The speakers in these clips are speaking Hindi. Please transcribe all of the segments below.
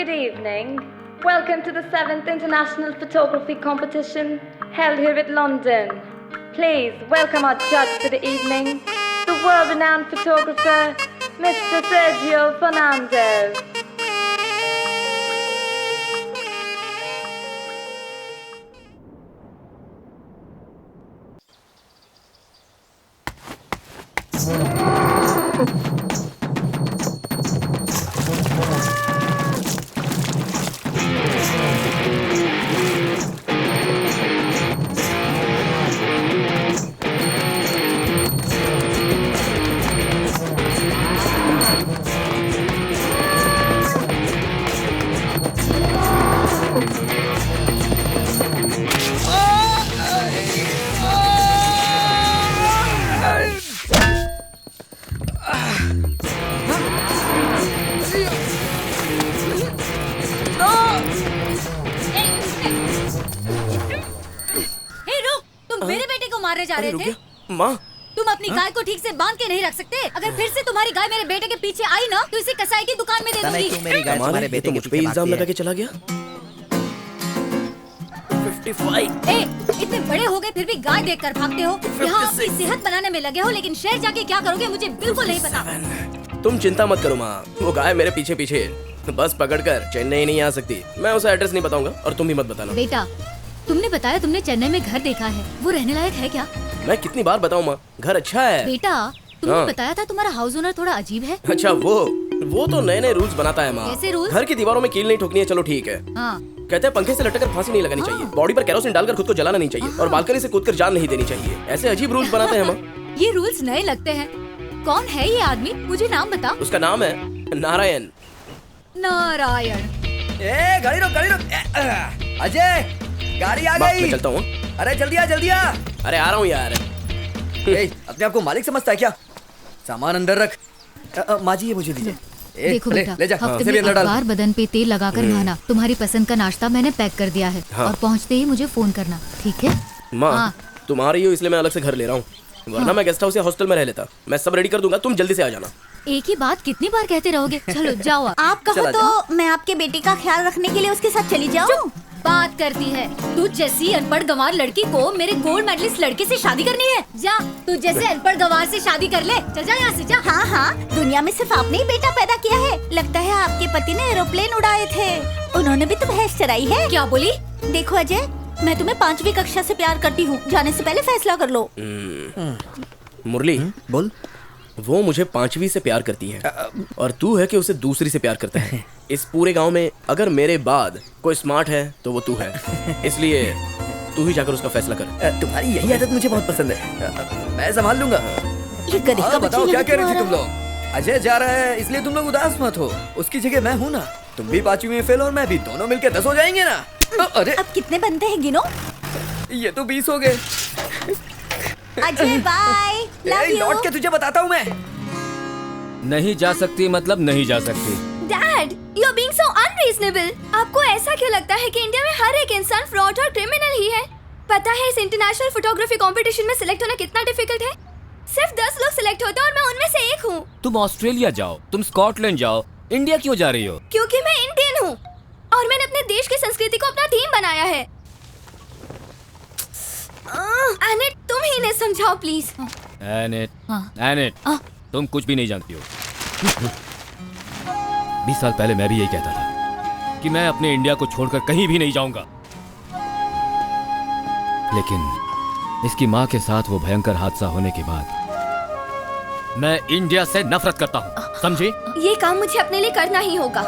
Good evening. Welcome to the 7th International Photography Competition held here at London. Please welcome our judge for the evening, the world-renowned photographer, Mr. Sergio Fernandez. माँ, तुम अपनी गाय को ठीक से बांध के नहीं रख सकते? अगर फिर से तुम्हारी गाय मेरे बेटे के पीछे आई ना तो इसे कसाई की दुकान में दे दूंगी। तू मेरी गाय तुम्हारे बेटे के पीछे इल्जाम लगा के चला गया। 55। इतने बड़े हो गए फिर भी गाय देखकर भागते हो। यहाँ अपनी सेहत बनाने में लगे हो, लेकिन शहर जाके क्या करोगे मुझे बिल्कुल नहीं पता। तुम चिंता मत करो माँ, वो गाय मेरे पीछे पीछे बस पकड़कर चेन्नई नहीं आ सकती। मैं उसे एड्रेस नहीं बताऊंगा और तुम भी मत बताना। बेटा, तुमने बताया तुमने चेन्नई में घर देखा है, वो रहने लायक है क्या? मैं कितनी बार बताऊं माँ, घर अच्छा है। बेटा, तुमने बताया था तुम्हारा हाउस ओनर थोड़ा अजीब है। अच्छा, वो तो नए नए रूल्स बनाता है माँ। कैसे रूल्स? घर की दीवारों में कील नहीं ठोकनी है, चलो ठीक है। हाँ। कहते हैं पंखे से लटककर फांसी नहीं लगानी चाहिए, बॉडी पर केरोसिन डालकर खुद को जलाना नहीं चाहिए और बालकनी से कूदकर जान नहीं देनी चाहिए। ऐसे अजीब रूल्स बनाते हैं माँ। ये रूल्स नए लगते हैं। कौन है ये आदमी, मुझे नाम बता। उसका नाम है नारायण। नारायण। गाड़ी रोक। अजय, गाड़ी आ गई। मैं चलता हूँ। अरे जल्दी आ। अरे आ रहा हूँ यार। अपने आप को मालिक समझता है क्या? सामान अंदर रख। माँ जी, ये मुझे दीजिए। देखो बेटा, ले जा, हफ्ते में अखबार बदन पे तेल लगाकर नहाना। तुम्हारी पसंद का नाश्ता मैंने पैक कर दिया है और पहुँचते ही मुझे फोन करना, ठीक है? माँ, तुम आ रही हो इसलिए मैं अलग से घर ले रहा हूँ, वरना मैं गेस्ट हाउस या हॉस्टल में रह लेता। मैं सब रेडी कर दूंगा, तुम जल्दी से आ जाना। एक ही बात कितनी बार कहते रहोगे? चलो जाओ। आप कहो तो मैं आपके बेटे का ख्याल रखने के लिए उसके साथ चली जाऊं। बात करती है, तू जैसी अनपढ़ गंवार लड़की को मेरे गोल्ड मेडलिस्ट लड़के से शादी करनी है? जा, तू जैसे अनपढ़ गंवार से शादी कर ले। चल जा यहाँ से, जा। हाँ, दुनिया में सिर्फ आपने ही बेटा पैदा किया है। लगता है आपके पति ने एरोप्लेन उड़ाए थे, उन्होंने भी तो भैंस चराई है। क्या बोली? देखो अजय, मैं तुम्हें 5वीं कक्षा से प्यार करती हूँ, जाने से पहले फैसला कर लो। मुरली, बोल। वो मुझे 5वीं से प्यार करती है और तू है कि उसे दूसरी से प्यार करता है। इस पूरे गांव में अगर मेरे बाद कोई स्मार्ट है तो वो तू है, इसलिए तू ही जाकर उसका फैसला कर। तुम्हारी यही आदत मुझे बहुत पसंद है, मैं संभाल लूंगा। ये गरीब का बताओ, बच्चा क्या कह रही थी यहाँ तुम लोग? अजय जा रहा है इसलिए तुम लोग उदास मत हो, उसकी जगह मैं हूँ ना। तुम भी 5वीं में फेल और मैं भी, दोनों मिलके 10 हो जाएंगे ना। अरे अब कितने बनते हैं गिनो? ये तो 20 हो गए। Ajay bye, love you. लौट के तुझे बताता हूँ मैं। नहीं जा सकती मतलब नहीं जा सकती। Dad, you are being so unreasonable. आपको ऐसा क्यों लगता है कि इंडिया में हर एक इंसान फ्रॉड और क्रिमिनल ही है? पता है इस इंटरनेशनल फोटोग्राफी कंपटीशन में सिलेक्ट होना कितना डिफिकल्ट है? सिर्फ 10 लोग सिलेक्ट होते हैं और मैं उनमें से एक हूँ। तुम ऑस्ट्रेलिया जाओ, तुम स्कॉटलैंड जाओ, इंडिया क्यों जा रही हो? क्योंकि मैं इंडियन हूँ और मैंने अपने देश की संस्कृति को अपना थीम बनाया है। एनेट, तुम ही इन्हें समझाओ प्लीज। एनेट, तुम कुछ भी नहीं जानती हो। 20 साल पहले मैं भी यही कहता था कि मैं अपने इंडिया को छोड़कर कहीं भी नहीं जाऊंगा, लेकिन इसकी माँ के साथ वो भयंकर हादसा होने के बाद मैं इंडिया से नफरत करता हूँ, समझी? ये काम मुझे अपने लिए करना ही होगा।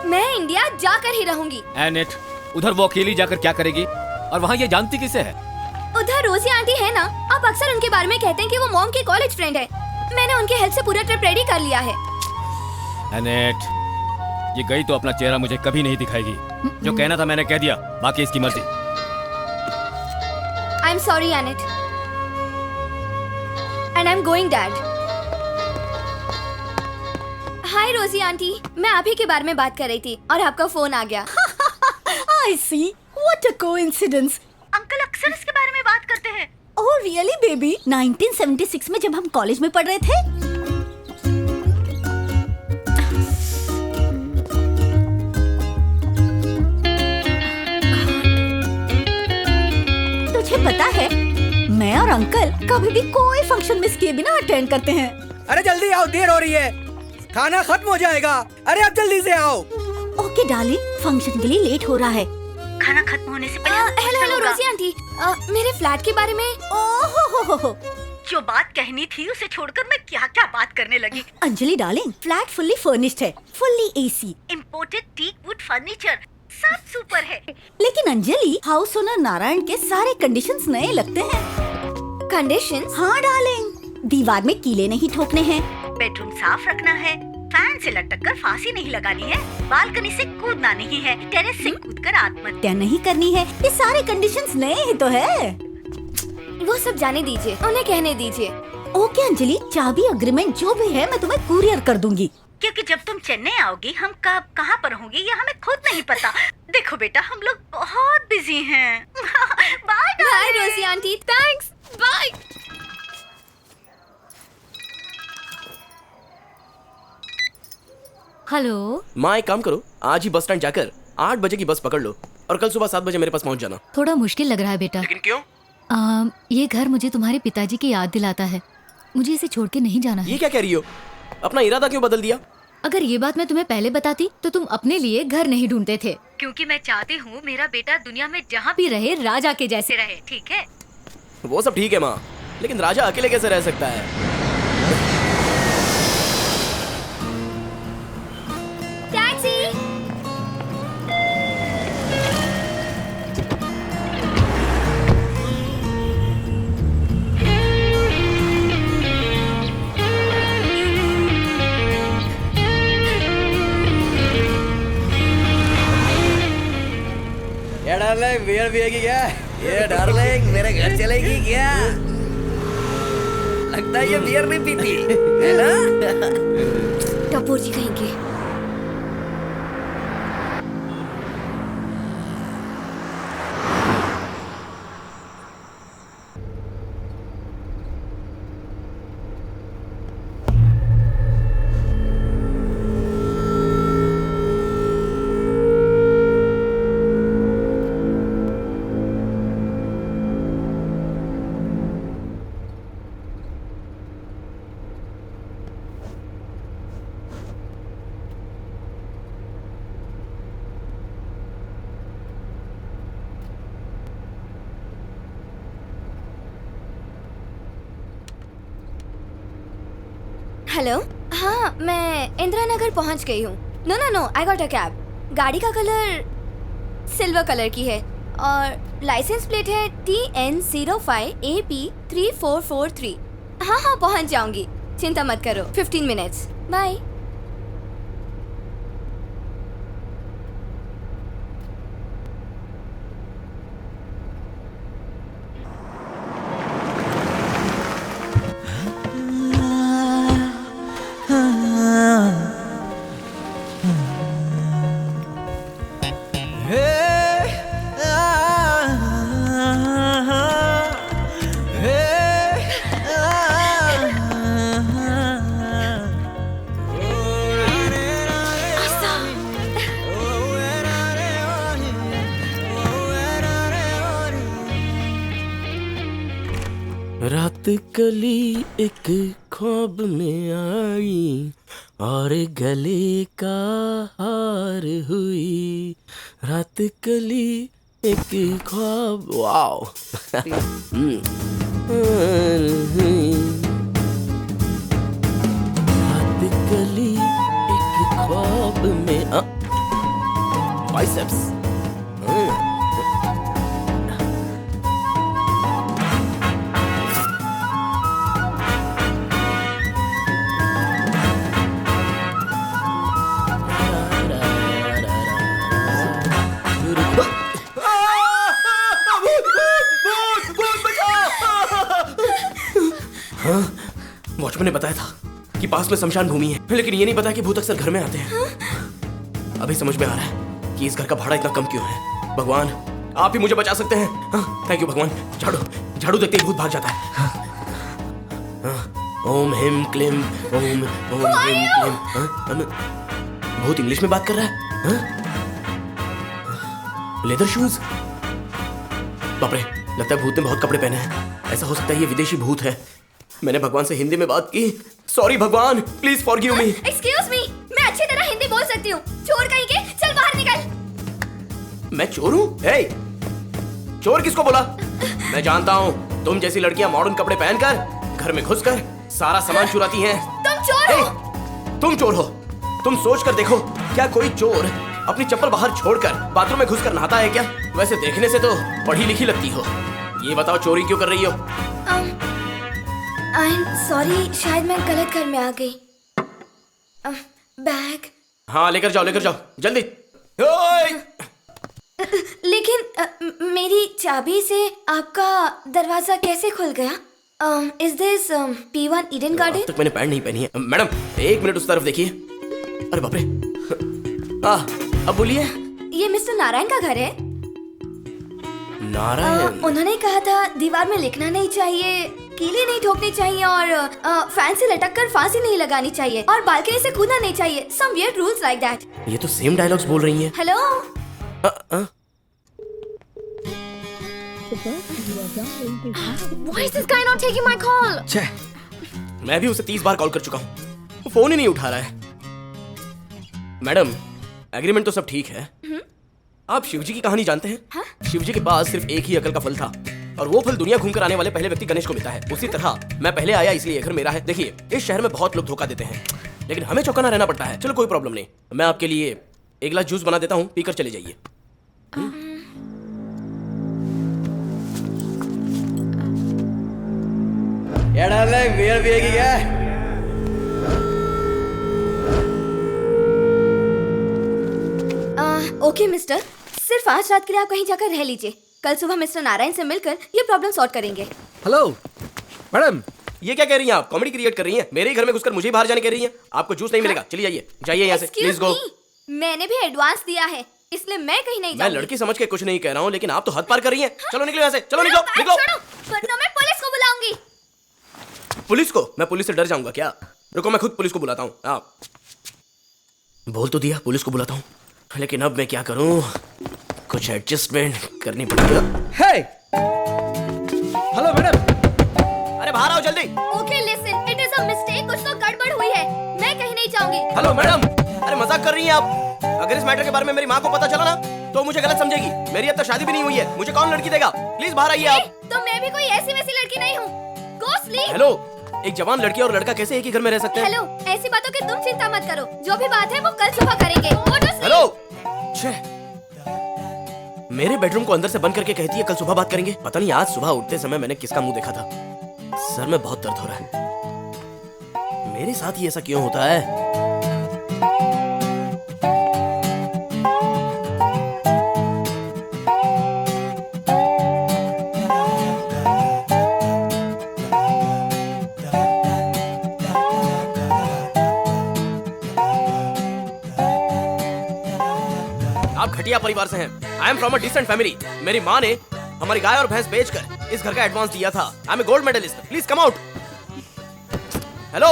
मैं इंडिया जाकर ही रहूंगी। एनेट, उधर वो अकेली जाकर क्या करेगी? और वहाँ ये जानती किसे है? उधर रोजी आंटी है ना, आप अक्सर उनके बारे में कहते हैं कि वो मॉम की कॉलेज फ्रेंड है। मैंने उनके हेल्प से पूरा ट्रिप रेडी कर लिया है। एनेट, ये गई तो अपना चेहरा मुझे कभी नहीं दिखाएगी। जो कहना था मैंने कह दिया, बाकी इसकी मर्जी। I am sorry Annette and I am going dad. Hi Rosie aunty, मैं आप ही के बारे में बात कर रही थी और आपका फोन आ गया। I see. What a coincidence. Uncle अक्सर इसके बारे में बात करते हैं। Oh really baby? 1976 में जब हम कॉलेज में पढ़ रहे थे, पता है, मैं और अंकल कभी भी कोई फंक्शन मिस किए बिना अटेंड करते हैं। अरे जल्दी आओ, देर हो रही है, खाना खत्म हो जाएगा। अरे अब जल्दी से आओ। ओके डार्लिंग, फंक्शन के लिए लेट हो रहा है। खाना खत्म होने से पहले हेलो रोजी आंटी, मेरे फ्लैट के बारे में। ओहो, जो बात कहनी थी उसे छोड़कर मैं क्या क्या बात करने लगी। Anjali darling, flat fully furnished है, fully AC, imported teak wood furniture, सब सुपर है। लेकिन अंजलि, हाउस ओनर नारायण के सारे कंडीशंस नए लगते हैं। कंडीशंस? हाँ डार्लिंग, दीवार में कीले नहीं ठोकने हैं, बेडरूम साफ रखना है, फैन से लटक कर फांसी नहीं लगानी है, बालकनी से कूदना नहीं है, टेरेस से कूदकर आत्महत्या नहीं करनी है। ये सारे कंडीशंस नए ही तो है। वो सब जाने दीजिए, उन्हें कहने दीजिए। ओके अंजलि, चाबी अग्रीमेंट जो भी है मैं तुम्हें कुरियर कर दूंगी, क्योंकि जब तुम चेन्नई आओगी हम कब कहाँ पर होंगे ये हमें खुद नहीं पता। देखो बेटा, हम लोग बहुत बिजी हैं। Bye bye Rosy aunty, thanks, bye. Hello माँ, एक काम करो, आज ही बस स्टैंड जाकर 8 बजे की बस पकड़ लो और कल सुबह 7 बजे मेरे पास पहुँच जाना। थोड़ा मुश्किल लग रहा है बेटा। लेकिन क्यों? ये घर मुझे तुम्हारे पिताजी की याद दिलाता है, मुझे इसे छोड़ के नहीं जाना है। ये क्या कह रही हो? अपना इरादा क्यों बदल दिया? अगर ये बात मैं तुम्हें पहले बताती तो तुम अपने लिए घर नहीं ढूंढते थे, क्योंकि मैं चाहती हूँ मेरा बेटा दुनिया में जहाँ भी रहे राजा के जैसे रहे, ठीक है? वो सब ठीक है माँ, लेकिन राजा अकेले कैसे रह सकता है? टैक्सी। ये डार्लिंग, बियर पिएगी क्या? ये डार्लिंग, मेरे घर चलेगी क्या? लगता है ये बियर नहीं पीती है ना? टपोर जी कहेंगे। हेलो, हाँ मैं इंदिरा नगर पहुंच गई हूँ। No, I got a cab. गाड़ी का कलर सिल्वर कलर की है और लाइसेंस प्लेट है TN05AP3443। हाँ पहुंच जाऊंगी, चिंता मत करो। 15 मिनट्स, बाय। रात कली एक ख्वाब में आई और गले का हार हुई। रात कली एक ख्वाब, वाओ। रात कली एक ख्वाब में बाइसेप्स। वॉचमैन ने बताया था कि पास में शमशान भूमि है, लेकिन ये नहीं पता कि भूत अक्सर घर में आते हैं। अभी समझ में आ रहा है कि इस घर का भाड़ा इतना कम क्यों है। भगवान, आप ही मुझे बचा सकते हैं। थैंक यू भगवान। झाड़ू देखते ही भूत भाग जाता है। ओम हिम क्लीम ओम हिम क्लीम। भूत इंग्लिश में बात कर रहा है। लेदर शूज, बाप रे, लगता है भूत ने बहुत कपड़े पहने हैं। ऐसा हो सकता है ये विदेशी भूत है। मैंने भगवान से हिंदी में बात की। सॉरी भगवान, please forgive me. Excuse me, मैं अच्छी तरह हिंदी बोल सकती हूँ। चोर कहीं के, चल बाहर निकल। मैं चोर हूँ? हे, चोर किसको बोला? मैं जानता हूँ तुम जैसी लड़कियां मॉडर्न कपड़े पहनकर घर में घुसकर सारा सामान चुराती हैं। तुम चोर हो। तुम चोर हो। तुम सोच कर देखो, क्या कोई चोर अपनी चप्पल बाहर छोड़कर बाथरूम में घुसकर नहाता है क्या? वैसे देखने से तो पढ़ी लिखी लगती हो। ये बताओ चोरी क्यों कर रही हो? आई एम सॉरी, शायद मैं गलत घर में आ गई। बैग। हाँ लेकर जाओ जल्दी। ओए! लेकिन मेरी चाबी से आपका दरवाजा कैसे खुल गया? Is this P1 Eden garden? अब तक मैंने पैंट नहीं पहनी है। मैडम 1 मिनट उस तरफ देखिए। अरे बाप रे। अब बोलिए। ये मिस्टर नारायण का घर है? नारायण? उन्होंने कहा था दीवार में लिखना नहीं चाहिए, कीली नहीं ठोकनी चाहिए और फैन से लटक कर फांसी नहीं लगानी चाहिए और बालकनी से कूदना नहीं चाहिए। Some weird rules like that. ये तो सेम डायलॉग्स बोल रही हैं। Hello. Why is this guy not taking my call? छे, मैं भी उसे 30 बार कॉल कर चुका हूँ, वो फोन ही नहीं उठा रहा है। मैडम एग्रीमेंट तो सब ठीक है। आप शिवजी की कहानी जानते हैं? हाँ? शिवजी के पास सिर्फ एक ही अकल का फल था और वो फल दुनिया घूमकर आने वाले पहले व्यक्ति गणेश को मिलता है। उसी तरह मैं पहले आया इसलिए ये घर मेरा है। देखिए इस शहर में बहुत लोग धोखा देते हैं लेकिन हमें चौकन्ना रहना पड़ता है। चलो कोई प्रॉब्लम नहीं, मैं आपके लिए एक गिलास जूस बना देता हूँ, पीकर चले जाइए। क्या डार्लिंग, बियर पिएगी क्या? ओके मिस्टर, सिर्फ आज रात के लिए आप कहीं जाकर रह लीजिए। कल सुबह मिस्टर नारायण से मिलकर ये प्रॉब्लम सॉल्व करेंगे। Hello madam. ये क्या कह रही हैं आप? कॉमेडी क्रिएट कर रही हैं? मेरे ही घर में घुसकर मुझे बाहर जाने कह रही हैं? आपको जूस नहीं मिलेगा, चली जाइए, जाइए यहाँ से, प्लीज गो। मैंने भी एडवांस दिया है इसलिए मैं कहीं नहीं मैं जाऊंगी। लड़की समझ के कुछ नहीं कह रहा हूँ लेकिन आप तो हद पार कर रही हैं। चलो निकलो यहाँ से, चलो निकलो निकलो। वरना मैं पुलिस को बुलाऊंगी। पुलिस को? मैं पुलिस से डर जाऊंगा क्या? रुको मैं खुद पुलिस को बुलाता हूँ। आप बोल तो दिया पुलिस को बुलाता हूँ, लेकिन अब मैं क्या करूँ? कुछ एडजस्टमेंट करनी पड़ेगा। हे हेलो मैडम। अरे बाहर आओ जल्दी। Okay listen, it is a mistake, कुछ तो गड़बड़ हुई है, मैं कहीं नहीं जाऊंगी। Hello madam. अरे मजाक कर रही हैं आप? अगर इस मैटर के बारे में मेरी माँ को पता चला ना तो मुझे गलत समझेगी। मेरी अब तक शादी भी नहीं हुई है, मुझे कौन लड़की देगा? प्लीज बाहर आइए आप। तो मैं भी कोई ऐसी वैसी लड़की नहीं हूँ। Go sleep. हेलो, एक जवान लड़की और लड़का कैसे एक ही घर में रह सकते हैं? हेलो, ऐसी बातों की तुम चिंता मत करो, जो भी बात है वो कल सुबह करेंगे। हेलो, मेरे बेडरूम को अंदर से बंद करके कहती है कल सुबह बात करेंगे। पता नहीं आज सुबह उठते समय मैंने किसका मुंह देखा था। सर में बहुत दर्द हो रहा है। मेरे साथ ही ऐसा क्यों होता है? आप घटिया परिवार से हैं। I am from a decent family. मेरी माँ ने हमारी गाय और भैंस बेचकर इस घर का एडवांस दिया था। I am a gold medalist. Please come out. Hello,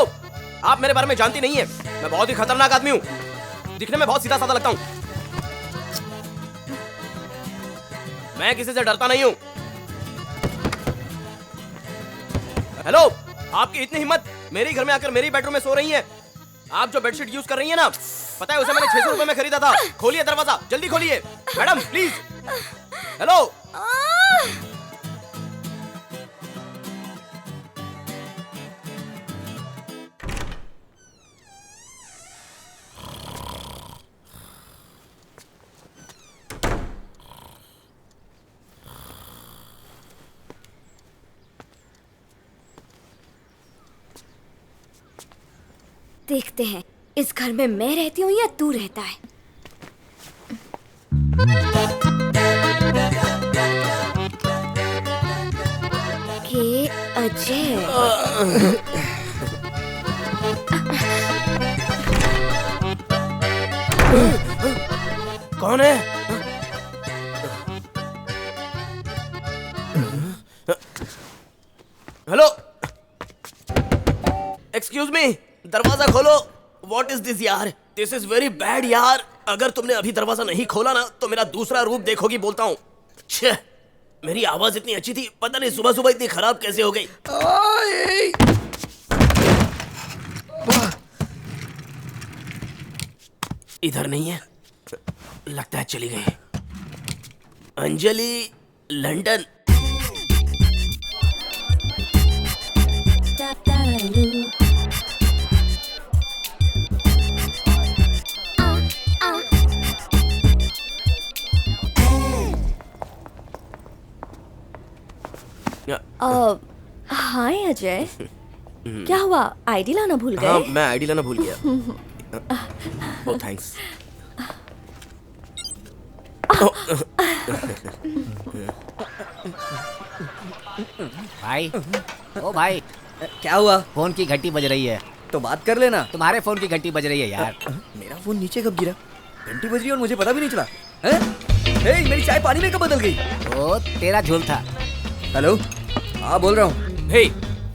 आप मेरे बारे में जानती नहीं है। मैं बहुत ही खतरनाक आदमी हूँ। दिखने में बहुत सीधा साधा लगता हूँ। मैं किसी से डरता नहीं हूँ। हेलो, आपकी इतनी हिम्मत, मेरे घर में आकर मेरी बेडरूम में सो रही हैं। आप जो बेडशीट यूज कर रही हैं ना, पता है उसे मैंने 600 रुपए में खरीदा था। खोलिए दरवाजा, जल्दी खोलिए मैडम प्लीज। हेलो। देखते हैं इस घर में मैं रहती हूँ या तू रहता है। के अजय। कौन है? हेलो, एक्सक्यूज मी, दरवाजा खोलो। What is this यार? This is very bad यार। अगर तुमने अभी दरवाजा नहीं खोला ना तो मेरा दूसरा रूप देखोगी, बोलता हूँ। छह, मेरी आवाज इतनी अच्छी थी, पता नहीं सुबह सुबह इतनी खराब कैसे हो गई। इधर नहीं है, लगता है चली गई। अंजलि लंदन। हाय अजय, क्या हुआ? आईडी लाना भूल हाँ, गए? मैं आईडी लाना भूल गया। ओ थैंक्स। भाई, ओ भाई, क्या हुआ? फोन की घंटी बज रही है। तो बात कर लेना। तुम्हारे फोन की घंटी बज रही है यार। मेरा फोन नीचे कब गिरा? घंटी बज रही और मुझे पता भी नहीं चला। हैं? हे, मेरी चाय पानी में कब बदल गई? ओ तेरा झोल था। हेलो, हाँ बोल रहा हूँ। हे,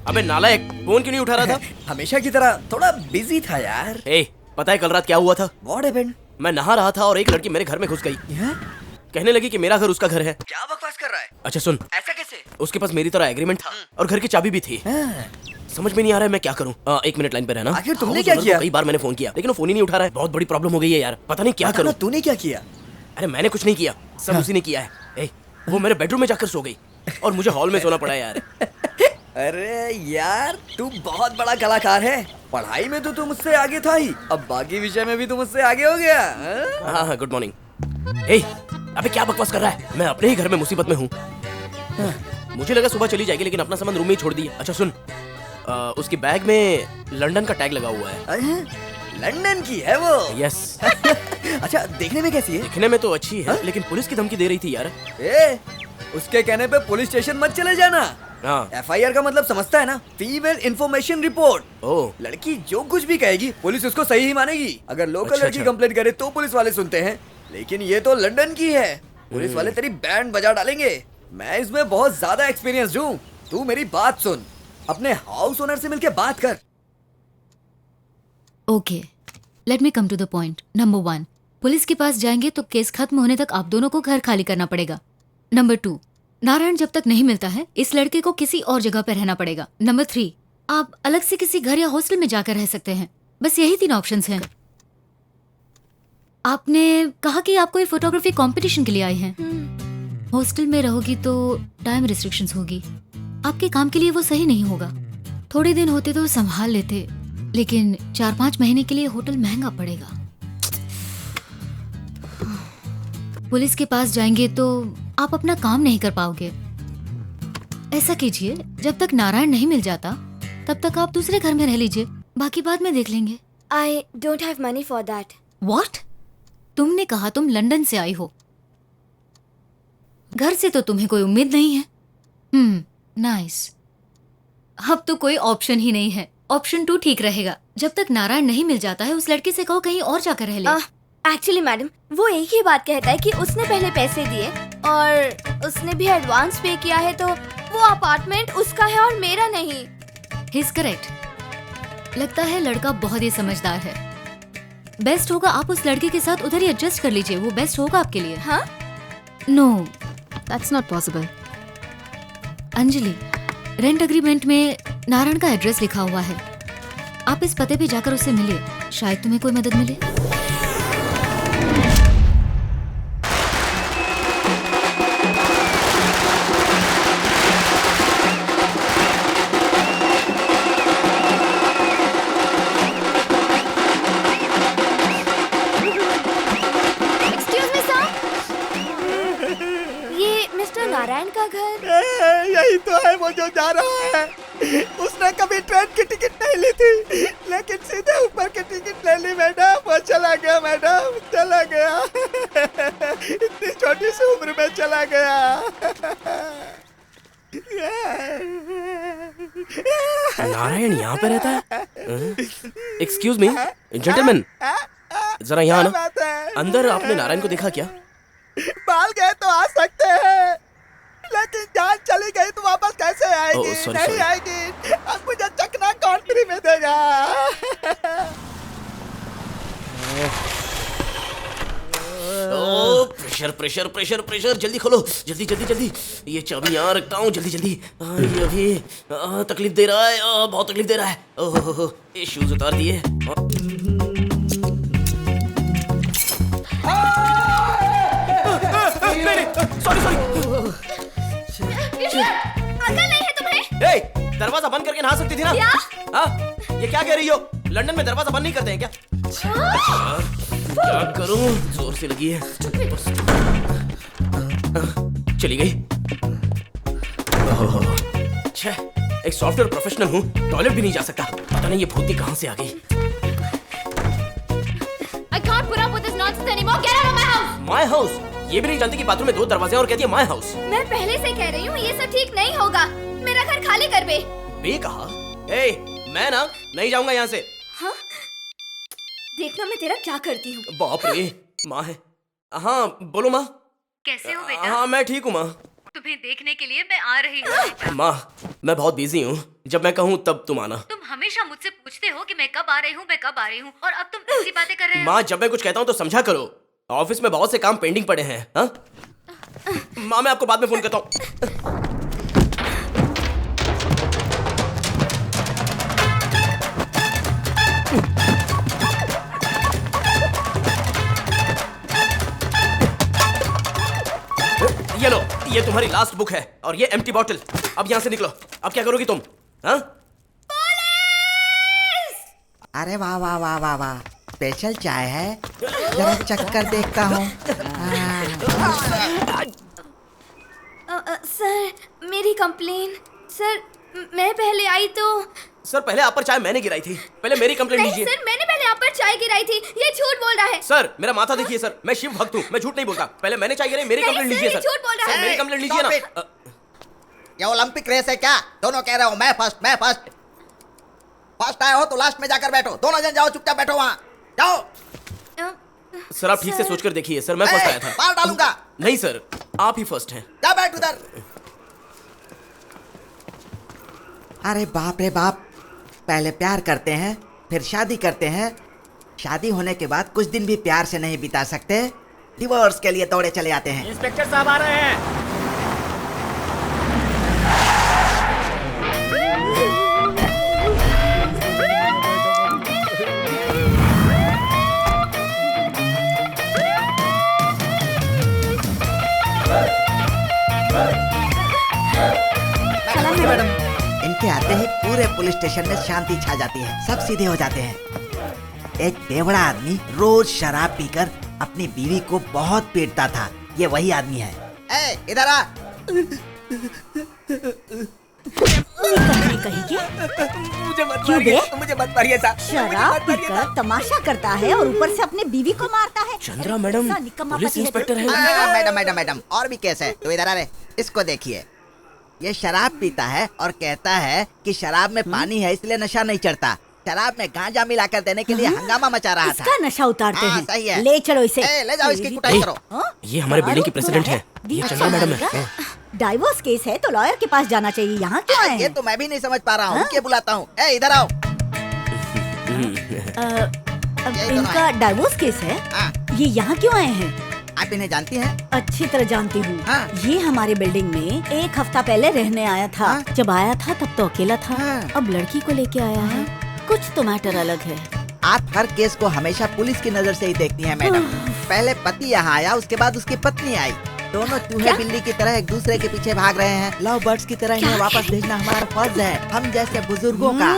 अबे नालायक, फोन क्यों नहीं उठा रहा था? हमेशा की तरह थोड़ा बिजी था यार। हे, पता है कल रात क्या हुआ था? What happened? मैं नहा रहा था और एक लड़की मेरे घर में घुस गई। हैं? कहने लगी कि मेरा घर उसका घर है। क्या बकवास कर रहा है? अच्छा सुन, ऐसा कैसे? उसके पास मेरी तरह एग्रीमेंट था और घर की चाबी भी थी। हाँ, समझ में नहीं आ रहा है मैं क्या करूं। एक मिनट लाइन पे रहना। आखिर तुमने हाउस क्या ओनर को किया? कई बार मैंने फोन किया लेकिन वो फोन ही नहीं उठा रहा है। बहुत बड़ी प्रॉब्लम हो गई है यार, पता नहीं क्या बताना, करूं। तूने क्या किया? अरे मैंने कुछ नहीं किया, सब उसी ने किया है। ए, वो मेरे बेडरूम में जाकर सो गई और मुझे हॉल में सोना पड़ा यार। अरे यार, तू बहुत बड़ा कलाकार है। पढ़ाई में तो तू मुझसे आगे था ही, अब बाकी विषय में भी तू मुझसे आगे हो गया। हाँ? हाँ, गुड मॉर्निंग। ए, अबे क्या बकवास कर रहा है? मैं अपने ही घर में मुसीबत में हूँ। मुझे लगा सुबह चली जाएगी लेकिन अपना सामान रूम में ही छोड़ दिया। अच्छा सुन, उसकी बैग में लंदन का टैग लगा हुआ है। लंदन की है वो? यस। अच्छा, देखने में कैसी है? दिखने में तो अच्छी है लेकिन पुलिस की धमकी दे रही थी यार। उसके कहने पे पुलिस स्टेशन मत चले जाना। हाँ। FIR का मतलब समझता है ना? Female information report. ओह, लड़की जो कुछ भी कहेगी पुलिस उसको सही ही मानेगी। अगर लोकल अच्छा, लड़की अच्छा। कंप्लेंट करे तो पुलिस वाले सुनते हैं, लेकिन ये तो लंदन की है। पुलिस वाले तेरी बैंड बजा डालेंगे। मैं इसमें बहुत ज्यादा एक्सपीरियंस हूँ। तू मेरी बात सुन, अपने हाउस ओनर से मिलके बात कर। Okay, let me come to the point. Number 1, police के पास जाएंगे तो केस खत्म होने तक आप दोनों को घर खाली करना पड़ेगा। नंबर 2, नारायण जब तक नहीं मिलता है इस लड़के को किसी और जगह पर रहना पड़ेगा। नंबर 3, आप अलग से किसी घर या हॉस्टल में जाकर रह सकते हैं। बस यही 3 ऑप्शंस हैं। आपने कहा कि आप कोई फोटोग्राफी कंपटीशन के लिए आए हैं। हॉस्टल में रहोगी तो टाइम रिस्ट्रिक्शंस होगी। आपके काम के लिए वो सही नहीं होगा। थोड़े दिन होते तो संभाल लेते, लेकिन 4-5 महीने के लिए होटल महंगा पड़ेगा। पुलिस के पास जाएंगे तो आप अपना काम नहीं कर पाओगे। ऐसा कीजिए, जब तक नारायण नहीं मिल जाता तब तक आप दूसरे घर में रह लीजिए, बाकी बाद में देख लेंगे। I don't have money for that. What? तुमने कहा तुम लंदन से आई हो, घर से तो तुम्हें कोई उम्मीद नहीं है। नाइस। अब तो कोई ऑप्शन ही नहीं है। ऑप्शन 2 ठीक रहेगा। जब तक नारायण नहीं मिल जाता है उस लड़के से कहो कहीं और जाकर रह ले। एक्चुअली मैडम, वो एक ही बात कहता है कि उसने पहले पैसे दिए और उसने भी एडवांस पे किया है, तो वो अपार्टमेंट उसका है और मेरा नहीं। He is correct. लगता है लड़का बहुत ही समझदार है। बेस्ट होगा आप उस लड़के के साथ उधर ही एडजस्ट कर लीजिए, वो बेस्ट होगा आपके लिए। हाँ? No, that's not possible. Anjali, rent agreement में नारायण का एड्रेस लिखा हुआ है। आप इस पते पे जाकर उससे मिलिए, शायद तुम्हें कोई मदद मिले। Excuse me, sir. ये मिस्टर नारायण का घर? यही तो है वो जो जा रहा है। उसने कभी ट्रेन की टिकट नहीं ली थी, लेकिन सीधे ऊपर की टिकट ले ली मैडम। वो चला गया मैडम, चला गया। इतनी छोटी सी उम्र में चला गया। नारायण यहाँ पे रहता है? एक्सक्यूज मी जेंटलमैन, जरा यहाँ आना। अंदर आपने नारायण को देखा क्या? बाल गए तो आ सकते हैं, लेकिन जान चली गई तो वापस कैसे आएगी? Oh, sorry, नहीं sorry. आएगी। अब मुझे चकना कौन फ्री में देगा? ओह प्रेशर प्रेशर प्रेशर प्रेशर, जल्दी खोलो, जल्दी जल्दी जल्दी। ये चाबी यहाँ रखता हूँ, जल्दी जल्दी। ये अभी तकलीफ दे रहा है, बहुत तकलीफ दे रहा है। ओहो, ये शूज उतार दिए। Sorry sorry. अकल नहीं है तुम्हें? दरवाजा बंद करके नहा सकती थी ना? हाँ, ये क्या कह रही हो? लंदन में दरवाजा बंद नहीं करते हैं क्या? क्या करूं, जोर से लगी है। चली गई। छह, एक सॉफ्टवेयर प्रोफेशनल हूँ, टॉयलेट भी नहीं जा सकता। पता नहीं ये भूती कहाँ से आ गई। I can't put up with this nonsense anymore. Get out of my house. My house? ये भी नहीं जानती कि बाथरूम में 2 दरवाजे हैं और कहती है माय हाउस। मैं पहले से कह रही हूँ ये सब ठीक नहीं होगा। मेरा घर खाली कर बे। बे कहा? मैं ना नहीं जाऊंगा यहाँ से। हाँ? देखना मैं तेरा क्या करती हूँ। बाप रे, माँ है। हाँ बोलो माँ। कैसे हो बेटा? हाँ मैं ठीक हूँ माँ। तुम्हें देखने के लिए मैं आ रही हूँ। माँ मैं बहुत बिजी हूँ, जब मैं कहूँ तब तुम आना। तुम हमेशा मुझसे पूछते हो कि मैं कब आ रही हूँ, मैं कब आ रही हूँ, और अब तुम ऐसी बातें कर रहे हो। माँ जब मैं कुछ कहता हूँ तो समझा करो, ऑफिस में बहुत से काम पेंडिंग पड़े हैं। हाँ माँ मैं आपको बाद में फोन करता हूँ। ये लो, ये तुम्हारी लास्ट बुक है और ये एम्प्टी बॉटल। अब यहाँ से निकलो। अब क्या करोगी तुम? हाँ? अरे वाह वाह वाह वाह वाह, स्पेशल चाय है, जरा चक्कर देखता हूँ। सर मेरी कंप्लेन। सर मैं पहले आई तो। सर पहले आप पर चाय मैंने गिराई थी, पहले मेरी कंप्लेंट नहीं लीजिए। सर, मैंने पहले आप पर चाय गिराई थी, ये झूठ बोल रहा है। सर मेरा माथा देखिए सर, मैं शिव भक्त हूँ, मैं झूठ नहीं बोलता। पहले मैंने चाय गिराई, मेरी नहीं कंप्लेंट सर, लीजिए ये सर। झूठ बोल रहा सर है। मेरी कंप्लेंट लीजिए ना। ये ओलंपिक रेस है क्या? दोनों कह रहे हो मैं फर्स्ट मैं फर्स्ट। फर्स्ट आए हो तो लास्ट में जाकर बैठो। दोनों जन जाओ, चुपचाप बैठो वहाँ, जाओ। सर आप ठीक से सोचकर देखिए सर, मैं फर्स्ट आया था। मार डालूंगा। नहीं सर, आप ही फर्स्ट हैं। जा बैठ उधर। अरे बाप रे बाप, पहले प्यार करते हैं फिर शादी करते हैं, शादी होने के बाद कुछ दिन भी प्यार से नहीं बिता सकते, डिवोर्स के लिए दौड़े चले आते हैं। इंस्पेक्टर साहब आ रहे हैं। मैडम, इनके आते ही पूरे पुलिस स्टेशन में शांति छा जाती है, सब सीधे हो जाते हैं। एक बेवड़ा आदमी रोज शराब पीकर अपनी बीवी को बहुत पीटता था, ये वही आदमी है। ए, इधर आ। मुझे मत मारिए साहब। शराब पीकर तमाशा करता है और ऊपर से अपने बीवी को मारता है। चंद्रा मैडम पुलिस इंस्पेक्टर है। मैडम मैडम मैडम, और भी केस है, तो इधर आ रहे। इसको देखिए, ये शराब पीता है और कहता है कि शराब में पानी है इसलिए नशा नहीं चढ़ता। शराब में गांजा मिलाकर देने के लिए हंगामा मचा रहा था। इसका नशा उतारते हैं। सही है। ले चलो इसे। ले जाओ, इसकी कुटाई करो। ये हमारे बिल्डिंग की प्रेसिडेंट है, ये चंद्रा मैडम है। डाइवोर्स केस है तो लॉयर के पास जाना चाहिए, यहाँ क्यों आए ये हैं? तो मैं भी नहीं समझ पा रहा हूँ, क्या बुलाता हूँ। इधर आओ। इनका डाइवोर्स केस है, ये यहाँ क्यों आए हैं? आप इन्हें जानती हैं? अच्छी तरह जानती हूँ। हाँ। ये हमारे बिल्डिंग में 1 हफ्ता पहले रहने आया था। हाँ। जब आया था तब तो अकेला था, हाँ। अब लड़की को लेके आया है। कुछ तो मैटर अलग है। आप हर केस को हमेशा पुलिस की नजर से ही देखती हैं मैडम। पहले पति यहाँ आया, उसके बाद उसकी पत्नी आई। दोनों चूहे बिल्ली की तरह एक दूसरे के पीछे भाग रहे हैं। लव बर्ड्स की तरह इन्हें वापस भेजना हमारा फर्ज है, हम जैसे बुजुर्गों का।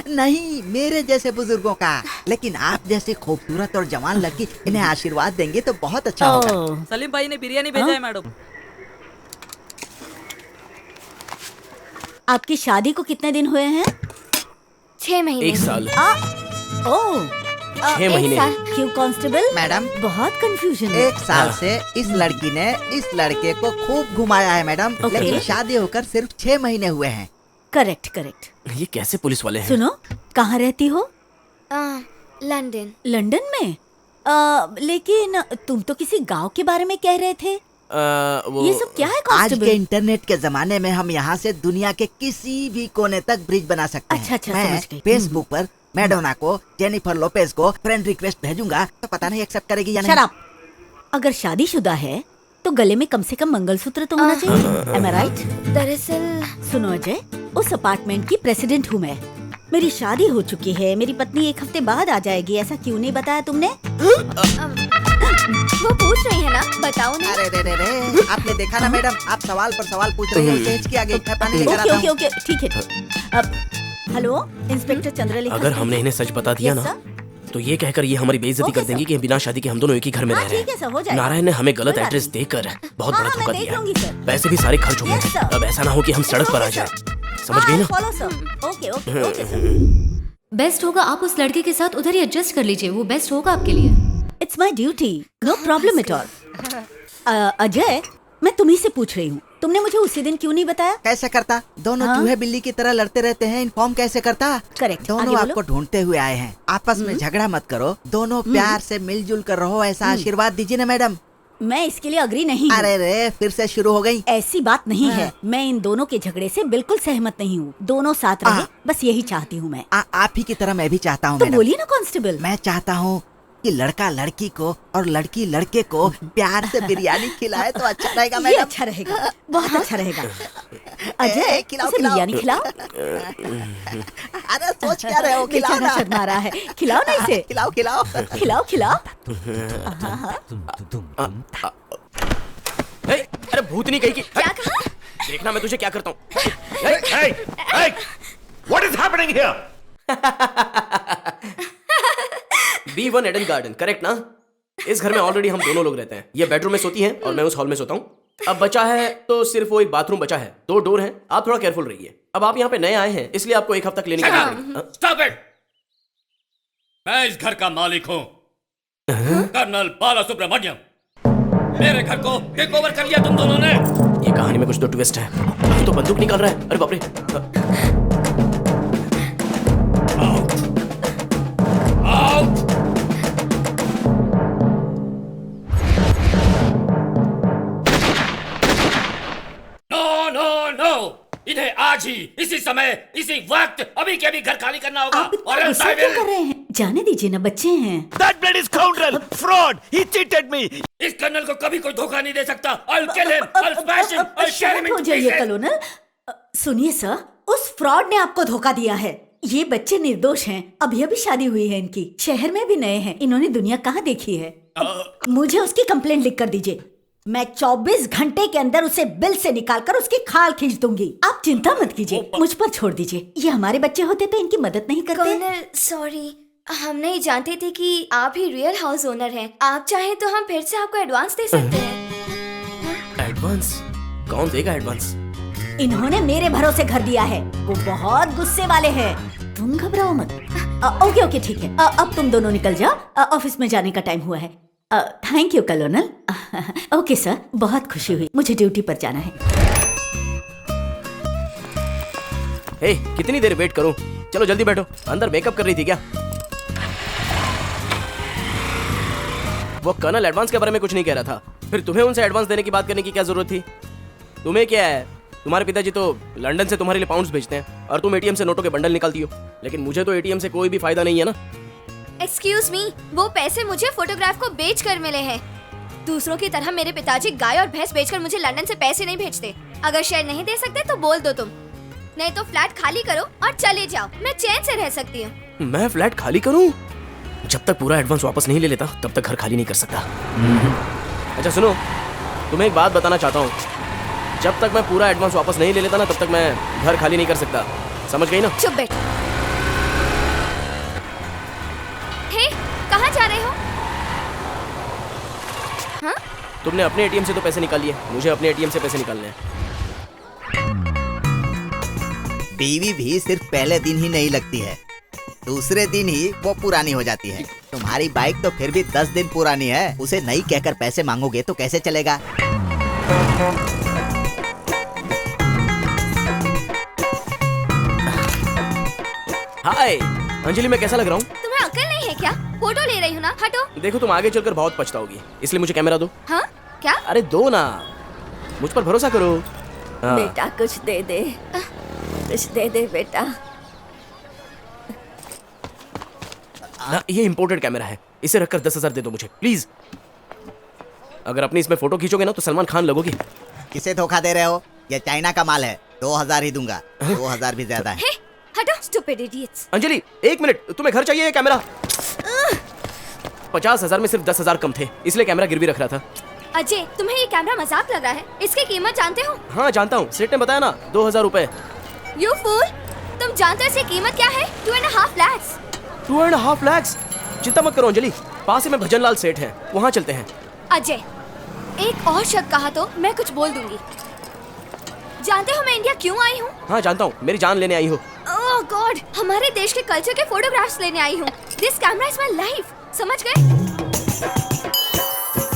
नहीं, मेरे जैसे बुजुर्गों का। लेकिन आप जैसे खूबसूरत और जवान लड़की इन्हें आशीर्वाद देंगे तो बहुत अच्छा होगा। सलीम भाई ने बिरयानी भेजा है मैडम। आपकी शादी को कितने दिन हुए हैं? 6 महीने। 1 साल। 6 महीने। क्यों कांस्टेबल? मैडम बहुत कंफ्यूजन है। 1 साल से इस लड़की ने इस लड़के को खूब घुमाया है मैडम, लेकिन शादी होकर सिर्फ 6 महीने हुए हैं। Correct correct. ये कैसे पुलिस वाले हैं? सुनो, कहाँ रहती हो? लंदन। लंदन में? लेकिन तुम तो किसी गांव के बारे में कह रहे थे। ये सब क्या है आज कांस्टेबल? के इंटरनेट के जमाने में हम यहाँ से दुनिया के किसी भी कोने तक ब्रिज बना सकते हैं। अच्छा, मैं समझ गई। फेसबुक पर मैडोना को, जेनिफर लोपेज को फ्रेंड रिक्वेस्ट भेजूंगा तो पता नहीं एक्सेप्ट करेगी या नहीं। शराब। अगर शादीशुदा है तो गले में कम से कम मंगलसूत्र तो होना चाहिए। Am I right? दरअसल सुनो अजय, उस अपार्टमेंट की प्रेसिडेंट हूँ मैं। मेरी शादी हो चुकी है, मेरी पत्नी 1 हफ्ते बाद आ जाएगी। ऐसा क्यों नहीं बताया तुमने? वो पूछ रही है ना, बताओ ना। अरे रे रे रे, आपने देखा ना मैडम, आप सवाल पर सवाल पूछ रही हैं। उसे हिचकी आ गई। मैं पानी लेकर आता हूँ। ओके ओके ओके, ठीक है। अब हेलो इंस्पेक्टर चंद्रलेखा। अगर हमने इन्हें सच बता दिया Yes, ना sir? तो ये कहकर ये हमारी बेइज्जती Okay, कर देंगी कि बिना शादी के हम दोनों एक ही घर में हाँ, रह रहे ठीक है, सर, हो हैं। जाएगा। नारायण ने हमें गलत कोई बात एड्रेस नहीं। देकर बहुत हाँ, बड़ा हाँ, धोखा मैं देख दिया लूंगी, है। सर। पैसे भी सारे खर्च हो Yes, गए sir. अब ऐसा ना हो कि हम सड़क पर आ Okay, जाए। sir. समझ गई ना? Follow sir. Okay okay okay sir. Best होगा आप उस लड़के के साथ उधर ही एडजस्ट कर लीजिए, वो बेस्ट होगा आपके लिए। It's my duty, no problem at all. Ajay, मैं तुम्ही से पूछ रही हूँ, तुमने मुझे उसी दिन क्यों नहीं बताया? कैसे करता? दोनों हाँ? चूहे बिल्ली की तरह लड़ते रहते हैं, इन्फॉर्म कैसे करता? करेक्ट। दोनों आपको ढूंढते हुए आए हैं। आपस में झगड़ा मत करो, दोनों प्यार से मिलजुल कर रहो, ऐसा आशीर्वाद दीजिए ना मैडम। मैं इसके लिए अग्री नहीं हूँ। अरे रे, फिर से शुरू हो गई। ऐसी बात नहीं है, मैं इन दोनों के झगड़े से बिल्कुल सहमत नहीं हूँ। दोनों साथ रहे, बस यही चाहती हूँ मैं। आप ही की तरह मैं भी चाहता हूँ तो मैडम। बोलिए ना कांस्टेबल। मैं चाहता हूँ कि लड़का लड़की को और लड़की लड़के को प्यार से बिरयानी खिलाए तो अच्छा रहेगा ये मैडम। अच्छा रहेगा, बहुत अच्छा रहेगा। अजय, खिलाओ, उसे खिलाओ। बिरयानी खिलाओ। अरे सोच क्या रहे हो? खिलाओ बेचारा ना। शर्मा रहा है, खिलाओ ना इसे। खिलाओ खिलाओ। खिलाओ खिलाओ। हे, अरे भूतनी कहीं की। क्या कहा? देखना मैं तुझे क्या करता हूँ। Hey! What is happening here? B1 Eden garden, correct ना? इस घर में ऑलरेडी हम दोनों लोग रहते हैं। ये बेडरूम में सोती है और मैं उस हॉल में सोता हूँ। अब बचा है तो सिर्फ वो एक बाथरूम बचा है, 2 डोर हैं। आप थोड़ा केयरफुल रहिए। अब आप यहाँ पे नए आए हैं, इसलिए आपको 1 हफ्ता क्लीनिंग करना पड़ेगा। Stop it! मैं इस घर का मालिक हूँ, कर्नल बाला सुब्रमण्यम। मेरे घर को टेक ओवर कर लिया तुम दोनों ने। ये कहानी में कुछ तो ट्विस्ट है। अब तो बंदूक निकाल रहा है। अरे बाप रे। आउट! No no no! इन्हें आज ही, इसी समय, इसी वक्त, अभी के अभी घर खाली करना होगा। आप इतना गुस्सा क्यों कर रहे हैं? जाने दीजिए ना, बच्चे हैं। That bloody scoundrel! Fraud! He cheated me! इस कर्नल को कभी कोई धोखा नहीं दे सकता। I'll kill him, I'll smash him, I'll tear him शांत हो into जाइए pieces. कलोनल। सुनिए सर, उस फ्रॉड ने आपको धोखा दिया है। ये बच्चे निर्दोष हैं, अभी अभी शादी हुई है इनकी, शहर में भी नए हैं, इन्होंने दुनिया कहाँ देखी है। मुझे उसकी कंप्लेंट लिख कर दीजिए, मैं 24 घंटे के अंदर उसे बिल से निकालकर उसकी खाल खींच दूंगी। आप चिंता मत कीजिए, मुझ पर छोड़ दीजिए। ये हमारे बच्चे होते तो इनकी मदद नहीं करते। कर्नल सॉरी, हम नहीं जानते थे कि आप ही रियल हाउस ओनर हैं। आप चाहें तो हम फिर से आपको एडवांस दे सकते हैं। एडवांस? कौन देगा एडवांस? इन्होंने मेरे भरोसे घर दिया है, वो बहुत गुस्से वाले हैं। तुम घबराओ मत। ओके ओके ठीक है, अब तुम दोनों निकल जाओ, ऑफिस में जाने का टाइम हुआ है। Thank you colonel. Okay sir, बहुत खुशी हुई, मुझे ड्यूटी पर जाना है। हे, कितनी देर वेट करूं? चलो जल्दी बैठो। अंदर मेकअप कर रही थी क्या? वो कर्नल एडवांस के बारे में कुछ नहीं कह रहा था, फिर तुम्हें उनसे एडवांस देने की बात करने की क्या जरूरत थी? तुम्हें क्या है, तुम्हारे पिताजी तो लंदन से तुम्हारे लिए पाउंड्स भेजते हैं और तुम एटीएम से नोटों के बंडल निकालती हो, लेकिन मुझे तो एटीएम से कोई भी फायदा नहीं है ना। एक्सक्यूज मी, वो पैसे मुझे फोटोग्राफ को बेच कर मिले हैं। दूसरों की तरह मेरे पिताजी गाय और भैंस बेचकर मुझे लंदन से पैसे नहीं भेजते। अगर शेयर नहीं दे सकते तो बोल दो तुम, नहीं तो फ्लैट खाली करो और चले जाओ, मैं चैन से रह सकती हूँ। मैं फ्लैट खाली करूं? जब तक पूरा एडवांस वापस नहीं ले लेता तब तक घर खाली नहीं कर सकता। अच्छा सुनो, तुम्हें एक बात बताना चाहता हूँ, जब तक मैं पूरा एडवांस वापस नहीं ले लेता ना तब तक मैं घर खाली नहीं कर सकता, समझ गई ना? चुप बैठ। हे, कहाँ जा रहे हो? हाँ? तुमने अपने एटीएम से तो पैसे निकाल लिए, मुझे अपने एटीएम से पैसे निकालने हैं। बीवी भी सिर्फ पहले दिन ही नहीं लगती है, दूसरे दिन ही वो पुरानी हो जाती है। तुम्हारी बाइक तो फिर भी 10 दिन पुरानी है, उसे नई कहकर पैसे मांगोगे तो कैसे चलेगा? हाय अंजलि, मैं कैसा लग रहा हूँ? तुम्हें अक्ल नहीं है क्या? फोटो ले रही हूँ ना, हटो। देखो तुम आगे चलकर बहुत पछताओगी, इसलिए मुझे कैमरा दो। हाँ? क्या? अरे दो ना, मुझ पर भरोसा करो। हाँ। बेटा कुछ दे दे, कुछ दे दे बेटा। ये इम्पोर्टेड कैमरा है, इसे रखकर 10,000 दे दो मुझे प्लीज। अगर अपनी इसमें फोटो खींचोगे ना तो सलमान खान लगोगी। किसे धोखा दे रहे हो? ये चाइना का माल है, 2000 ही दूंगा। 2000 भी ज्यादा है। हे, हटो स्टूपिड इडियट्स। अंजलि 1 मिनट, तुम्हें घर चाहिए कैमरा? 50,000 में सिर्फ 10,000 कम थे, इसलिए कैमरा गिरवी रख रहा था। अजय, तुम्हें ये कैमरा मजाक लग रहा है? इसकी कीमत जानते हो? हाँ जानता हूँ, सेठ ने बताया ना, 2000 रुपए। You fool! तुम जानते हो इसकी कीमत क्या है? 2.5 lakhs। 2.5 lakhs? चिंता मत करो अंजलि, पास ही में भजनलाल सेठ हैं, वहाँ चलते हैं। अजय, एक और शब्द कहा तो मैं कुछ बोल दूंगी। जानते हो मैं इंडिया क्यों आई हूँ? हाँ जानता हूँ, मेरी जान लेने आई हो। ओह गॉड, हमारे देश के कल्चर के फोटोग्राफ्स लेने आई हूँ। This camera is my life, समझ गए?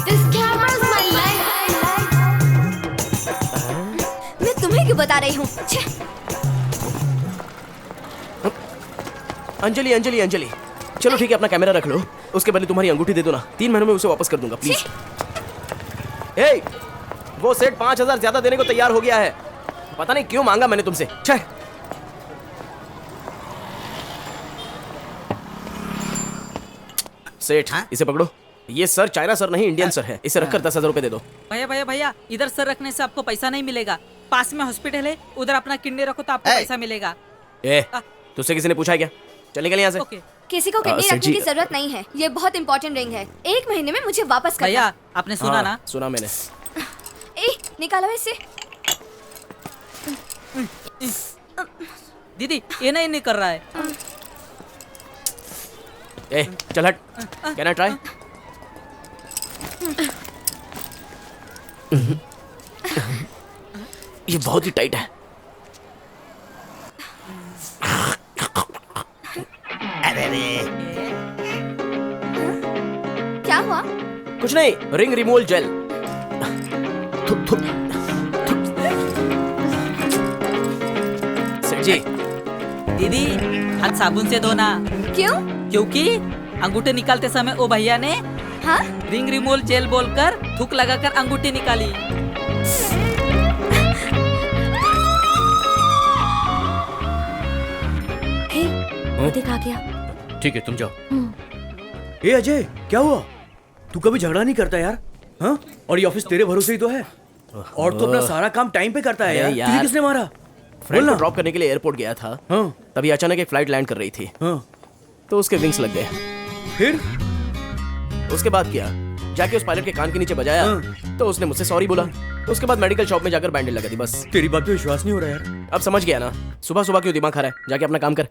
This camera is my life. मैं तुम्हें क्यों बता रही हूँ? अंजलि अंजलि अंजलि, चलो ठीक है, अपना कैमरा रख लो, उसके बदले तुम्हारी अंगूठी दे दो ना, 3 महीनों में उसे वापस कर दूंगा प्लीज। हे, वो सेठ 5000 ज्यादा देने को तैयार हो गया है, पता नहीं क्यों मांगा मैंने तुमसे। छह सेठ, इसे पकड़ो। ये सर चाइना सर नहीं, इंडियन सर है, इसे रखकर 10,000 रुपए दे दो। भैया भैया भैया, इधर सर रखने से आपको पैसा नहीं मिलेगा। पास में हॉस्पिटल है, उधर अपना किडनी रखो तो आपको पैसा मिलेगा। तुझसे किसी ने पूछा है क्या? चले गए यहाँ से। किसी को किडनी रखने की जरूरत नहीं है, ये बहुत इंपॉर्टेंट रिंग है, 1 महीने में मुझे वापस करना। भैया आपने सुना ना? सुना मैंने। निकालो इसे। दीदी ये नहीं कर रहा है। चल हट, कैन आई ट्राई? ये बहुत ही टाइट है। अरे क्या हुआ? कुछ नहीं, रिंग रिमूवल जेल। सेठ जी। दीदी हाथ साबुन से धोना। क्यों? क्योंकि अंगूठी निकालते समय वो भैया ने रिंग रिमूवल जेल बोलकर थूक लगाकर अंगूठी निकाली। देख आ गया। ठीक है तुम जाओ। ए अजय, क्या हुआ? तू कभी झगड़ा नहीं करता यार? हाँ? और ये ऑफिस तेरे भरोसे ही तो है, और तू अपना सारा काम टाइम पे करता है यार। तुझे किसने मारा? फ्रेंड को ड्रॉप करने के लिए एयरपोर्ट गया था। हाँ? तभी अचानक एक फ्लाइट लैंड कर रही थी। हाँ? तो उसके विंग्स लग गए। फिर उसके बाद क्या, जाके उस पायलट के कान के नीचे बजाया। तो उसने मुझसे सॉरी बोला। उसके बाद मेडिकल शॉप में जाकर बैंडेज लगा दी, बस। तेरी बात पे विश्वास नहीं हो रहा यार। अब समझ गया ना, सुबह सुबह क्यों दिमाग खा रहा है? जाके अपना काम कर।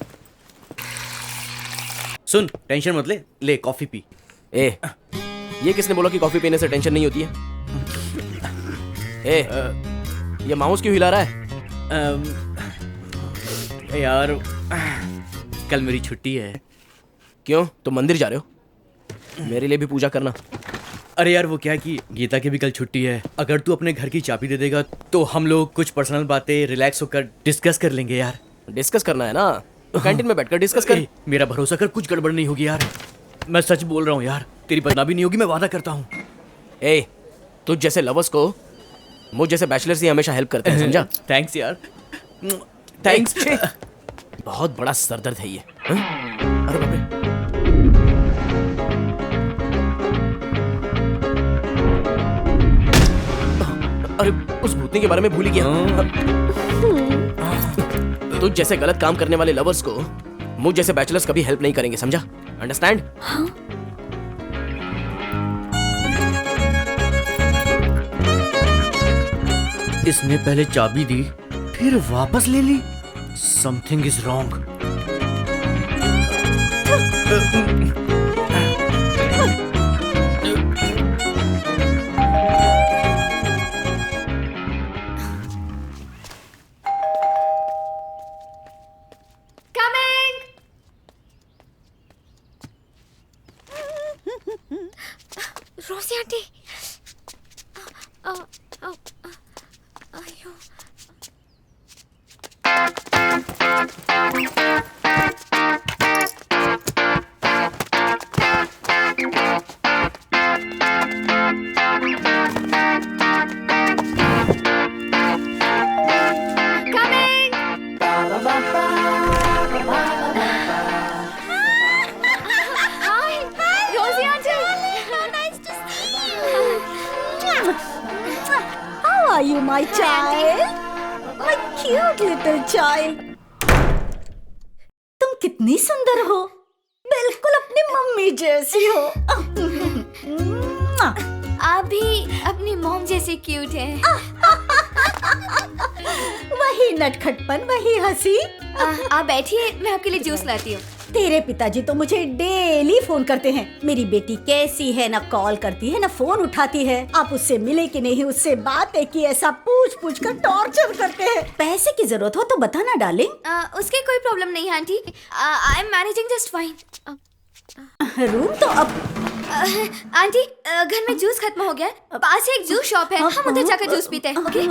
सुन, टेंशन मत ले, ले कॉफी पी। ये किसने बोला कि कॉफी पीने से टेंशन नहीं होती है? ये माउस क्यों हिला रहा है? यार कल मेरी छुट्टी है। क्यों, तुम मंदिर जा रहे हो? मेरे लिए भी पूजा करना। अरे यार वो क्या कि गीता की भी कल छुट्टी है। अगर तू अपने घर की चाबी दे देगा तो हम लोग कुछ पर्सनल बातें रिलैक्स होकर डिस्कस कर लेंगे यार। डिस्कस करना है ना, तो कैंटीन में बैठकर डिस्कस कर। मेरा भरोसा कर, कुछ गड़बड़ नहीं होगी यार, मैं सच बोल रहा हूँ यार। तेरी बदनामी नहीं होगी, मैं वादा करता हूँ। तुझ जैसे लवर्स को मुझ जैसे बैचलर्स ही हमेशा हेल्प करते हैं, समझा? थैंक्स यार, थैंक्स। बहुत बड़ा सरदर्द है ये। अरे बाप रे। अरे उस भूतनी के बारे में भूल ही गया। तुझ जैसे गलत काम करने वाले लवर्स को मुझ जैसे बैचलर्स कभी हेल्प नहीं करेंगे, समझा? अंडरस्टैंड? इसने पहले चाबी दी फिर वापस ले ली। Something is wrong. Rosie aunty, you, my child? My cute little child. तुम कितनी सुंदर हो, बिल्कुल अपनी मम्मी जैसी हो। आप भी अपनी मॉम जैसे क्यूट हैं। वही नटखटपन, वही हंसी। आप बैठिए, मैं आपके लिए जूस लाती हूँ। तेरे पिताजी तो मुझे डेली फोन करते हैं, मेरी बेटी कैसी है, ना कॉल करती है ना फोन उठाती है। आप उससे मिले कि नहीं, उससे बातें की, ऐसा पूछ पूछ कर टॉर्चर करते हैं। पैसे की जरूरत हो तो बताना डार्लिंग। उसके कोई प्रॉब्लम नहीं है aunty, I am managing just fine. Room तो अब आंटी घर में जूस खत्म हो गया, पास ही एक जूस शॉप है, हम उधर जाकर जूस पीते हैं। ओके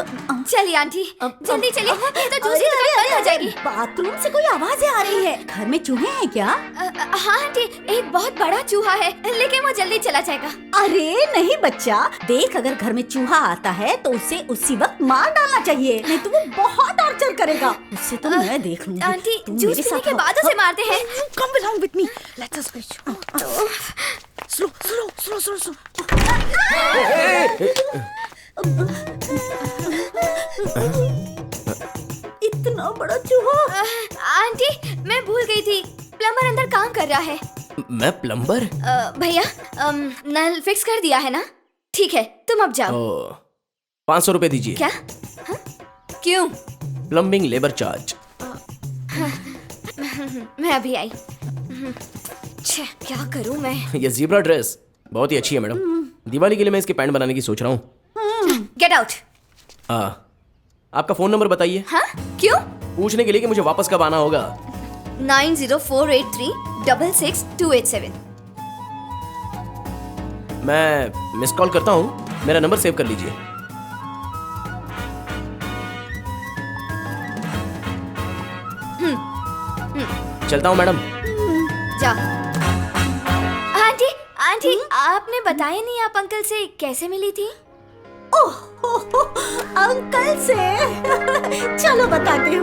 चलिए आंटी, जल्दी चलिए, नहीं तो जूस की दुकान बंद हो जाएगी। बाथरूम से कोई आवाजें आ रही है, घर में चूहे हैं क्या? हाँ आंटी, एक बहुत बड़ा चूहा है, लेकिन वो जल्दी चला जाएगा। अरे नहीं बच्चा, देख अगर घर में चूहा आता है तो उसे उसी वक्त मार डालना चाहिए, नहीं तो वो बहुत टॉर्चर करेगा। उससे तो मैं देख लूंगी। आंटी जूस पीने के बाद उसे मारते हैं। Come along with me. Let us go. Slow. इतना बड़ा चूहा। आंटी मैं भूल गई थी, प्लम्बर अंदर काम कर रहा है। मैं प्लम्बर? भैया नल फिक्स कर दिया है ना? ठीक है तुम अब जाओ। 500 रुपए दीजिए। क्या? क्यों? Plumbing labour charge. मैं अभी आई। क्या करूं मैं? ये ज़ीब्रा ड्रेस बहुत ही अच्छी है मैडम, दिवाली के लिए मैं इसकी पैंट बनाने की सोच रहा हूँ। Get out. आपका फोन नंबर बताइए। हाँ क्यों? पूछने के लिए कि मुझे वापस कब आना होगा। 9048366287। मैं मिस कॉल करता हूँ, मेरा नंबर सेव कर लीजिए। चलता हूँ मैडम। जा। आंटी आपने बताया नहीं आप अंकल से कैसे मिली थी? ओह अंकल से चलो बताती हूँ।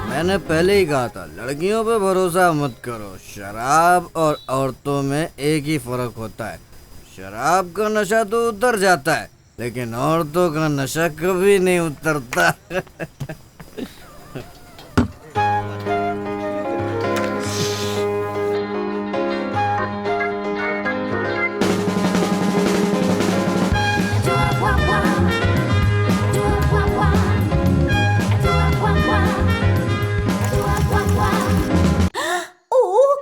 मैंने पहले ही कहा था, लड़कियों पे भरोसा मत करो। शराब और औरतों में एक ही फर्क होता है, शराब का नशा तो उतर जाता है लेकिन औरतों का नशा कभी नहीं उतरता।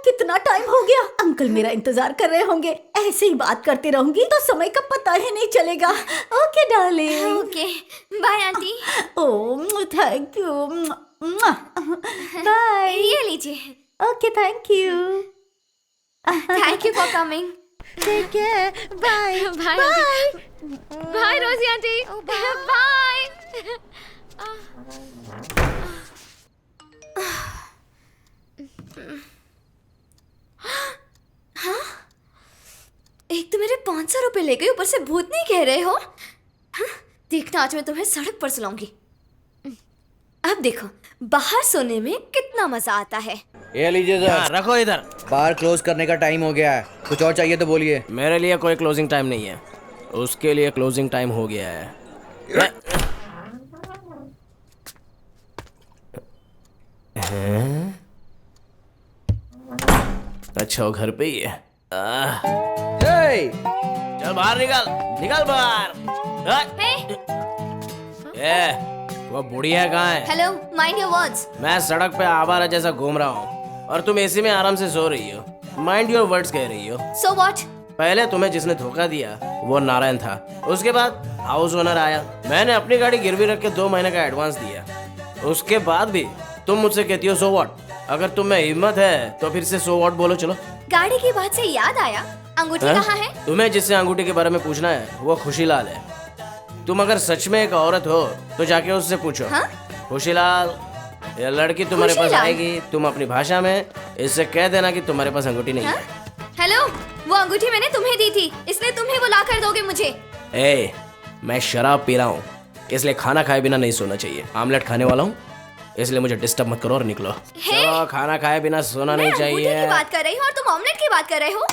कितना टाइम हो गया, अंकल मेरा इंतजार कर रहे होंगे। ऐसे ही बात करती रहूंगी तो समय का पता ही नहीं चलेगा। Okay darling. Okay bye aunty. Oh thank you. Bye. ये लीजिए। Okay thank you. Thank you for coming. Take care. Bye bye bye Rosy aunty. Bye. हाँ? एक तो मेरे 500 रुपए ले गए, ऊपर से भूत नहीं कह रहे हो। हाँ? देखना आज मैं तुम्हें सड़क पर सुलाऊंगी। अब देखो बाहर सोने में कितना मजा आता है। ये लीजिए सर। रखो इधर। बार क्लोज करने का टाइम हो गया है, कुछ और चाहिए तो बोलिए। मेरे लिए कोई क्लोजिंग टाइम नहीं है, उसके लिए क्लोजिंग टाइम हो गया है। अच्छा वो घर पे ही है। चल बाहर निकल बाहर। वो बुढ़िया कहाँ है? Hello mind your words. मैं सड़क पे आवारा जैसा घूम रहा हूँ और तुम एसी में आराम से सो रही हो, माइंड योर वर्ड्स कह रही हो। So what? पहले तुम्हें जिसने धोखा दिया वो नारायण था, उसके बाद हाउस ओनर आया। मैंने अपनी गाड़ी गिरवी रख के 2 महीने का एडवांस दिया, उसके बाद भी तुम मुझसे कहती हो सो व्हाट। अगर तुम में हिम्मत है तो फिर से सो व्हाट बोलो। चलो। गाड़ी की बात से याद आया, अंगूठी कहाँ है? तुम्हें जिससे अंगूठी के बारे में पूछना है वो खुशीलाल है। तुम अगर सच में एक औरत हो तो जाके उससे पूछो। हाँ? खुशीलाल, ये लड़की तुम्हारे पास आएगी, तुम अपनी भाषा में इससे कह देना कि तुम्हारे पास अंगूठी नहीं है। हेलो, वो अंगूठी मैंने तुम्हें दी थी, इसलिए तुम ही वो ला कर दोगे मुझे। मैं शराब पी रहा हूँ, इसलिए खाना खाए बिना नहीं सोना चाहिए। आमलेट खाने वाला हूँ, इसलिए मुझे डिस्टर्ब मत करो और निकलो। हे? चलो, खाना खाए बिना सोना नहीं मैं अंगूठे चाहिए। की बात कर रही हूँ और तुम ऑमलेट की बात कर रहे हो।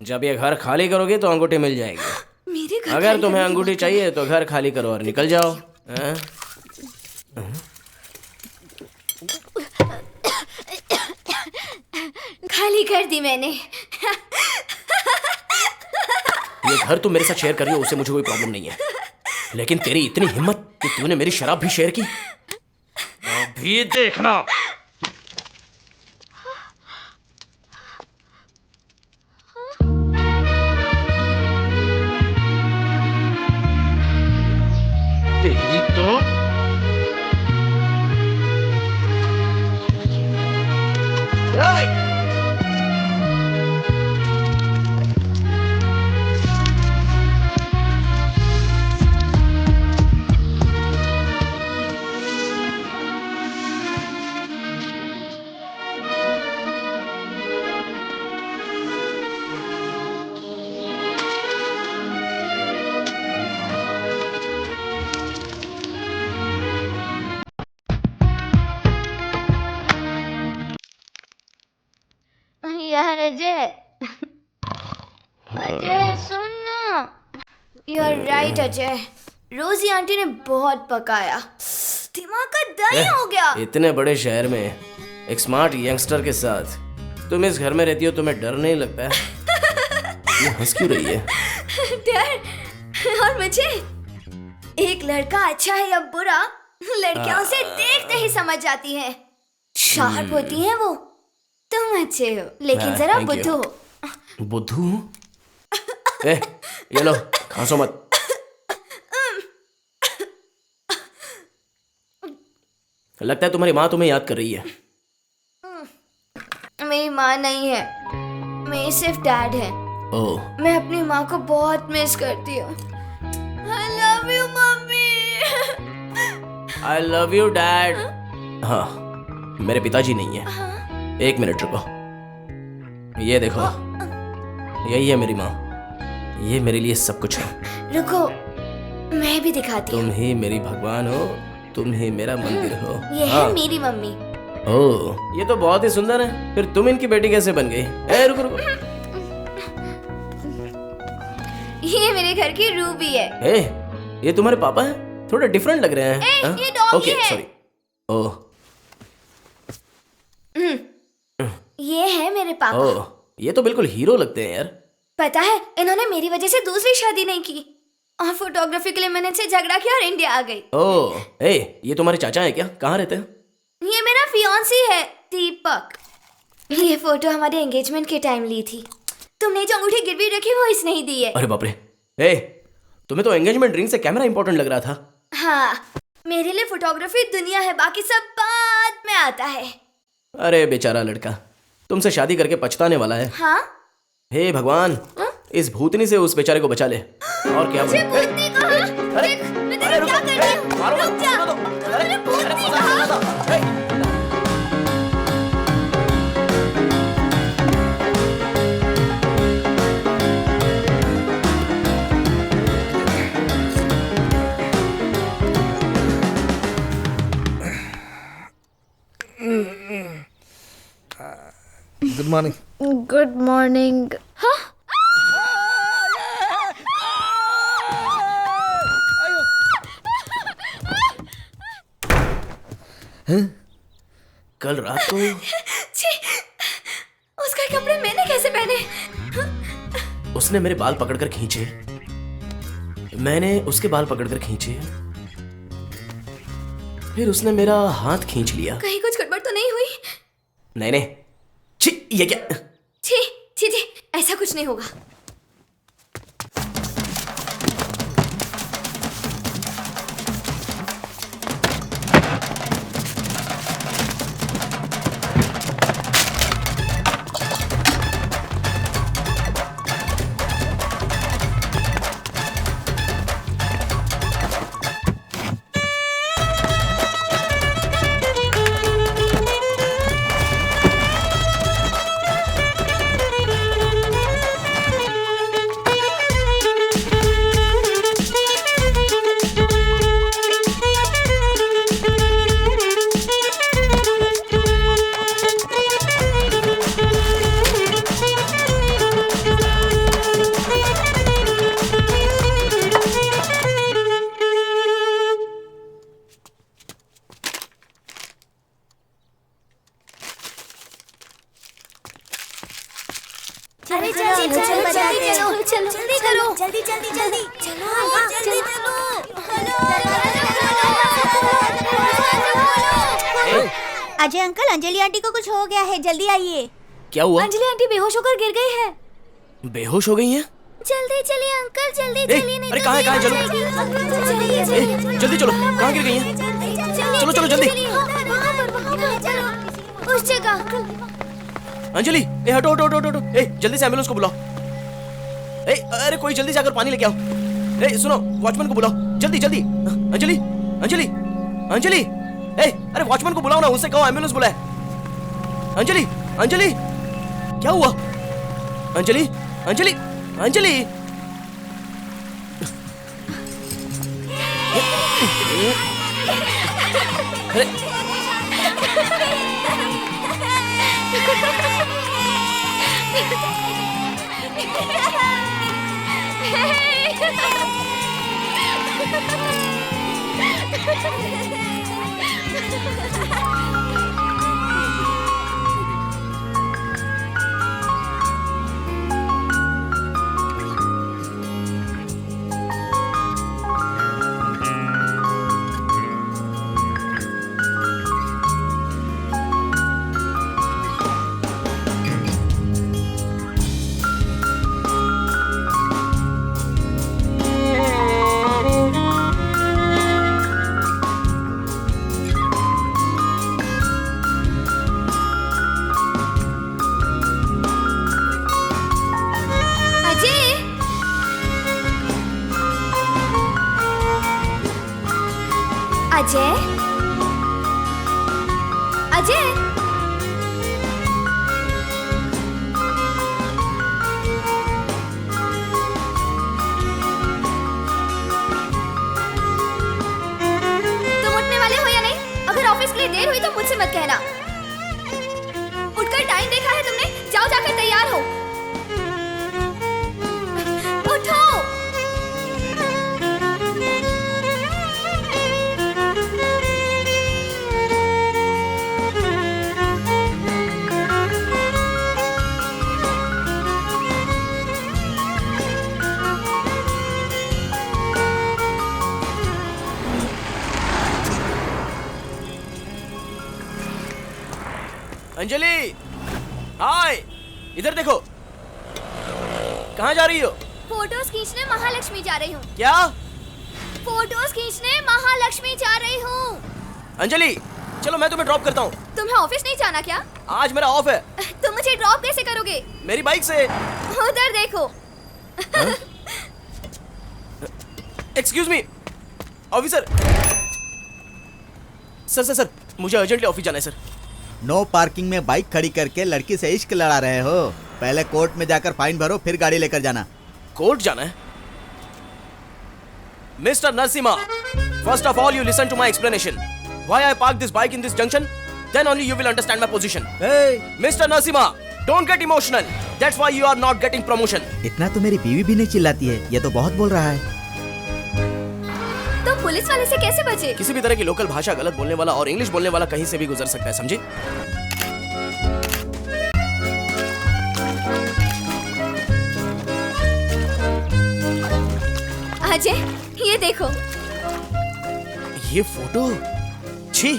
जब ये घर खाली करोगी तो अंगूठी मिल जाएगी। मेरे घर अगर खाली तुम्हें करने की अंगूठी बात कर चाहिए तो घर खाली करो और निकल जाओ। हैं? खाली कर दी मैंने। ये घर तुम मेरे साथ शेयर कर रही हो उससे मुझे कोई प्रॉब्लम नहीं है, लेकिन तेरी इतनी हिम्मत कि तूने मेरी शराब भी शेयर की। अभी देखना। तेरी तो यार अजय, अजय सुन ना। You're right अजय, रोजी आंटी ने बहुत पकाया, दिमाग का दही हो गया। इतने बड़े शहर में एक स्मार्ट यंगस्टर के साथ तुम इस घर में रहती हो, तुम्हें डर नहीं लगता है? ये हंस क्यों रही है? डर? और मुझे एक लड़का अच्छा है या बुरा लड़कियां उसे देखते ही समझ जाती हैं। शार्प होती हैं वो। तुम अच्छे हो लेकिन जरा thank you. बुद्धू हो। बुद्धू? ये लो, खांसो मत। लगता है तुम्हारी माँ तुम्हें याद कर रही है। मेरी माँ नहीं है, मेरी सिर्फ डैड है। ओह, मैं अपनी माँ को बहुत मिस करती हूँ। I love you mummy. I love you dad. हाँ, मेरे पिताजी नहीं है। एक मिनट रुको, ये देखो, यही है मेरी माँ। ये मेरे लिए सब कुछ है। रुको, मैं भी दिखाती हूँ। तुम ही मेरी भगवान हो, तुम ही मेरा मंदिर हो। ये है मेरी मम्मी। ओह, ये तो बहुत ही सुंदर है। फिर तुम इनकी बेटी कैसे बन गई? रुको रुको, ये मेरे घर की रूबी है। ये तुम्हारे पापा हैं? थोड़ा डिफरेंट लग रहे हैं। हाँ? ये डॉगी ओके, है। सॉरी। ओह, ये है मेरे पापा। ओह, ये तो बिल्कुल हीरो लगते हैं यार। पता है, इन्होंने मेरी वजह से दूसरी शादी नहीं की और फोटोग्राफी के लिए मैंने इनसे झगड़ा किया और इंडिया आ गई। ओह, ये तुम्हारे चाचा है क्या? कहाँ रहते हैं? ये मेरा फियांसी है, दीपक। ये फोटो हमारे एंगेजमेंट के टाइम ली थी। तुमने जो अंगूठी गिरवी रखी वो इसने ही दी है। अरे बाप रे, तुम्हें तो एंगेजमेंट रिंग से कैमरा इंपॉर्टेंट लग रहा था। हाँ, मेरे लिए फोटोग्राफी दुनिया है, बाकी सब बाद में आता है। अरे बेचारा लड़का, तुमसे शादी करके पछताने वाला है। हाँ? हे भगवान, इस भूतनी से उस बेचारे को बचा ले। और क्या मुझे भूतनी कहा? देख, मैं तेरे क्या कर रही हूँ? रुक जा। मैंने भूतनी कहा? Good morning. Good morning. हाँ? कल रात को छी, उसके कपड़े मैंने कैसे पहने? उसने मेरे बाल पकड़कर खींचे, मैंने उसके बाल पकड़कर खींचे, फिर उसने मेरा हाथ खींच लिया। कहीं कुछ गड़बड़ तो नहीं हुई? नहीं, छी, ये क्या? छी छी छी, ऐसा कुछ नहीं होगा। चलो जल्दी करो, जल्दी जल्दी जल्दी चलो, जल्दी चलो। अजय अंकल, अंजलि आंटी को कुछ हो गया है, जल्दी आइए। क्या हुआ? अंजलि आंटी बेहोश होकर गिर गई है। बेहोश हो गई हैं? जल्दी चलिए अंकल, जल्दी चलिए, नहीं अरे तो कहाँ है, देर हो चलो। जाएगी। जल्दी चलो, कहाँ गिर गई हैं? चलो चलो जल्दी। उस जगह। अंजलि, हटो हटो हटो हटो। जल्दी से एम्बुलेंस को बुलाओ। अरे कोई जल्दी से आकर पानी लेके आओ। सुनो, वॉचमैन को बुलाओ जल्दी जल्दी। अंजलि अंजलि अंजलि, अरे वॉचमैन को बुलाओ ना, उससे कहो एम्बुलेंस बुलाए। अंजलि अंजलि, क्या हुआ? अंजलि अंजलि अंजलि। अरे अजय, अजय, तुम उठने वाले हो या नहीं? अगर ऑफिस के लिए देर हुई तो मुझसे मत कहना। उठकर टाइम देखा है तुमने? जाओ जाकर तैयार हो। उठो। अंजलि, हाय, इधर देखो। कहाँ जा रही हो? फोटोज खींचने महालक्ष्मी जा रही हूँ। क्या? फोटोज खींचने महालक्ष्मी जा रही हूँ। अंजलि, चलो मैं तुम्हें ड्रॉप करता हूँ। तुम्हें ऑफिस नहीं जाना क्या? आज मेरा ऑफ है। तुम मुझे ड्रॉप कैसे करोगे? मेरी बाइक से। उधर देखो। Excuse me officer. सर, मुझे अर्जेंटली ऑफिस जाना है सर। नो पार्किंग में बाइक खड़ी करके लड़की से इश्क लड़ा रहे हो। पहले कोर्ट में जाकर फाइन भरो, फिर गाड़ी लेकर जाना। कोर्ट जाना है? Mister Narasimha, first of all you listen to my explanation. Why I park this bike in this junction, then only you will understand my position. Mister Narasimha, don't get emotional, that's why you are not getting promotion. इतना तो मेरी बीवी भी नहीं चिल्लाती है, ये तो बहुत बोल रहा है। तुम पुलिस वाले से कैसे बचे? किसी भी तरह की लोकल भाषा गलत बोलने वाला और इंग्लिश बोलने वाला कहीं से भी गुजर सकता है, समझे? अजय, ये देखो। ये फोटो? छी,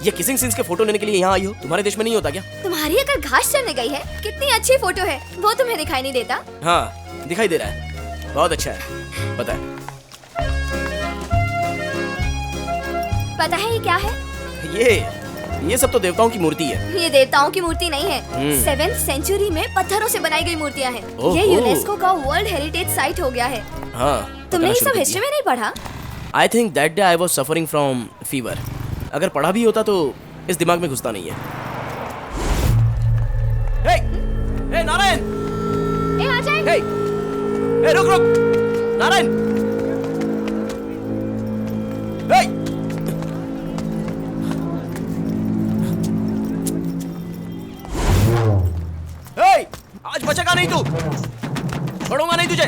ये किसिंग सीन्स के फोटो लेने के लिए यहाँ आई हो? तुम्हारे देश में नहीं होता क्या? तुम्हारी अगर घास चरने गई है, कितनी अच्छी फोटो है, वो तुम्हें दिखाई नहीं देता? हाँ, दिखाई दे रहा है। बहुत अच्छा है। पता है ये क्या है? ये सब तो देवताओं की मूर्ति है। ये देवताओं की मूर्ति नहीं है। 7th सेंचुरी में पत्थरों से बनाई गई मूर्तियाँ हैं। ये यूनेस्को का वर्ल्ड हेरिटेज साइट हो गया है। हाँ, तुमने ये सब हिस्ट्री में नहीं पढ़ा? I think that day I was suffering from fever. अगर पढ़ा भी होता तो इस दिमाग में घुसता नहीं है। हे नारायण, हे रुक नारायण, आज बचेगा नहीं तू, छोड़ूंगा नहीं तुझे।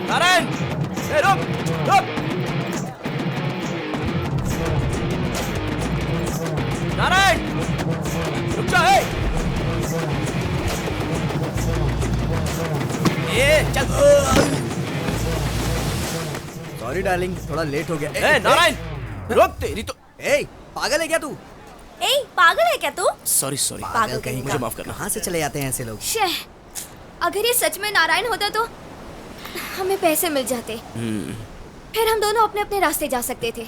नारायण, रुक। नारायण, रुक जा। चल। सॉरी डार्लिंग, थोड़ा लेट हो गया। नारायण रुक, तेरी तो। पागल है क्या तू? पागल है क्या तू? सॉरी सॉरी, पागल कहीं मुझे माफ करना। कहाँ से चले जाते हैं ऐसे लोग? शह, अगर ये सच में नारायण होता तो हमें पैसे मिल जाते, फिर हम दोनों अपने अपने रास्ते जा सकते थे।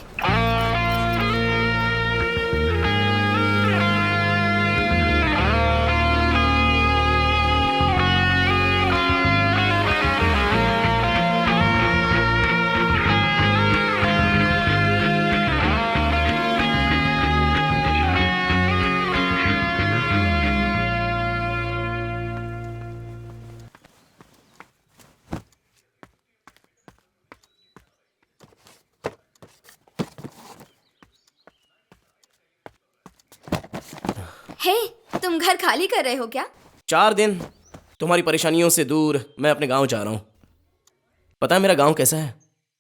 हे, तुम घर खाली कर रहे हो क्या? 4 दिन तुम्हारी परेशानियों से दूर मैं अपने गांव जा रहा हूं। पता है मेरा गांव कैसा है?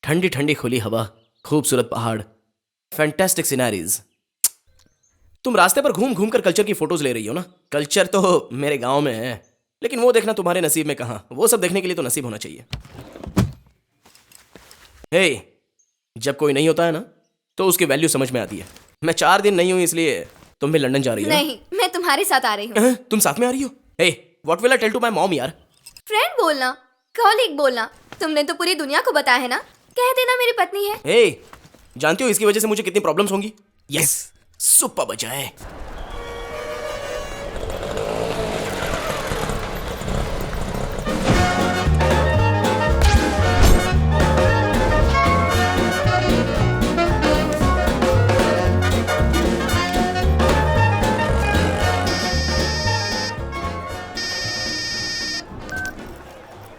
ठंडी ठंडी खुली हवा, खूबसूरत पहाड़, फैंटास्टिक सिनेरीज। तुम रास्ते पर घूम घूम कर कल्चर की फोटोज ले रही हो ना। कल्चर तो मेरे गांव में है, लेकिन वो देखना तुम्हारे नसीब में कहाँ। वो सब देखने के लिए तो नसीब होना चाहिए। हे, जब कोई नहीं होता है ना तो उसकी वैल्यू समझ में आती है। मैं 4 दिन नहीं हूं, इसलिए तुम भी लंदन जा रही हो? नहीं, मैं तुम्हारे साथ आ रही हूँ। तुम साथ में आ रही हो? Hey, what will I tell to my mom यार? फ्रेंड बोलना, कॉलीग बोलना। तुमने तो पूरी दुनिया को बताया है ना। कह देना मेरी पत्नी है। हे, जानती हो इसकी वजह से मुझे कितनी प्रॉब्लम्स होंगी? यस, सुपर बजाए।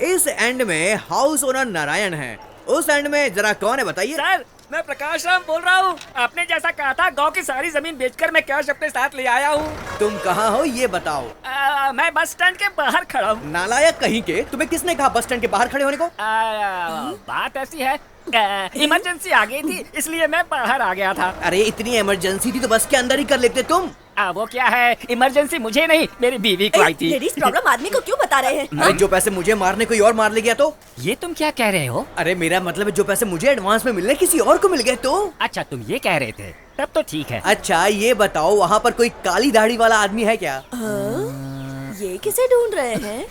इस एंड में हाउस ओनर नारायण है, उस एंड में जरा कौन है बताइए? सर, मैं प्रकाश राम बोल रहा हूँ। आपने जैसा कहा था गांव की सारी जमीन बेचकर मैं कैश अपने साथ ले आया हूँ। तुम कहाँ हो ये बताओ। मैं बस स्टैंड के बाहर खड़ा हूँ। नालायक कहीं के, तुम्हें किसने कहा बस स्टैंड के बाहर खड़े होने को? बात ऐसी है, इमरजेंसी आ गई थी इसलिए मैं बाहर आ गया था। अरे इतनी इमरजेंसी थी तो बस के अंदर ही कर लेते तुम। वो क्या है, इमरजेंसी मुझे नहीं मेरी बीवी को आई थी। लेडीज प्रॉब्लम आदमी को क्यों बता रहे हैं? अरे जो पैसे मुझे मारने कोई और मार ले गया तो? ये तुम क्या कह रहे हो? अरे मेरा मतलब है जो पैसे मुझे एडवांस में मिलने किसी और को मिल गए तो? अच्छा तुम ये कह रहे थे, तब तो ठीक है। अच्छा ये बताओ वहाँ पर कोई काली दाढ़ी वाला आदमी है क्या? ये किसे ढूंढ रहे हैं?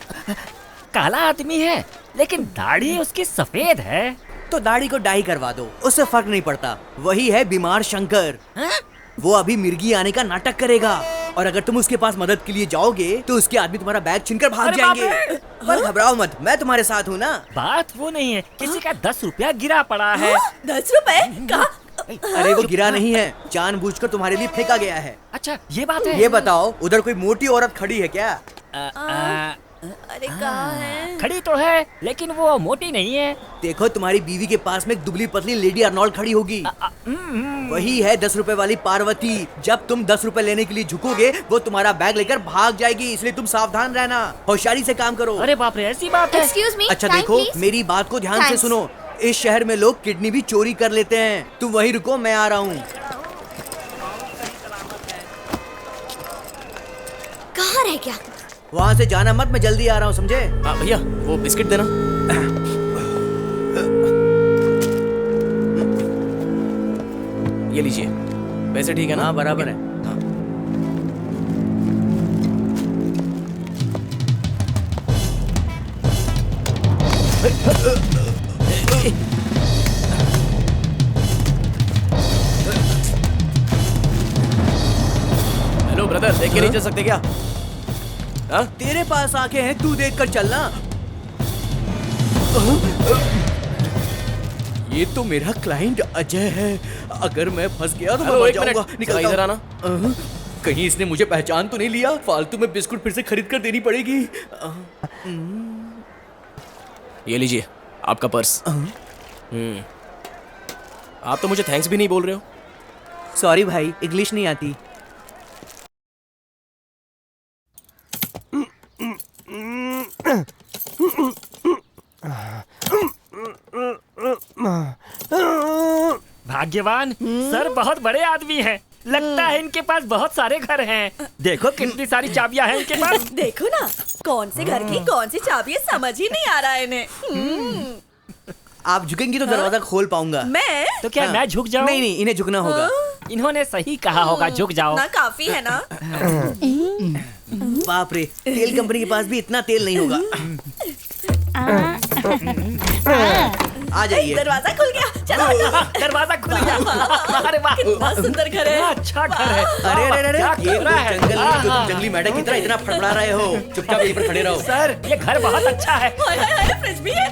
काला आदमी है लेकिन दाढ़ी उसकी सफेद है। तो दाढ़ी को डाई करवा दो, उससे फर्क नहीं पड़ता। वही है बीमार शंकर। वो अभी मिर्गी आने का नाटक करेगा और अगर तुम उसके पास मदद के लिए जाओगे तो उसके आदमी तुम्हारा बैग छीनकर भाग जाएंगे। पर घबराओ मत, मैं तुम्हारे साथ हूँ ना। बात वो नहीं है, किसी का 10 रुपया गिरा पड़ा है। 10 रुपए? कहाँ? अरे वो गिरा नहीं है, जानबूझकर तुम्हारे लिए फेंका गया है। अच्छा ये बात है। ये बताओ उधर कोई मोटी औरत खड़ी है क्या? अरे कहाँ है? खड़ी तो है लेकिन वो मोटी नहीं है। देखो तुम्हारी बीवी के पास में एक दुबली पतली लेडी अर्नोल्ड खड़ी होगी। वही है 10 रुपए वाली पार्वती। जब तुम 10 रुपए लेने के लिए झुकोगे वो तुम्हारा बैग लेकर भाग जाएगी, इसलिए तुम सावधान रहना, होशियारी से काम करो। अरे बाप रे, ऐसी बात है? एक्सक्यूज मी। अच्छा देखो मेरी बात को ध्यान से सुनो, इस शहर में लोग किडनी भी चोरी कर लेते हैं। तुम वहीं रुको, मैं आ रहा हूँ। कहाँ रह गया? वहाँ से जाना मत, मैं जल्दी आ रहा हूँ, समझे? भैया वो बिस्किट देना। ये लीजिए, पैसे ठीक है ना? हाँ बराबर है। हाँ। हेलो ब्रदर, देख के नहीं चल सकते क्या? हाँ? तेरे पास आंखें हैं, तू देख कर चलना। ये तो मेरा क्लाइंट अजय है, अगर मैं फंस गया तो मैं मर जाऊंगा। निकल इधर आना। कहीं इसने मुझे पहचान तो नहीं लिया? फालतू में बिस्कुट फिर से खरीद कर देनी पड़ेगी। ये लीजिए आपका पर्स। आप तो मुझे थैंक्स भी नहीं बोल रहे हो। सॉरी भाई, इंग्लिश नहीं आती। भाग्यवान सर बहुत बड़े आदमी हैं। लगता है इनके पास बहुत सारे घर हैं। देखो कितनी सारी चाबियां हैं इनके पास। देखो ना, कौन से घर की कौन सी चाबी है समझ ही नहीं आ रहा है इन्हें। आप झुकेंगी तो दरवाजा खोल पाऊंगा। मैं तो क्या मैं झुक जाऊं? नहीं, इन्हें झुकना होगा। इन्होंने सही कहा होगा, झुक जाओ ना। काफी है ना। बाप रे, तेल कंपनी के पास भी इतना तेल नहीं होगा। आ जाइए। दरवाजा खुल गया, चलो। दरवाजा खुल गया। अरे वाह, कितना सुंदर घर है। अच्छा घर है। अरे क्या ये कर रहा है? जंगल में जो तुम जंगली मेढक की तरह इतना फड़फड़ा रहे हो, चुपचाप यहीं पर खड़े रहो। सर, ये घर बहुत अच्छा है। हाय हाय हाय, फ्रिज भी है।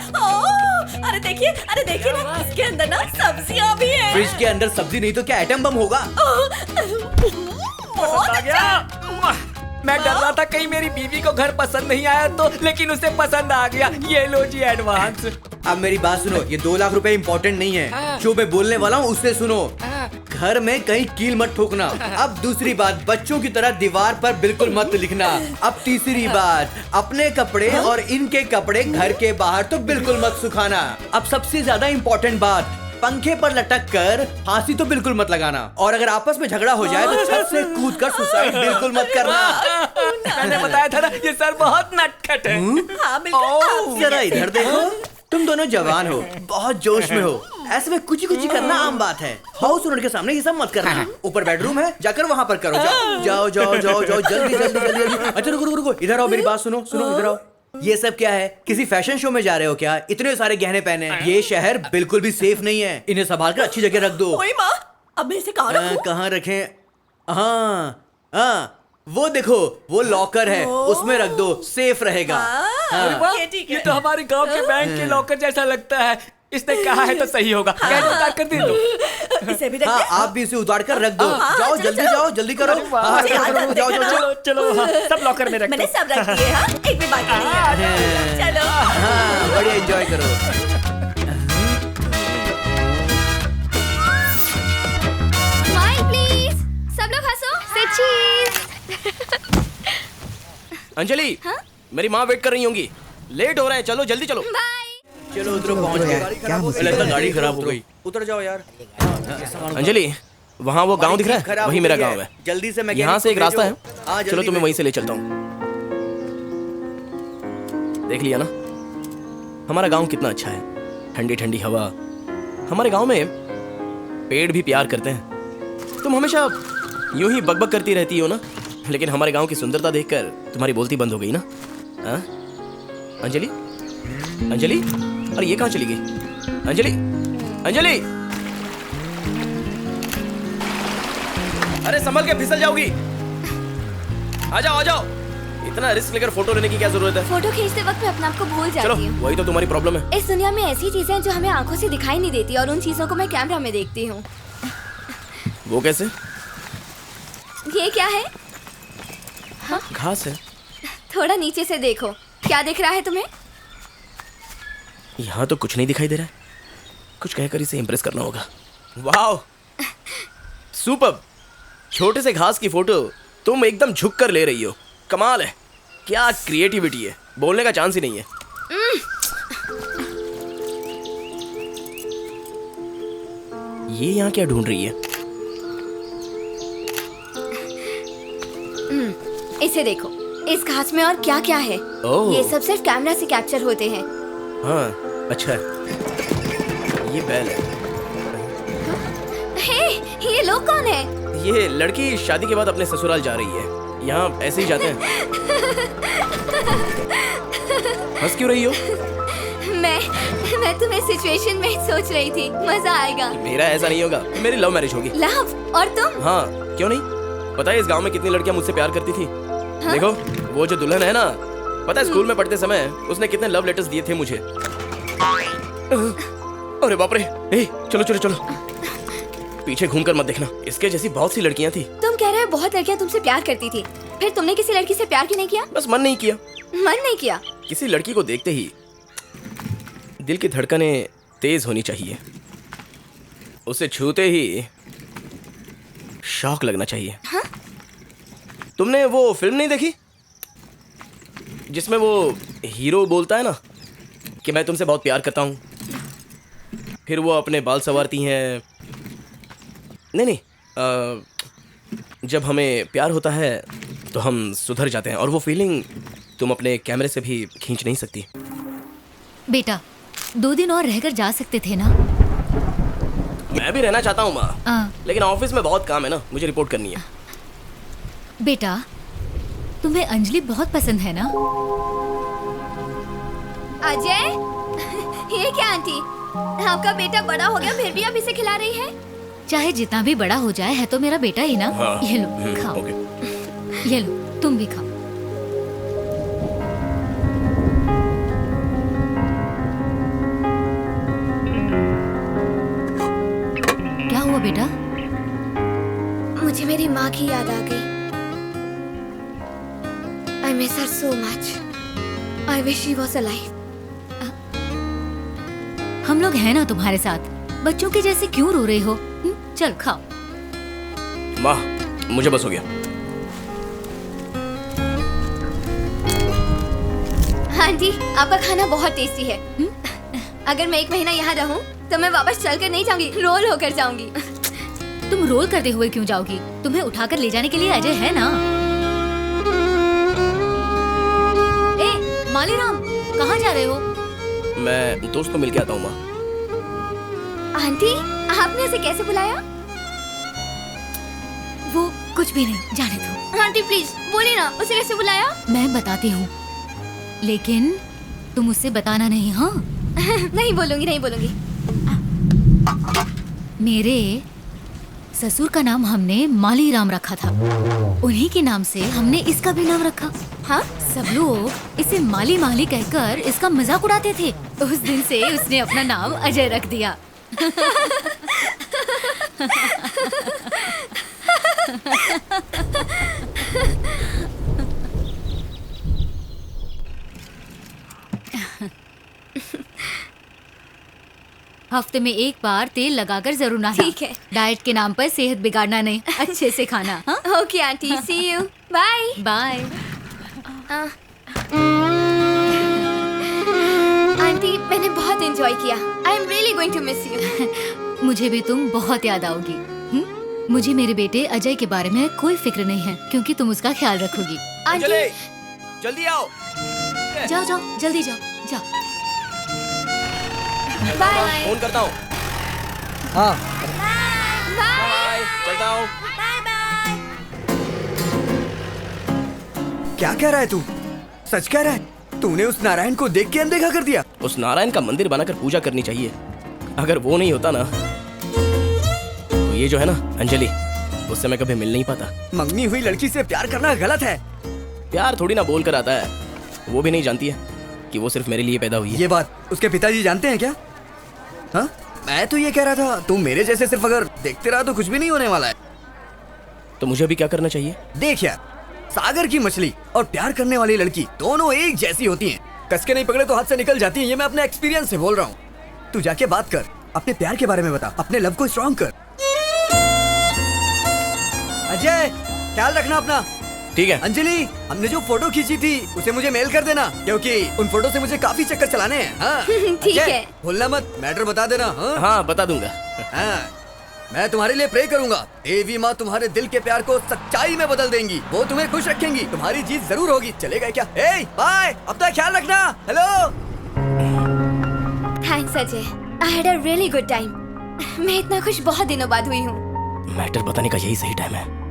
अरे देखिए ना, इसके अंदर ना सब्जियां भी है। फ्रिज के अंदर सब्जी नहीं तो क्या एटम बम होगा? पसंद आ गया। मैं डर रहा था कहीं मेरी बीवी को घर पसंद नहीं आया तो, लेकिन उसे पसंद आ गया। ये लो जी एडवांस। अब मेरी बात सुनो, ये 2 लाख रुपए इम्पोर्टेंट नहीं है। जो मैं बोलने वाला हूँ उससे सुनो। घर में कहीं कील मत ठोकना। अब दूसरी बात, बच्चों की तरह दीवार पर बिल्कुल मत लिखना। अब तीसरी बात, अपने कपड़े और इनके कपड़े घर के बाहर तो बिल्कुल मत सुखाना। अब सबसे ज्यादा इम्पोर्टेंट बात, पंखे पर लटक कर फांसी तो बिल्कुल मत लगाना। और अगर आपस में झगड़ा हो जाए तो छत से कूद कर सुसाइड बिल्कुल मत करना। मैंने बताया था ना, ये सर बहुत नटखट है। हाँ, बिल्कुल। जरा इधर देखो, तुम दोनों जवान हो, बहुत जोश में हो। ऐसे में कुछ करना आम बात है। हाउस ओनर के सामने ये सब मत करना। ऊपर बेडरूम है, जाकर वहाँ पर करो। जाओ जाओ जाओ जाओ, जल्दी जल्दी जल्दी। अच्छा रुको, इधर आओ, मेरी बात सुनो इधर आओ। ये सब क्या है? किसी फैशन शो में जा रहे हो क्या? इतने सारे गहने पहने। ये शहर बिल्कुल भी सेफ नहीं है। इन्हें संभाल कर अच्छी जगह रख दो। ओए माँ, अब मैं इसे कहाँ रखें? हाँ, वो देखो, वो लॉकर है, उसमें रख दो, सेफ रहेगा। ये तो हमारे गांव के बैंक के लॉकर जैसा लगता है। इसने कहा है तो सही होगा। कैश उतार कर दे दो। इसे भी रख हाँ, दे। आप भी इसे उतार कर रख दो। जाओ जल्दी करो। चलो, सब लॉकर में रख दो। मैंने सब रख दिए। हाँ, एक भी बाकी नहीं है। चलो। हाँ, बढ़िया एंजॉय करो। Smile please. सब लोग हंसो। से चीज। अंजलि, मेरी माँ वेट कर रही होंगी। लेट हो रहे हैं, चलो जल्दी चलो। बाय। चलो उधर पहुंच गए। लगता गाड़ी खराब हो गई। उतर जाओ यार। अंजलि, वहाँ वो गांव दिख रहा है, वही मेरा गांव है। जल्दी से मैं यहाँ से एक रास्ता है। चलो तुम्हें वहीं से ले चलता हूँ। देख लिया ना, हमारा गांव कितना अच्छा है। ठंडी ठंडी हवा। हमारे गांव में पेड़ भी प्यार करते हैं। तुम हमेशा यूं ही बकबक करती रहती हो ना, लेकिन हमारे गांव की सुंदरता देखकर तुम्हारी बोलती बंद हो गई ना। हाँ अंजलि, अंजलि, अरे ये कहाँ चली गई? अंजलि, अंजलि, अरे संभल के, फिसल जाओगी। आ जाओ। इतना रिस्क लेकर फोटो लेने की क्या जरूरत है? फोटो खींचते वक्त मैं अपने आप को भूल चलो, जाती हूँ। वही तो तुम्हारी प्रॉब्लम है। इस दुनिया में ऐसी चीजें हैं जो हमें आंखों से दिखाई नहीं देती और उन चीजों को मैं कैमरा में देखती हूँ। वो कैसे? ये क्या है? हाँ? घास है। थोड़ा नीचे से देखो, क्या दिख रहा है तुम्हें? यहाँ तो कुछ नहीं दिखाई दे रहा है। कुछ कहकर इसे इम्प्रेस करना होगा। वाह, सुपर्ब। छोटे से घास की फोटो तुम एकदम झुक कर ले रही हो। कमाल है, क्या क्रिएटिविटी है। बोलने का चांस ही नहीं है। ये यहाँ क्या ढूंढ रही है? इसे देखो, इस घास में और क्या क्या है। ये सब सिर्फ कैमरा से कैप्चर होते हैं। हाँ, अच्छा है। ये बैल है। हे, ये लोग कौन है? ये लड़की शादी के बाद अपने ससुराल जा रही है। यहाँ ऐसे ही जाते हैं। हंस क्यों रही हो? मैं तुम्हें सिचुएशन में सोच रही थी, मजा आएगा। मेरा ऐसा नहीं होगा, मेरी लव मैरिज होगी। लव? और तुम? हाँ, क्यों नहीं? पता है इस गांव में कितनी लड़कियां मुझसे प्यार करती थी। हाँ? देखो, वो जो दुल्हन है ना, पता है स्कूल में पढ़ते समय उसने कितने लव लेटर्स दिए थे मुझे। अरे बाप रे, चलो। पीछे घूमकर मत देखना, इसके जैसी बहुत सी लड़कियां थी। तुम कह रहे हो बहुत लड़कियां तुमसे प्यार करती थी, फिर तुमने किसी लड़की से प्यार क्यों नहीं किया? बस मन नहीं किया। मन नहीं किया? किसी लड़की को देखते ही दिल की धड़कनें तेज होनी चाहिए। उसे छूते ही शौक लगना चाहिए। हाँ? तुमने वो फिल्म नहीं देखी जिसमें वो हीरो बोलता है ना कि मैं तुमसे बहुत प्यार करता हूँ, फिर वो अपने बाल संवारती हैं। नहीं, जब हमें प्यार होता है तो हम सुधर जाते हैं और वो फीलिंग तुम अपने कैमरे से भी खींच नहीं सकती? बेटा 2 दिन और रहकर जा सकते थे ना। मैं भी रहना चाहता हूँ माँ, लेकिन ऑफिस में बहुत काम है ना, मुझे रिपोर्ट करनी है। बेटा तुम्हें अंजलि बहुत पसंद है ना? अजय, ये क्या आंटी, आपका बेटा बड़ा हो गया फिर भी आप इसे खिला रही है? चाहे जितना भी बड़ा हो जाए है तो मेरा बेटा ही ना। हाँ। ये लो खाओ। ये लो तुम भी खाओ। क्या हुआ बेटा? मुझे मेरी माँ की याद आ गई। I miss her so much. I wish she was alive. हम लोग हैं ना तुम्हारे साथ। बच्चों के जैसे क्यों रो रही हो? चल खाओ। माँ मुझे बस हो गया। आंटी आपका खाना बहुत टेस्टी है। अगर मैं 1 महीना यहाँ रहूँ तो मैं वापस चलकर नहीं जाऊंगी, रोल होकर जाऊंगी। तुम रोल करते हुए क्यों जाओगी? तुम्हें उठाकर ले जाने के लिए अजय है ना। ए मालीराम, कहाँ जा रहे हो? मैं दोस्त को मिल के आता हूँ माँ। आंटी आपने उसे कैसे बुलाया? वो कुछ भी नहीं, जाने दो। आंटी प्लीज बोलिए ना, उसे कैसे बुलाया? मैं बताती हूँ, लेकिन तुम उससे बताना नहीं। हाँ नहीं बोलूंगी, नहीं बोलूंगी। मेरे ससुर का नाम हमने मालीराम रखा था, उन्हीं के नाम से हमने इसका भी नाम रखा। हाँ, सब लोग इसे माली माली कहकर इसका मजाक उड़ाते थे। उस दिन से उसने अपना नाम अजय रख दिया। हफ्ते में 1 बार तेल लगाकर जरूर नहाना। ठीक है। डाइट के नाम पर सेहत बिगाड़ना नहीं, अच्छे से खाना। हाँ? Okay aunty, see you, bye bye. Aunty मैंने बहुत एंजॉय किया। I am really going to miss you. मुझे भी तुम बहुत याद आओगी। मुझे मेरे बेटे अजय के बारे में कोई फिक्र नहीं है, क्योंकि तुम उसका ख्याल रखोगी। अंजलि जल्दी आओ। जाओ जाओ जल्दी जाओ जाओ। बाय। फोन करता हूँ। हाँ बाय, चलता हूँ। क्या कह रहा है तू? सच कह रहा है? तूने उस नारायण को देख के अनदेखा कर दिया? उस नारायण का मंदिर बनाकर पूजा करनी चाहिए। अगर वो नहीं होता ना तो ये जो है ना अंजलि, उससे मैं कभी मिल नहीं पाता। मंगनी हुई लड़की से प्यार करना गलत है। प्यार थोड़ी ना बोल कर आता है, वो भी नहीं जानती है कि वो सिर्फ मेरे लिए पैदा हुई है। ये बात उसके पिताजी जानते हैं क्या? हाँ, मैं तो ये कह रहा था तुम मेरे जैसे सिर्फ अगर देखते रहा तो कुछ भी नहीं होने वाला है। तो मुझे भी क्या करना चाहिए? देख यार, सागर की मछली और प्यार करने वाली लड़की दोनों एक जैसी होती हैं। कस के नहीं पकड़े तो हाथ से निकल जाती हैं। ये मैं अपने एक्सपीरियंस से बोल रहा हूँ। तू जाके बात कर, अपने प्यार के बारे में बता, अपने लव को स्ट्रॉन्ग कर। अजय, ख्याल रखना अपना। ठीक है। अंजलि, हमने जो फोटो खींची थी उसे मुझे मेल कर देना, क्योंकि उन फोटो से मुझे काफी चक्कर चलाने हैं। हाँ? ठीक अजय, है। भूलना मत, मैटर बता देना। हाँ? हाँ बता दूंगा। हाँ, मैं तुम्हारे लिए प्रे करूंगा। देवी माँ तुम्हारे दिल के प्यार को सच्चाई में बदल देंगी। वो तुम्हें खुश रखेंगी, तुम्हारी जीत जरूर होगी। चलेगा क्या? ए, बाय, अपना ख्याल रखना। Hello. Thanks Ajay, I had a really good time. मैं इतना खुश बहुत दिनों बाद हुई हूँ। मैटर बताने का यही सही टाइम है।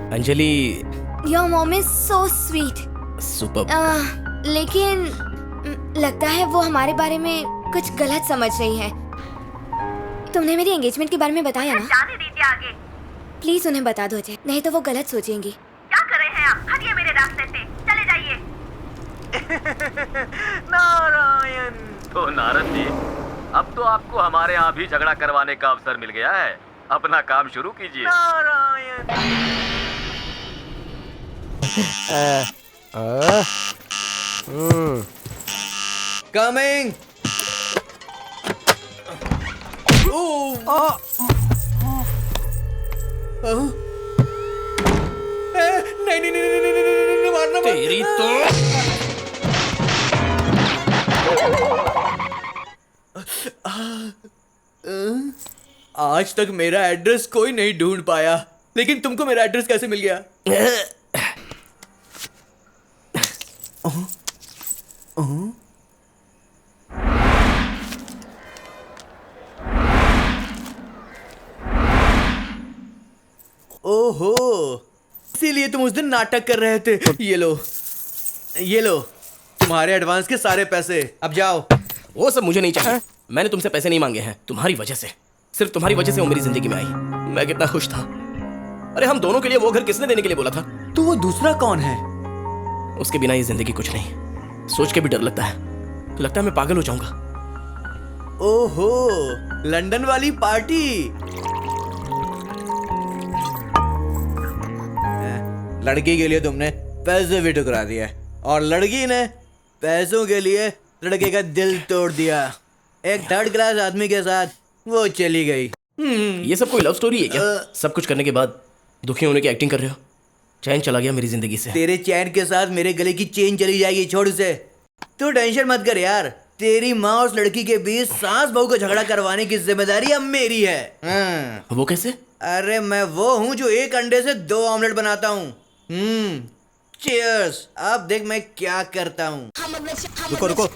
Anjali, your mom is so sweet. Super. लेकिन लगता है वो हमारे बारे में कुछ गलत समझ रही है। तुमने मेरी एंगेजमेंट के बारे में बताया ना? जाने दीजिए आगे। प्लीज उन्हें बता दो अजय, नहीं तो वो गलत सोचेंगी। क्या कर रहे हैं आप? हटिए मेरे रास्ते से, चले जाइए। नारायण। तो नारद जी, अब तो आपको हमारे यहाँ भी झगड़ा करवाने का अवसर मिल गया है। अपना काम शुरू कीजिए। नारायण। कमिंग। नहीं नहीं नहीं नहीं नहीं, मारना मत। तेरी तो आज तक मेरा एड्रेस कोई नहीं ढूंढ पाया, लेकिन तुमको मेरा एड्रेस कैसे मिल गया? दिन नाटक कर रहे थे। ये लो तुम्हारे एडवांस के सारे पैसे, अब जाओ। वो सब मुझे नहीं चाहिए। मैंने तुमसे पैसे नहीं मांगे हैं, तुम्हारी वजह से, सिर्फ तुम्हारी वजह से वो मेरी जिंदगी में आई। मैं कितना खुश था। अरे हम दोनों के लिए वो घर किसने देने के लिए बोला था? तो वो दूसरा कौन है? उसके बिना ये जिंदगी कुछ नहीं। सोच के भी डर लगता है, लगता है मैं पागल हो जाऊंगा। ओहो, लंदन वाली पार्टी। लड़की के लिए तुमने पैसे भी ठुकरा दिए और लड़की ने पैसों के लिए लड़के का दिल तोड़ दिया। एक थर्ड क्लास आदमी के साथ वो चली गई। ये सब कोई लव स्टोरी है क्या? सब कुछ करने के बाद दुखी होने की एक्टिंग कर रहे हो। चैन चला गया मेरी जिंदगी से। तेरे चैन के साथ मेरे गले की चेन चली जाएगी, छोड़ उसे। तू टेंशन मत कर यार, तेरी माँ और उस लड़की के बीच सास बहू को झगड़ा करवाने की जिम्मेदारी अब मेरी है। वो कैसे? अरे मैं वो हूँ जो एक अंडे से 2 ऑमलेट बनाता हूँ। चीयर्स। अब देख मैं क्या करता हूँ। रुको रुको।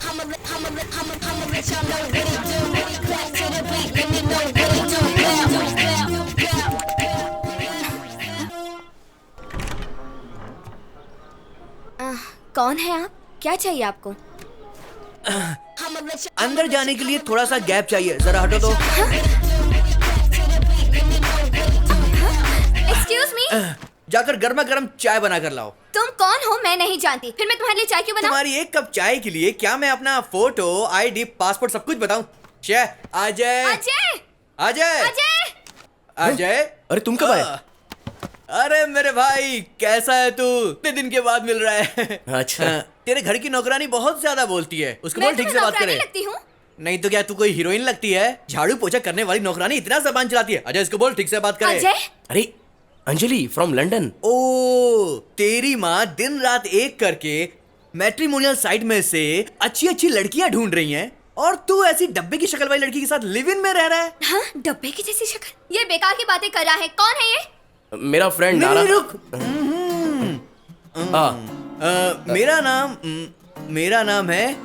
कौन है आप? क्या चाहिए आपको? अंदर जाने के लिए थोड़ा सा गैप चाहिए, जरा हटो तो। Excuse me. जाकर गर्मा गर्म चाय बना कर लाओ। तुम कौन हो मैं नहीं जानती, फिर मैं तुम्हारे लिए चाय क्यों बनाऊं? तुम्हारी एक कप चाय के लिए क्या मैं अपना फोटो, आईडी, पासपोर्ट सब कुछ बताऊं? अजय अजय अजय अजय। अरे तुम कब आए? अरे मेरे भाई कैसा है तू? इतने दिन के बाद मिल रहा है। अच्छा। तेरे घर की नौकरानी बहुत ज्यादा बोलती है, उसको बोल ठीक से बात करे। लगती हूँ? नहीं तो क्या तू कोई हीरोइन लगती है? झाड़ू पोछा करने वाली नौकरानी इतना जबान चलाती है। अजय इसको बोल ठीक से बात करे। अजय? अरे अंजलि फ्रॉम लंदन। ओ, तेरी माँ दिन रात एक करके मैट्रिमोनियल साइट में से अच्छी अच्छी लड़कियां ढूंढ रही हैं और तू ऐसी डब्बे की शक्ल वाली लड़की के साथ लिव इन में रह रहा है। हाँ, डब्बे की जैसी शक्ल। ये बेकार की बातें कर रहा है। कौन है ये? मेरा फ्रेंड नारा। रुक। मेरा नाम है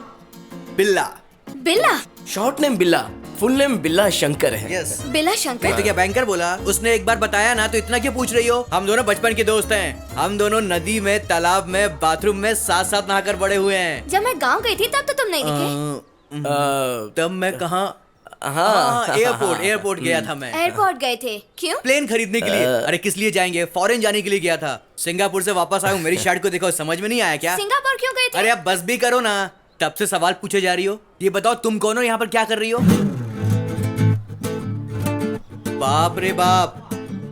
बिल्ला। बिल्ला? शॉर्ट नेम बिल्ला, फुल नेम बिल्ला शंकर है। यस। बिल्ला शंकर? नहीं तो क्या बैंकर बोला? उसने एक बार बताया ना, तो इतना क्यों पूछ रही हो? हम दोनों बचपन के दोस्त हैं। हम दोनों नदी में, तालाब में, बाथरूम में साथ साथ नहाकर बड़े हुए हैं। जब मैं गांव गई थी तब तो तुम नहीं दिखे। तब मैं कहाँ? हाँ, एयरपोर्ट गया था मैं। एयरपोर्ट गए थे? क्यों? प्लेन खरीदने के लिए। अरे किस लिए जाएंगे? फॉरेन जाने के लिए गया था। सिंगापुर से वापस आया हूँ। मेरी शर्ट को देखो, समझ में नहीं आया क्या? सिंगापुर क्यों गए थे? अरे अब बस भी करो ना, तब से सवाल पूछे जा रही हो। ये बताओ तुम कौन हो, यहाँ पर क्या कर रही हो? बाप रे बाप,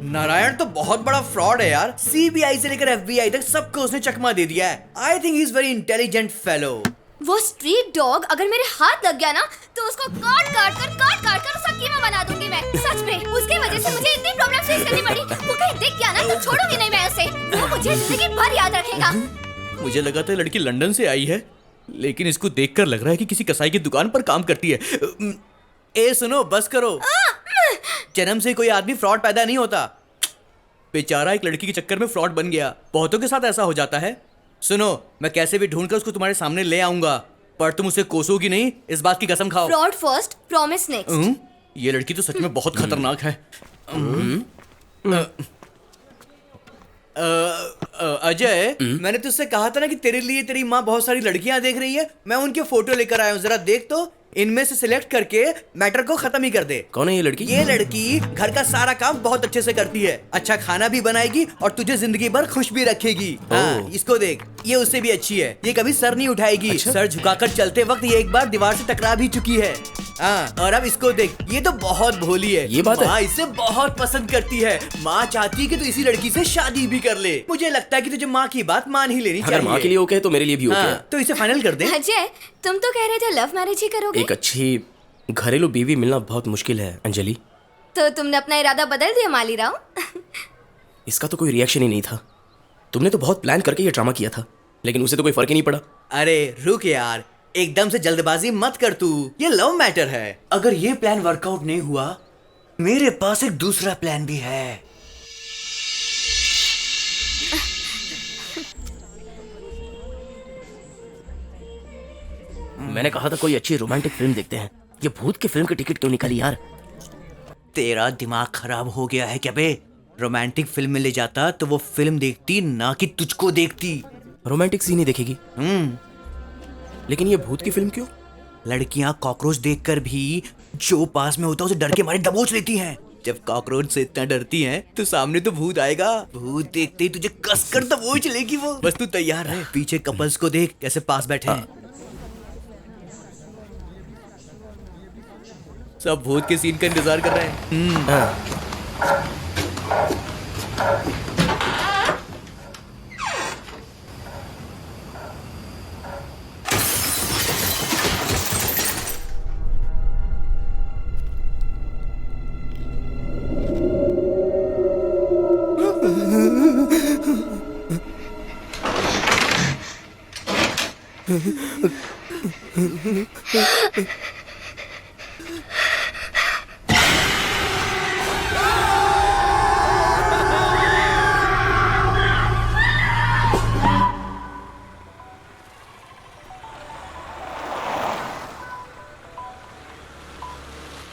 नारायण तो बहुत बड़ा फ्रॉड है यार। सीबीआई से लेकर एफबीआई तक सबको उसने चकमा दे दिया है। I think he is very intelligent fellow. वो स्ट्रीट डॉग अगर मेरे हाथ लग गया ना तो उसको काट काट कर उसका कीमा बना दूंगी मैं। सच में उसकी वजह से मुझे इतनी प्रॉब्लम फेस करनी पड़ी। वो कहीं दिख गया ना तो छोड़ूंगी नहीं मैं उसे। वो मुझे जिंदगी भर याद रखेगा। मुझे लगा था लड़की लंदन से आई है, लेकिन इसको देखकर लग रहा है कि किसी कसाई की दुकान पर काम करती है। ए सुनो, बस करो। जन्म से कोई आदमी फ्रॉड पैदा नहीं होता। बेचारा एक लड़की के चक्कर में फ्रॉड बन गया। बहुतों के साथ ऐसा हो जाता है। सुनो, मैं कैसे भी ढूंढकर उसको तुम्हारे सामने ले आऊंगा, पर तुम उसे कोसोगी नहीं, इस बात की कसम खाओ। Fraud first, promise next. ये लड़की तो सच में बहुत खतरनाक है। अजय, मैंने तुझसे कहा था ना कि तेरे लिए तेरी माँ बहुत सारी लड़कियां देख रही है। मैं उनके फोटो लेकर आया हूँ, जरा देख तो। इनमें से सिलेक्ट करके मैटर को खत्म ही कर दे। कौन है ये लड़की? ये लड़की घर का सारा काम बहुत अच्छे से करती है, अच्छा खाना भी बनाएगी और तुझे जिंदगी भर खुश भी रखेगी। हाँ, इसको देख, ये उससे भी अच्छी है। ये कभी सर नहीं उठाएगी। अच्छा? सर झुकाकर चलते वक्त ये एक बार दीवार से टकरा भी चुकी है। हाँ, और अब इसको देख, ये तो बहुत भोली है। ये बात है। इसे बहुत पसंद करती है। माँ चाहती है कि तू इसी लड़की से शादी भी कर ले। मुझे लगता है कि तुझे माँ की बात मान ही लेनी चाहिए। अगर माँ के लिए ओके है तो मेरे लिए भी ओके है। तो इसे फाइनल कर दे। अजय, तुम तो कह रहे थे लव मैरिज ही करोगे। एक अच्छी घरेलू बीवी मिलना बहुत मुश्किल है अंजलि। तो तुमने अपना इरादा बदल दिया माली राव? इसका तो कोई रिएक्शन ही नहीं था। तुमने तो बहुत प्लान करके ये ड्रामा किया था, लेकिन उसे तो कोई फर्क ही नहीं पड़ा। अरे रुक यार, एकदम से जल्दबाजी मत कर तू। ये लव मैटर है। अगर ये प्लान वर्कआउट नहीं हुआ, मेरे पास एक दूसरा प्लान भी है। मैंने कहा था कोई अच्छी रोमांटिक फिल्म देखते हैं। ये भूत की फिल्म की टिकट क्यों निकाली यार? तेरा दिमाग खराब हो गया है क्या बे? रोमांटिक फिल्म में ले जाता तो वो फिल्म देखती ना कि तुझको देखती। रोमांटिक सीन ही देखेगी। लेकिन ये भूत की फिल्म क्यों? लड़कियां कॉकरोच देखकर भी जो पास में होता है उसे डर के मारे दबोच लेती हैं। जब कॉकरोच से इतना डरती हैं तो सामने तो भूत आएगा, भूत देखते ही तुझे कसकर दबोच लेगी वो। बस तू तैयार रह। पीछे कपल्स को देख कैसे पास बैठे हैं। सब भूत के सीन का इंतजार कर रहे हैं।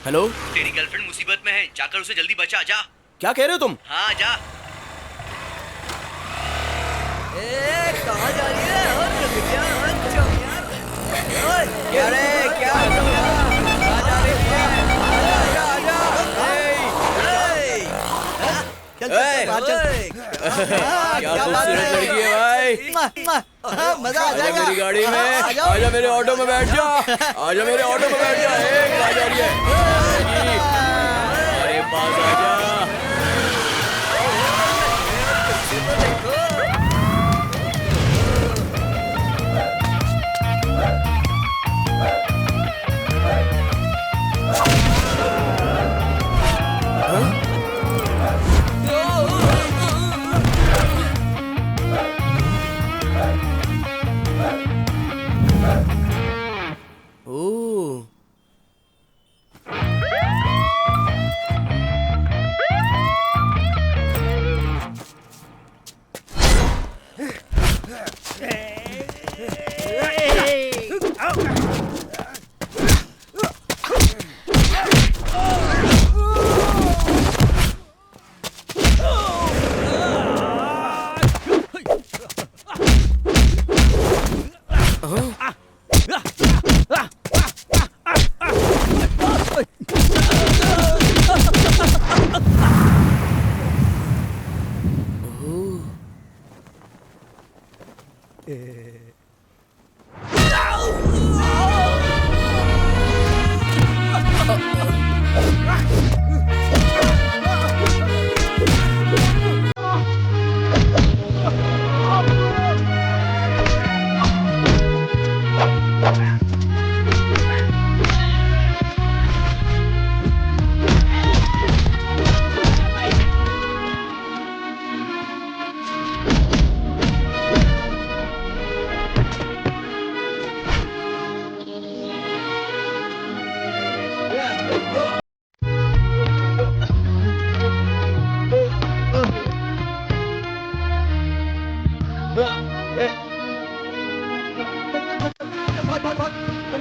हेलो, तेरी गर्लफ्रेंड मुसीबत में है, जाकर उसे जल्दी बचा। जा। क्या कह रहे हो तुम? हाँ जा। कहाँ जा रही है? क्या रे? क्या? कहाँ जा रही है? क्या खूबसूरत लड़की है भाई। मजा आ जाएगा। मेरी गाड़ी में आजा, मेरे ऑटो में बैठ जा। आजा मेरे ऑटो में बैठ जा। कहाँ जा रही है? अरे पास आजा।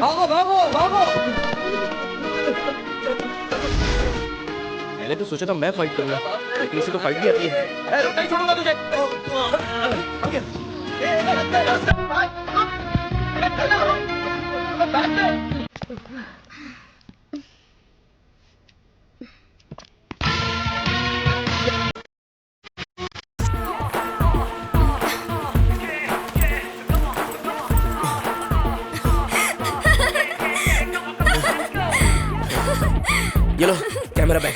भागो भागो भागो। मैंने तो सोचा था मैं फाइट करूंगा, लेकिन इसे तो फाइट भी आती है। नहीं छोड़ूंगा तुझे। ये लो कैमरा बैक,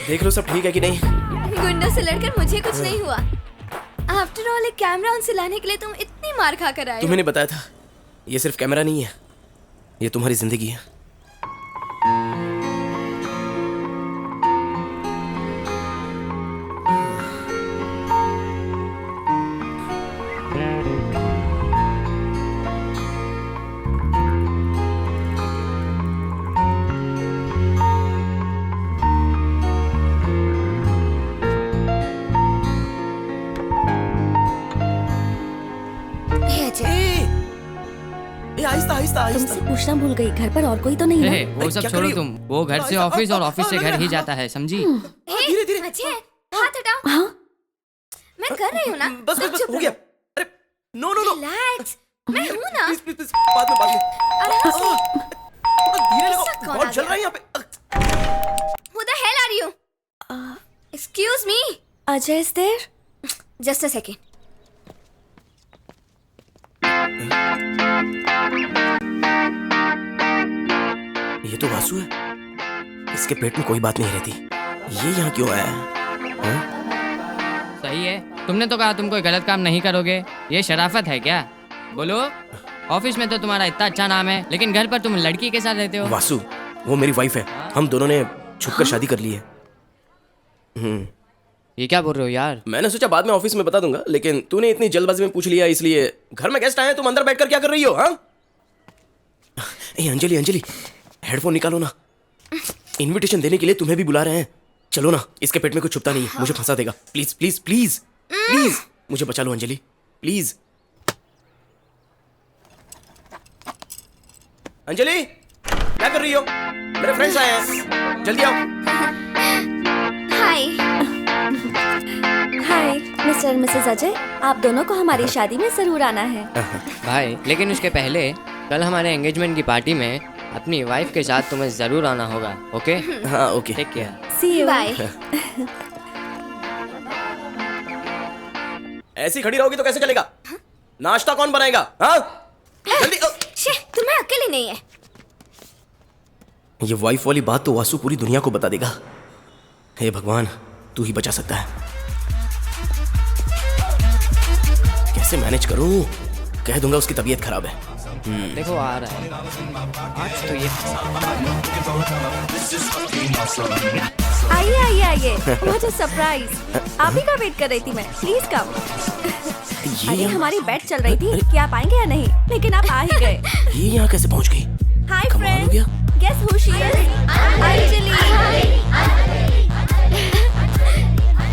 देख लो सब ठीक है कि नहीं। गुंडों से लड़कर मुझे कुछ नहीं हुआ। आफ्टर ऑल एक कैमरा उनसे लाने के लिए तुम इतनी मार खा कर आए हो। तुम्हें नहीं बताया था, ये सिर्फ कैमरा नहीं है, ये तुम्हारी जिंदगी है। तुमसे पूछना भूल गई, घर पर और कोई तो नहीं है? वो सब छोड़ो तुम, वो घर से ऑफिस और ऑफिस से घर ही जाता है, समझी? धीरे धीरे हाथ हटा कर रही हूँ ना। बस बस बस हो गया। अरे नो नो नो रिलैक्स, मैं हूँ ना। प्लीज प्लीज प्लीज बाद में अरे थोड़ा धीरे लगाओ, ऐसा कौन बहुत आ जल गया? रहा है यहाँ पे। Who the hell are you? Excuse me. Ajay is there? Just a second. ये तो वासु है, इसके पेट में कोई बात नहीं रहती। ये यहाँ क्यों आया है? सही है, तुमने तो कहा तुम कोई गलत काम नहीं करोगे। ये शराफत है क्या? बोलो। ऑफिस में तो तुम्हारा इतना अच्छा नाम है, लेकिन घर पर तुम लड़की के साथ रहते हो। वासु, वो मेरी वाइफ है। हम दोनों ने छुपकर शादी कर ली है। ये क्या बोल रहे हो यार? मैंने सोचा बाद में ऑफिस में बता दूंगा, लेकिन तूने इतनी जल्दबाजी में पूछ लिया, इसलिए घर में गेस्ट आए हैं, तुम अंदर बैठकर क्या कर रही हो? हाँ? ए अंजलि अंजलि, हेडफोन निकालो ना। इनविटेशन देने के लिए तुम्हें भी बुला रहे हैं। चलो ना, इसके पेट में कुछ छुपता नहीं है, मुझे फंसा देगा। प्लीज प्लीज प्लीज प्लीज मुझे बचा लो अंजलि, प्लीज। अंजलि, क्या कर रही हो? मेरे फ्रेंड्स आए हैं, जल्दी आओ। हाय हाय मिस्टर मिसेस अजय, आप दोनों को हमारी शादी में जरूर आना है। भाई, लेकिन उसके पहले कल हमारे एंगेजमेंट की पार्टी में अपनी वाइफ के साथ तुम्हें जरूर आना होगा। ओके? हाँ okay. Take care. See you. Bye. ऐसी खड़ी रहोगी तो कैसे चलेगा? नाश्ता कौन बनाएगा? हाँ जल्दी। तुम्हें अकेले नहीं है। ये वाइफ वाली बात तो वासु पूरी दुनिया को बता देगा। हे भगवान, तू ही बचा सकता है। कैसे मैनेज करूं? कह दूंगा उसकी तबीयत खराब है। देखो आ रहा है आज तो ये। आइए आइए आइए, व्हाट अ सरप्राइज। आप ही का वेट कर रही थी मैं। Please come. अरे हमारी बेट चल रही थी कि आप आएंगे या नहीं, लेकिन आप आ ही गए। ये यहाँ कैसे पहुँच गई? हाय कमाल हो गया। Friends, guess who she is? Anjali.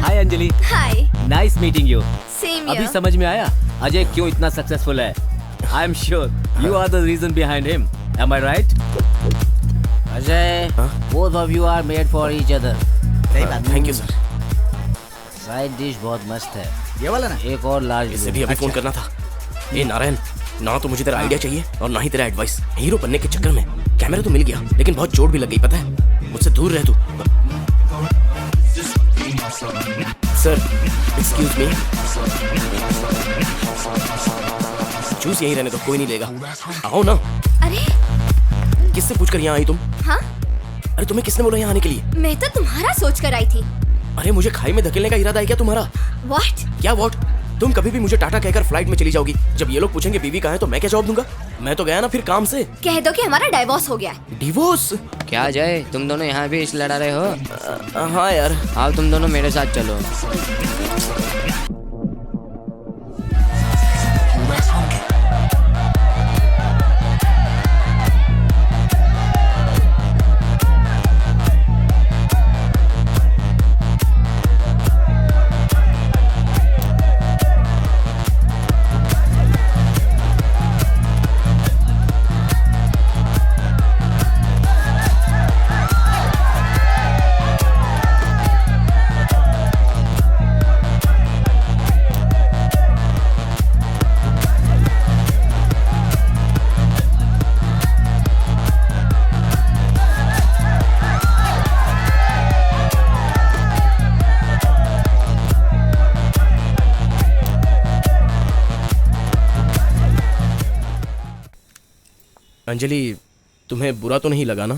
Hi Anjali. Hi. Nice meeting you. Same अभी समझ में आया अजय क्यों इतना सक्सेसफुल है। I am sure you are the reason behind him. Am I right? Ajay, both of you are made for each other. Thank you sir. Side dish बहुत मस्त है। ये वाला ना? एक और लार्ज। इसे भी अभी फोन करना था। ए नारायण, ना तो मुझे तेरा आइडिया चाहिए और ना ही तेरा एडवाइस। हीरो बनने के चक्कर में कैमरा तो मिल गया, लेकिन बहुत चोट भी लग गई, पता है? मुझसे दूर रह तू। Sir excuse me. जूस यहीं रहने दो, कोई नहीं लेगा। आओ ना। अरे किससे पूछकर यहाँ आई तुम? हाँ? अरे तुम्हें किसने बोला यहाँ आने के लिए? मैं तो तुम्हारा सोच कर आई थी। अरे मुझे खाई में धकेलने का इरादा है क्या तुम्हारा? What? क्या व्हाट? तुम कभी भी मुझे टाटा कहकर फ्लाइट में चली जाओगी। जब ये लोग पूछेंगे बीवी कहाँ है तो मैं क्या जवाब दूंगा? मैं तो गया ना फिर काम से। कह दो कि हमारा डाइवोर्स हो गया है। डिवोर्स? क्या अजय, तुम दोनों यहाँ भी इस लड़ा रहे हो? हाँ यार। आओ तुम दोनों मेरे साथ चलो। अंजलि, तुम्हें बुरा तो नहीं लगा ना?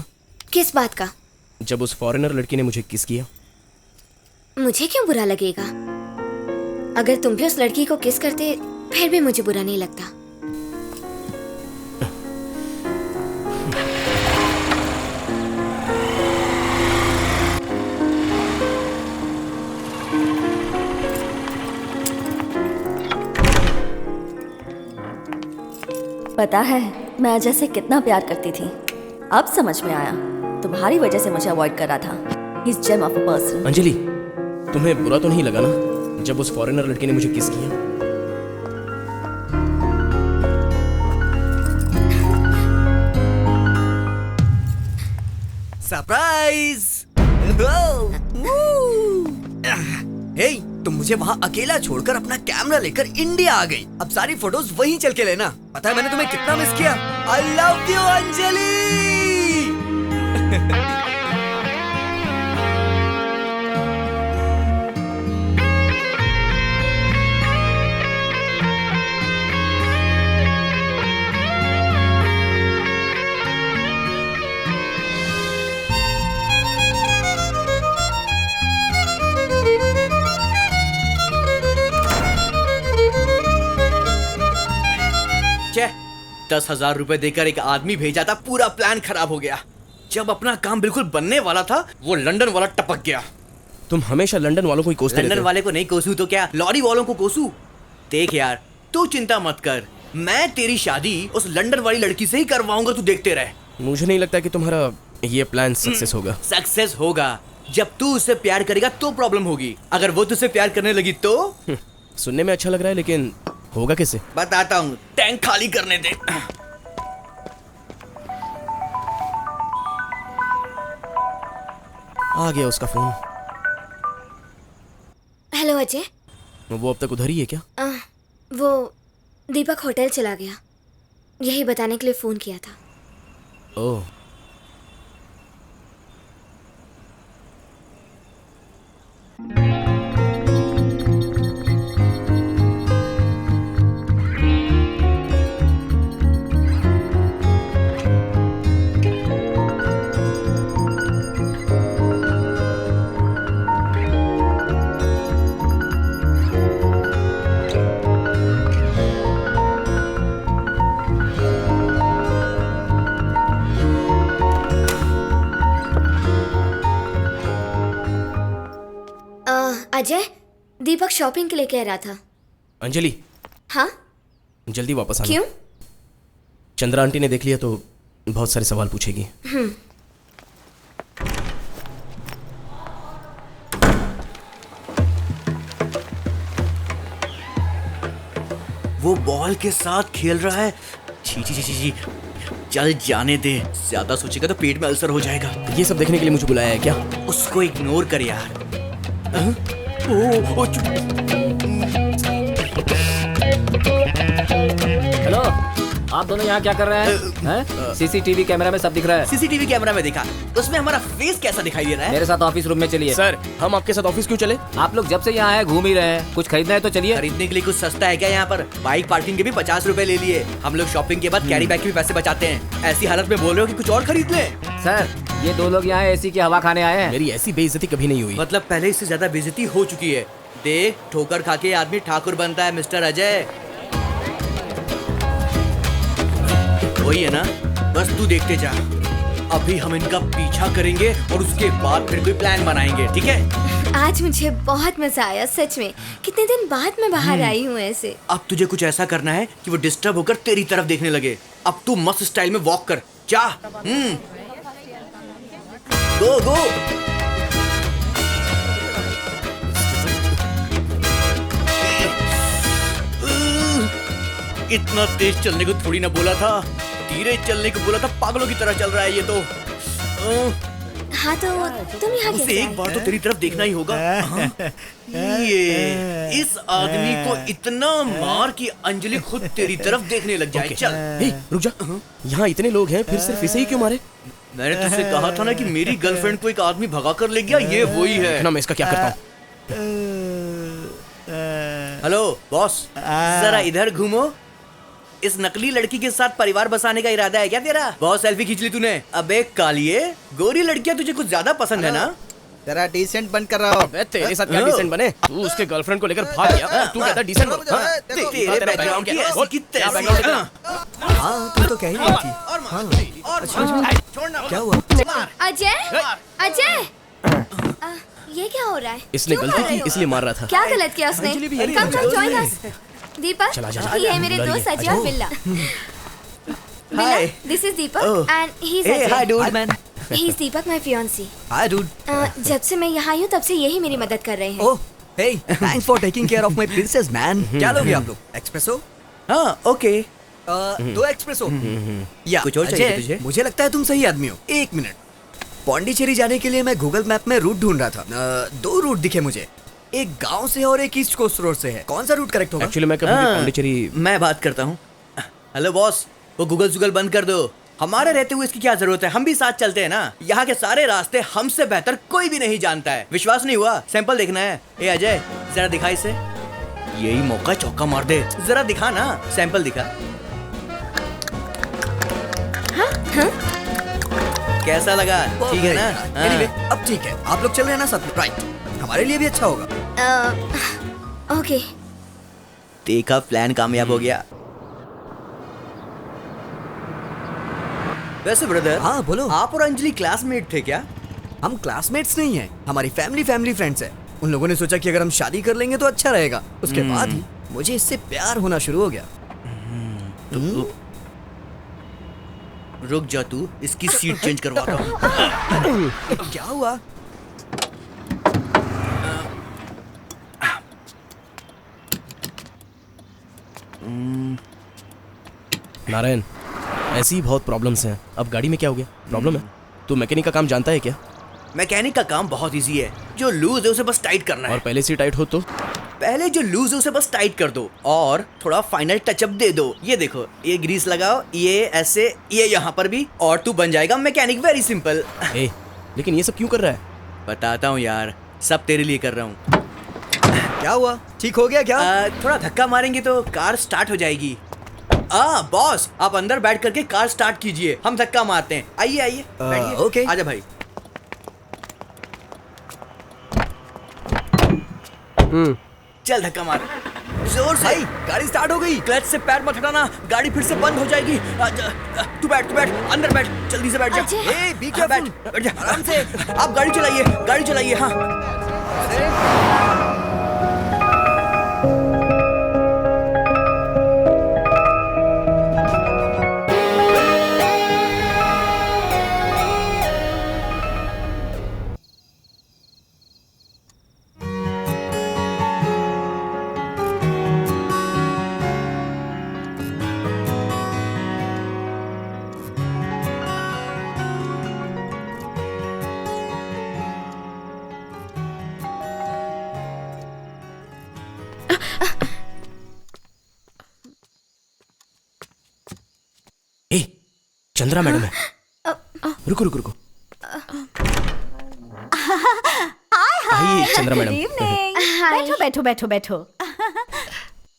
किस बात का? जब उस फॉरेनर लड़की ने मुझे किस किया। मुझे क्यों बुरा लगेगा? अगर तुम भी उस लड़की को किस करते फिर भी मुझे बुरा नहीं लगता। पता है मैं अजय से कितना प्यार करती थी। अब समझ में आया, तुम्हारी वजह से मुझे अवॉइड कर रहा था। He's gem of a person. Anjali, तुम्हें बुरा तो नहीं लगा ना जब उस फॉरेनर लड़की ने मुझे किस किया? सरप्राइज! हे, तुम मुझे वहाँ अकेला छोड़कर अपना कैमरा लेकर इंडिया आ गई। अब सारी फोटोज वहीं चल के लेना। पता है मैंने तुम्हें कितना मिस किया। I love you Anjali. छे, 10,000 रुपए देकर एक आदमी भेजा था, पूरा प्लान खराब हो गया। जब अपना काम बिल्कुल बनने वाला था, वो लंदन वाला टपक गया। तुम हमेशा लंदन वालों को ही कोसते रहते लंदन हो। वाले को नहीं कोसू तो क्या, लॉरी वालों को कोसू। देख यार, तू चिंता मत कर, मैं तेरी शादी उस लंदन वाली लड़की से ही करवाऊंगा, तू देखते रह। मुझे नहीं लगता कि तुम्हारा ये प्लान सक्सेस होगा। सक्सेस होगा जब तू उससे प्यार करेगा तो प्रॉब्लम होगी। अगर वो तुझसे प्यार करने लगी तो सुनने में अच्छा लग रहा है, लेकिन होगा कैसे? बताता हूँ, टैंक खाली करने दे। आ गया उसका फोन। हेलो अजय। वो अब तक उधर ही है क्या? वो दीपक होटल चला गया, यही बताने के लिए फोन किया था। ओह, अजय, दीपक शॉपिंग के लिए कह रहा था। अंजलि, हाँ जल्दी वापस आना। क्यों? चंद्रा आंटी ने देख लिया तो बहुत सारे सवाल पूछेगी। वो बॉल के साथ खेल रहा है। छी छी छी छी छी। चल जाने दे, ज्यादा सोचेगा तो पेट में अल्सर हो जाएगा। ये सब देखने के लिए मुझे बुलाया है क्या? उसको इग्नोर कर यार। हेलो, आप दोनों यहाँ क्या कर रहे हैं? सीसीटीवी कैमरा में सब दिख रहा है। सीसीटीवी कैमरा में देखा, उसमें हमारा फेस कैसा दिखाई दे रहा है? मेरे साथ ऑफिस रूम में चलिए। सर, हम आपके साथ ऑफिस क्यों चले? आप लोग जब से यहाँ आए घूम ही रहे हैं, कुछ खरीदना है तो चलिए। खरीदने के लिए कुछ सस्ता है क्या यहाँ पर? बाइक पार्किंग के भी 50 रुपए ले लिए। हम लोग शॉपिंग के बाद कैरी बैग के भी पैसे बचाते हैं। ऐसी हालत में बोल रहे हो कि कुछ और खरीद ले? सर, ये दो लोग यहाँ एसी की हवा खाने आए हैं। मेरी ऐसी बेइज्जती कभी नहीं हुई। मतलब पहले इससे ज्यादा बेइज्जती हो चुकी है। देख, ठोकर खा के आदमी ठाकुर बनता है मिस्टर अजय। वही है ना, बस तू देखते जा। अभी हम इनका पीछा करेंगे और उसके बाद फिर कोई प्लान बनाएंगे, ठीक है? आज मुझे बहुत मजा आया, सच में। कितने दिन बाद मैं बाहर आई हूँ ऐसे। अब तुझे कुछ ऐसा करना है कि वो डिस्टर्ब होकर तेरी तरफ देखने लगे। अब तू मस्त स्टाइल में वॉक कर, जा। गो गो। इतना तेज चलने को थोड़ी ना बोला था, धीरे चलने को बोला था। पागलों की तरह चल रहा है ये तो। हाँ तो तुम यहाँ उसे कैसे एक बार तो तेरी तरफ देखना ही होगा। ये इस आदमी को इतना मार कि अंजलि खुद तेरी तरफ देखने लग जाए। चल। हे, रुक जा। यहाँ इतने लोग हैं, फिर सिर्फ इसे ही क्यों मारे? मैंने तुझसे कहा था ना कि मेरी गर्लफ्रेंड को एक आदमी भगा कर ले गया। ये वही है ना। मैं इसका क्या करता हूँ? हेलो बॉस, जरा इधर घूमो। इस नकली लड़की के साथ परिवार बसाने का इरादा है क्या तेरा? बहुत सेल्फी खींच ली तूने। अबे कालिए, गोरी लड़कियां तुझे कुछ ज्यादा पसंद है ना? जरा डिसेंट बन कर रहा हूँ। मैं तेरे साथ क्या डिसेंट बने? तू उसके गर्लफ्रेंड को लेकर भाग गया, तू कहता डिसेंट बन। तेरे बैकग्राउंड की ऐसी की तैसी। हाँ, तू तो कह ही रही थी। क्या हुआ? अजय, अजय, ये क्या हो रहा है? इसने क्यों गलती मार रहे की, हो? इसलिए मार रहा था। क्या गलत किया उसने? कम कम जॉइन अस। दीपक, चला जा, ये है मेरे दोस्त अजय और बिल्ला। बिल्ला, this is Deepak and he is Ajay. Hi dude. He is Deepak, my fiancée. Hi dude. जब से मैं यहाँ आई हूँ तब से यही मेरी मदद कर रहे हैं। Oh, hey, thanks for taking care of my princess man. क्या लोगे आप लोग? एक्सप्रेसो? हाँ, ओके। 2 एक्सप्रेसो। या कुछ और चाहिए अजय, तुझे? मुझे लगता है तुम सही आदमी हो। 1 मिनट। पौंडीचेरी जाने के लिए मैं गूगल मैप में रूट ढूंढ रहा था। 2 रूट दिखे मुझे। एक गांव से और एक ईस्ट कोस्ट रोड से है, कौन सा रूट करेक्ट होगा? एक्चुअली मैं कभी भी पौंडीचेरी। मैं बात करता हूँ। हेलो बॉस, वो गूगल बंद कर दो। हमारे रहते हुए इसकी क्या जरूरत है, हम भी साथ चलते हैं ना। यहाँ के सारे रास्ते हमसे बेहतर कोई भी नहीं जानता है। विश्वास नहीं हुआ? सैंपल देखना है। ए अजय, जरा दिखा इसे। यही मौका चौका मार दे। जरा दिखा ना, सैंपल दिखा। कैसा लगा? ठीक है ना? Anyway, अब ठीक है, आप लोग चल रहे हैं ना साथ में, राइट? हमारे लिए भी अच्छा होगा। ओके। देखा, प्लान कामयाब हो गया। वैसे ब्रदर, हाँ बोलो। आप और अंजलि क्लासमेट थे क्या? हम क्लासमेट्स नहीं हैं, हमारी फैमिली फ्रेंड्स हैं। उन लोगों ने सोचा कि अगर हम शादी कर लेंगे तो अच्छा रहेगा। उसके बाद ही मुझे इससे प्यार होना शुरू हो गया। रुक जा तू, इसकी सीट चेंज करवाता हूँ। क्या हुआ? नारायण, ऐसी ही बहुत प्रॉब्लम्स हैं। अब गाड़ी में क्या हो गया? प्रॉब्लम है? तू मैकेनिक का काम जानता है क्या? मैकेनिक का काम बहुत इजी है। जो लूज है उसे बस टाइट करना है। और पहले से टाइट हो तो? पहले जो लूज है उसे बस टाइट कर दो और थोड़ा फाइनल टचअप दे दो। ये देखो, ये ग्रीस लगाओ, ये ऐसे, ये यहाँ पर भी, और तू बन जाएगा मैकेनिक। Very simple. लेकिन ये सब क्यों कर रहा है? बताता हूँ यार, सब तेरे लिए कर रहा हूँ। क्या हुआ? ठीक हो गया क्या? थोड़ा धक्का मारेंगे तो कार स्टार्ट हो जाएगी। बॉस, आप अंदर बैठ करके कार स्टार्ट कीजिए, हम धक्का मारते हैं। आइए आइए, बैठिए। ओके, आजा भाई। चल धक्का मार, जोर से। भाई, गाड़ी स्टार्ट हो गई। क्लच से पैर मत हटाना, गाड़ी फिर से बंद हो जाएगी। तू बैठ, अंदर बैठ, जल्दी से बैठ जा। बैठ जा आराम से। आप गाड़ी चलाइए। हाँ। चंद्रा मैडम है। रुको। हाय चंद्रा मैडम। बैठो।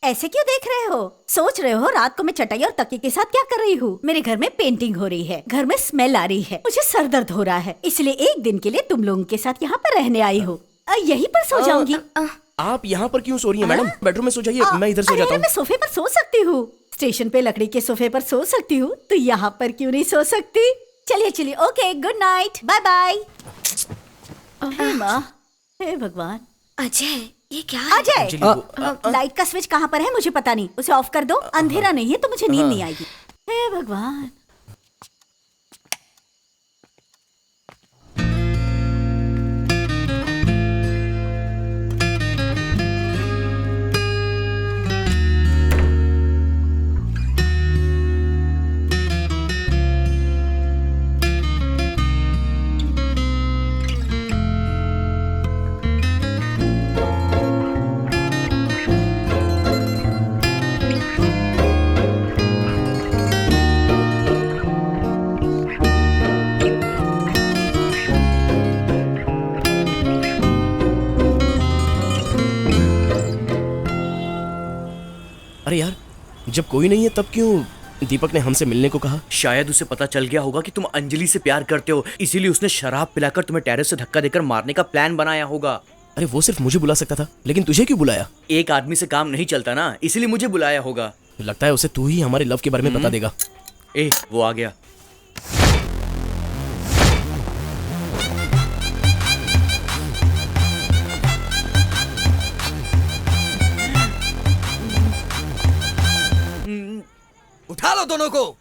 ऐसे क्यों देख रहे हो? सोच रहे हो रात को मैं चटाई और तकिए के साथ क्या कर रही हूँ? मेरे घर में पेंटिंग हो रही है, घर में स्मेल आ रही है, मुझे सर दर्द हो रहा है, इसलिए एक दिन के लिए तुम लोगों के साथ यहाँ पर रहने आई हूँ। यहीं पर सो जाऊंगी। आप यहाँ पर क्यों सो रही हैं मैडम? बेडरूम में सो जाइए, मैं इधर सो जाता हूँ। मैं सोफे पर सो सकती हूँ, स्टेशन पे लकड़ी के सोफे पर सो सकती हूँ, तो यहाँ पर क्यों नहीं सो सकती? चलिए। Okay, good night, bye bye. हे भगवान। अजय, ये क्या है? अजय, लाइट का स्विच कहाँ पर है मुझे पता नहीं, उसे ऑफ कर दो। अंधेरा नहीं है तो मुझे नींद नहीं आएगी। हे भगवान। अरे यार, जब कोई नहीं है तब क्यों दीपक ने हमसे मिलने को कहा? शायद उसे पता चल गया होगा कि तुम अंजलि से प्यार करते हो, इसीलिए उसने शराब पिलाकर तुम्हें टेरेस से धक्का देकर मारने का प्लान बनाया होगा। अरे वो सिर्फ मुझे बुला सकता था, लेकिन तुझे क्यों बुलाया? एक आदमी से काम नहीं चलता ना, इसीलिए मुझे बुलाया होगा। लगता है उसे तू ही हमारे लव के बारे में बता देगा। वो आ गया। उठा लो दोनों को।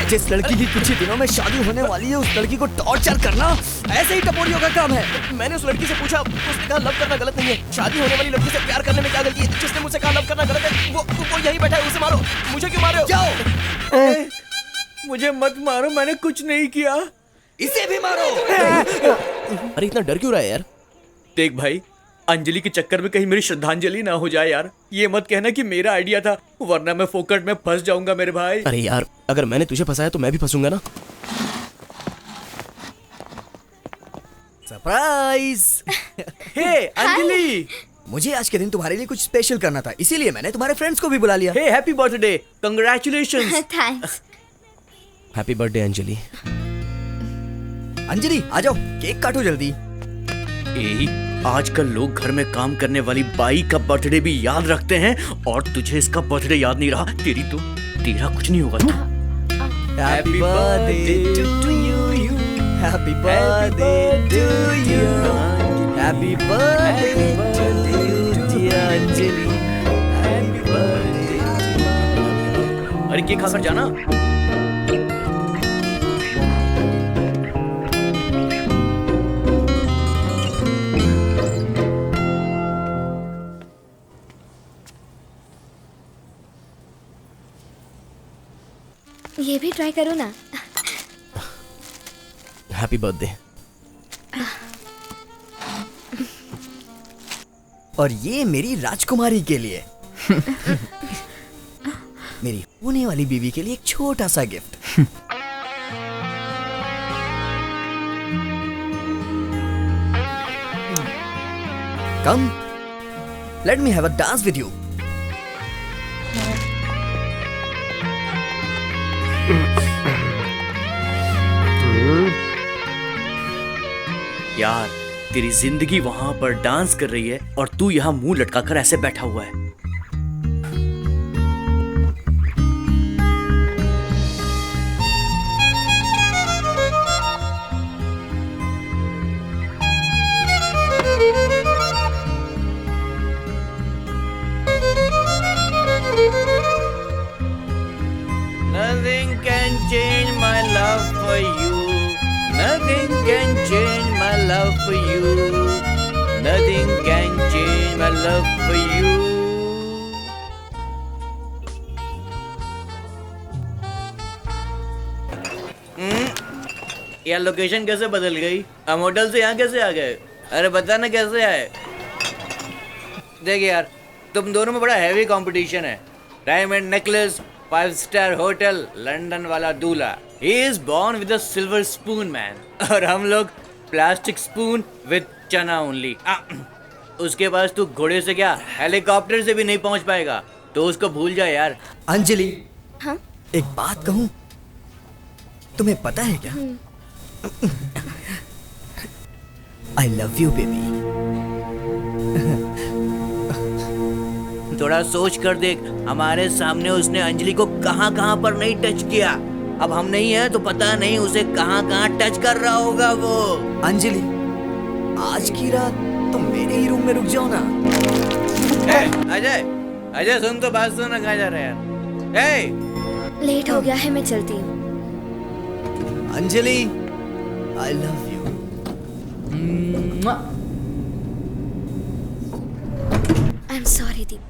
जिस लड़की की कुछ ही दिनों में शादी होने वाली है, उस लड़की को टॉर्चर करना ऐसे ही टपोरियों का काम है। मैंने उस लड़की से पूछा, उसने कहा लव करना गलत नहीं है, शादी होने वाली लड़की से प्यार करने में क्या गलती है? जिसने मुझसे कहा लव करना गलत है, वो यहीं बैठा है, उसे मारो। मुझे क्यों मारो? जाओ। मुझे मत मारो, मैंने कुछ नहीं किया। इसे भी मारो। अरे इतना डर क्यों रहा है यार? देख भाई, अंजलि के चक्कर में कहीं मेरी श्रद्धांजलि ना हो जाए यार। ये मत कहना कि मेरा आइडिया था, वरना मैं फोकट में फंस जाऊंगा मेरे भाई। अरे यार, अगर मैंने तुझे फंसाया तो मैं भी फंसूंगा ना। सरप्राइज। हे अंजलि, मुझे आज के दिन तुम्हारे लिए कुछ स्पेशल करना था, इसीलिए मैंने तुम्हारे फ्रेंड्स को भी बुला लिया। Hey happy birthday, congratulations. Thanks. Happy birthday Anjali. Anjali आ जाओ, केक काटो जल्दी। आजकल लोग घर में काम करने वाली बाई का बर्थडे भी याद रखते हैं और तुझे इसका बर्थडे याद नहीं रहा। तेरा कुछ नहीं होगा। Happy birthday to you, happy birthday to you, happy birthday to you dear Anjali, happy birthday. अरे केक खाकर जाना। ये भी ट्राई करो ना। Happy birthday. और ये मेरी राजकुमारी के लिए, मेरी होने वाली बीवी के लिए एक छोटा सा gift. Come, let me have a dance with you. यार, तेरी जिंदगी वहां पर डांस कर रही है और तू यहाँ मुंह लटकाकर ऐसे बैठा हुआ है। Nothing can change my love for you. Nothing can change my love for you. Nothing can change my love for you. यार लोकेशन कैसे बदल गई? हम होटल से यहाँ कैसे आ गए? अरे बता ना कैसे आए? देख यार, तुम दोनों में बड़ा हैवी कंपटीशन है। Diamond necklace, 5 star hotel, London वाला दूल्हा। He is born with a silver spoon man. और हम लोग प्लास्टिक स्पून विद चना ओनली। उसके पास तू घोड़े से क्या हेलीकॉप्टर से भी नहीं पहुंच पाएगा, तो उसको भूल जा यार। अंजलि, हाँ? एक बात कहूं, तुम्हें पता है क्या? I love you baby. थोड़ा सोच कर देख, हमारे सामने उसने अंजलि को कहां कहां पर नहीं टच किया। अब हम नहीं है तो पता नहीं उसे कहां कहां टच कर रहा होगा वो। अंजलि, आज की रात तुम मेरे ही रूम में रुक जाओ ना। अजय, अजय सुन तो बात, सुन, कहाँ जा रहा है यार? लेट हो गया है, मैं चलती हूँ। Anjali, I love you. I'm sorry, Deep.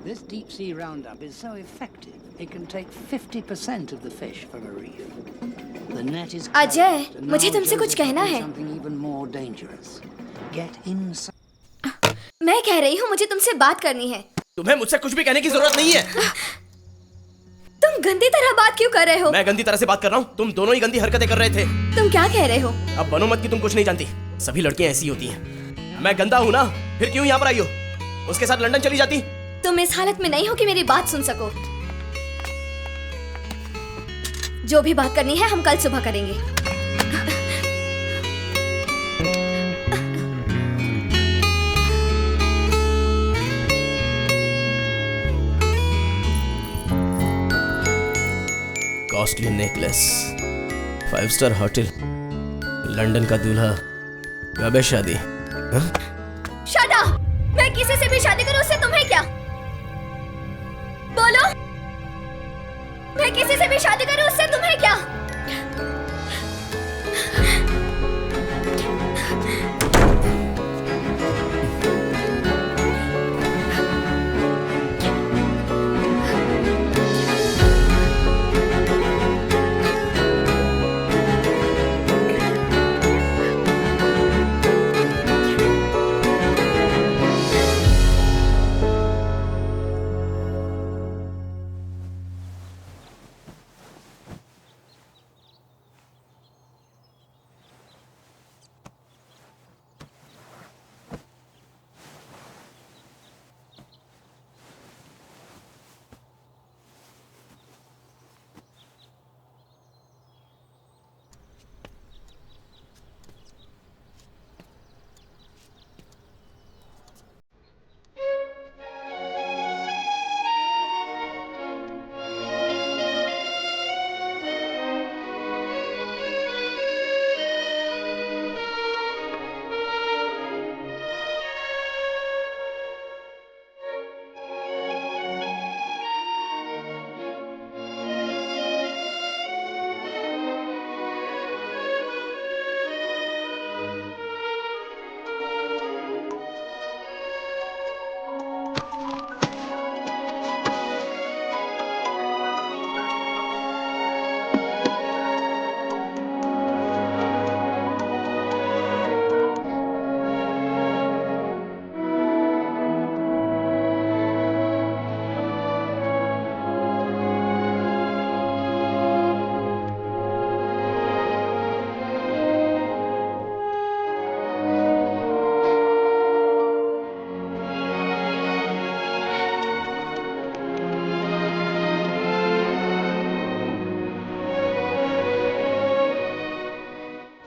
This deep sea roundup is so effective, it can take 50% of the fish from a reef. The net is Ajay, मुझे तुमसे कुछ कहना है। something even more dangerous. Get inside. मैं कह रही हूँ, मुझे तुमसे बात करनी है। तुम्हें मुझसे कुछ भी कहने की जरूरत नहीं है। तुम गंदी तरह बात क्यों कर रहे हो? मैं गंदी तरह से बात कर रहा हूँ? तुम दोनों ही गंदी हरकतें कर रहे थे। तुम क्या कह रहे हो? अब बनो मत कि तुम कुछ नहीं जानती। सभी लड़कियां ऐसी होती हैं। मैं गंदा हूँ ना, फिर क्यों यहाँ पर आई हो? उसके साथ लंदन चली जाती। तुम इस हालत में नहीं हो कि मेरी बात सुन सको। जो भी बात करनी है हम कल सुबह करेंगे। Costly necklace, 5 star hotel, London का दूल्हा, कब है शादी? Shut up! मैं किसी से भी शादी करूं उससे तुम्हें क्या? बोलो, मैं किसी से भी शादी करूं उससे तुम्हें क्या?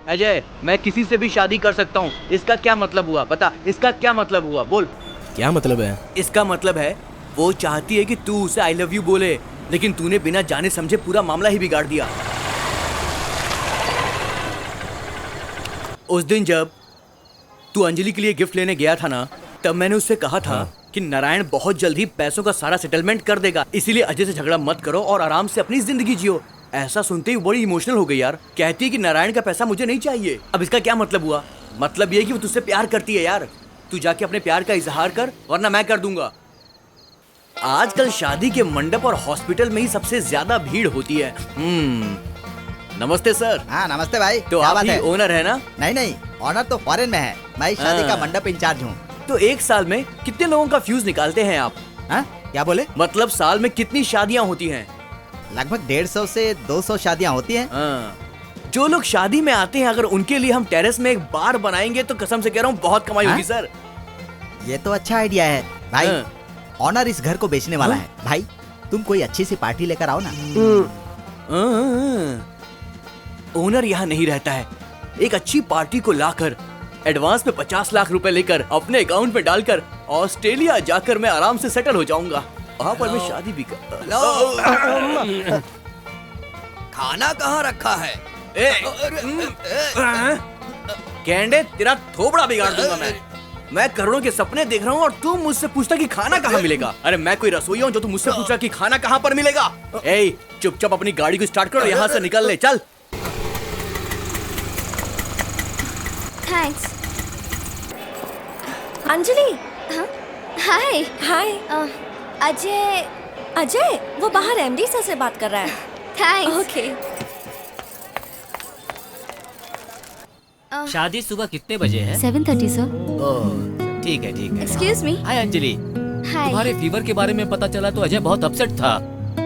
अजय, मैं किसी से भी शादी कर सकता हूँ। इसका क्या मतलब हुआ? बता, इसका क्या मतलब हुआ? बोल। क्या मतलब है? इसका मतलब है वो चाहती है कि तू उसे आई लव यू बोले, लेकिन तूने बिना जाने समझे पूरा मामला ही बिगाड़ दिया। उस दिन जब तू अंजलि के लिए गिफ्ट लेने गया था ना, तब मैंने उससे कहा था कि नारायण बहुत जल्द ही पैसों का सारा सेटलमेंट कर देगा, इसीलिए अजय से झगड़ा मत करो और आराम से अपनी जिंदगी जियो। ऐसा सुनते ही बड़ी इमोशनल हो गई यार। कहती है कि नारायण का पैसा मुझे नहीं चाहिए। अब इसका क्या मतलब हुआ? मतलब ये कि वो तुझसे प्यार करती है यार। तू जाके अपने प्यार का इजहार कर, वरना मैं कर दूंगा। आजकल शादी के मंडप और हॉस्पिटल में ही सबसे ज्यादा भीड़ होती है। नमस्ते सर। हाँ नमस्ते भाई। तो क्या आप बात ही है? ओनर है ना? नहीं, ऑनर तो फॉरेन में है। मैं शादी का मंडप इंचार्ज हूँ। तो एक साल में कितने लोगों का फ्यूज निकालते हैं आप? क्या बोले? मतलब साल में कितनी शादियाँ होती हैं? लगभग 150 से 200 शादियाँ होती हैं। जो लोग शादी में आते हैं, अगर उनके लिए हम टेरेस में एक बार बनाएंगे तो कसम से कह रहा हूँ बहुत कमाई होगी सर। ये तो अच्छा आइडिया है भाई। ऑनर इस घर को बेचने वाला है। भाई तुम कोई अच्छी सी पार्टी लेकर आओ ना। ओनर यहाँ नहीं रहता है। एक अच्छी पार्टी को लाकर एडवांस में 50 लाख रुपए लेकर अपने अकाउंट में डालकर ऑस्ट्रेलिया जाकर मैं आराम से सेटल हो जाऊंगा। वहाँ पर मैं शादी भी कर। खाना कहाँ रखा है? कैंडे, तेरा थोबड़ा बिगाड़ दूंगा मैं करोड़ों के सपने देख रहा हूँ और तू मुझसे पूछता कि खाना कहाँ मिलेगा। अरे मैं कोई रसोईया हूँ जो तू मुझसे पूछ रहा कि खाना कहाँ पर मिलेगा? ए, चुपचाप अपनी गाड़ी को स्टार्ट करो, यहाँ से निकल ले, चल। थैंक्स। अंजलि। हाय। हाय। अजय। अजय, वो बाहर एमडी सर से बात कर रहा है। थैंक्स। ओके। शादी सुबह कितने बजे है? 7:30 सर। ओह ठीक है ठीक है। Excuse me. Hi Anjali. Hi. तुम्हारे फीवर के बारे में पता चला तो अजय बहुत अपसेट था।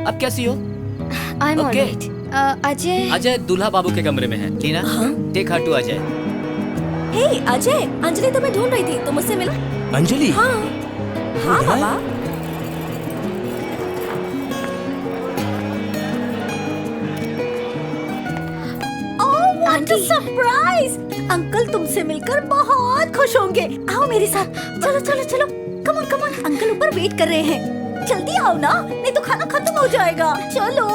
अब कैसी हो? I am Okay. Alright. Ajay. Ajay दूल्हा बाबू के कमरे में है। टीना टेक हर टू अजय। हे अजय, अंजलि तुम्हें ढूंढ रही थी, तुम मुझसे मिलो। अंजलि? हाँ हाँ बाबा। सरप्राइज! अंकल तुमसे मिलकर बहुत खुश होंगे। आओ मेरे साथ। चलो चलो चलो, कम ऑन अंकल ऊपर वेट कर रहे हैं। जल्दी आओ ना, नहीं तो खाना खत्म हो जाएगा। चलो।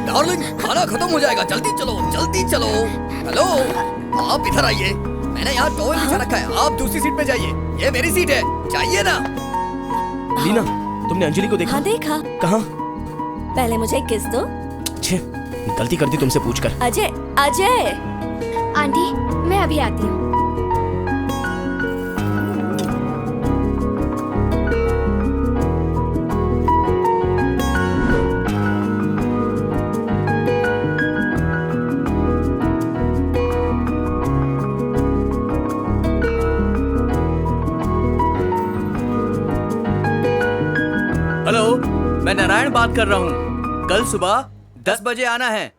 डार्लिंग, खाना खत्म हो जाएगा, जल्दी चलो जल्दी चलो। हेलो, आप इधर आइए। मैंने यहाँ टॉवल बिछा रखा है, आप दूसरी सीट पे जाइए। ये मेरी सीट है, चाहिए ना? लीना, तुमने अंजलि को देखा? हाँ देखा। कहाँ? पहले मुझे किस दो। छे, गलती कर दी तुमसे पूछकर। अजय अजय। आंटी मैं अभी आती हूँ। हेलो, मैं नारायण बात कर रहा हूँ। कल सुबह 10 बजे आना है।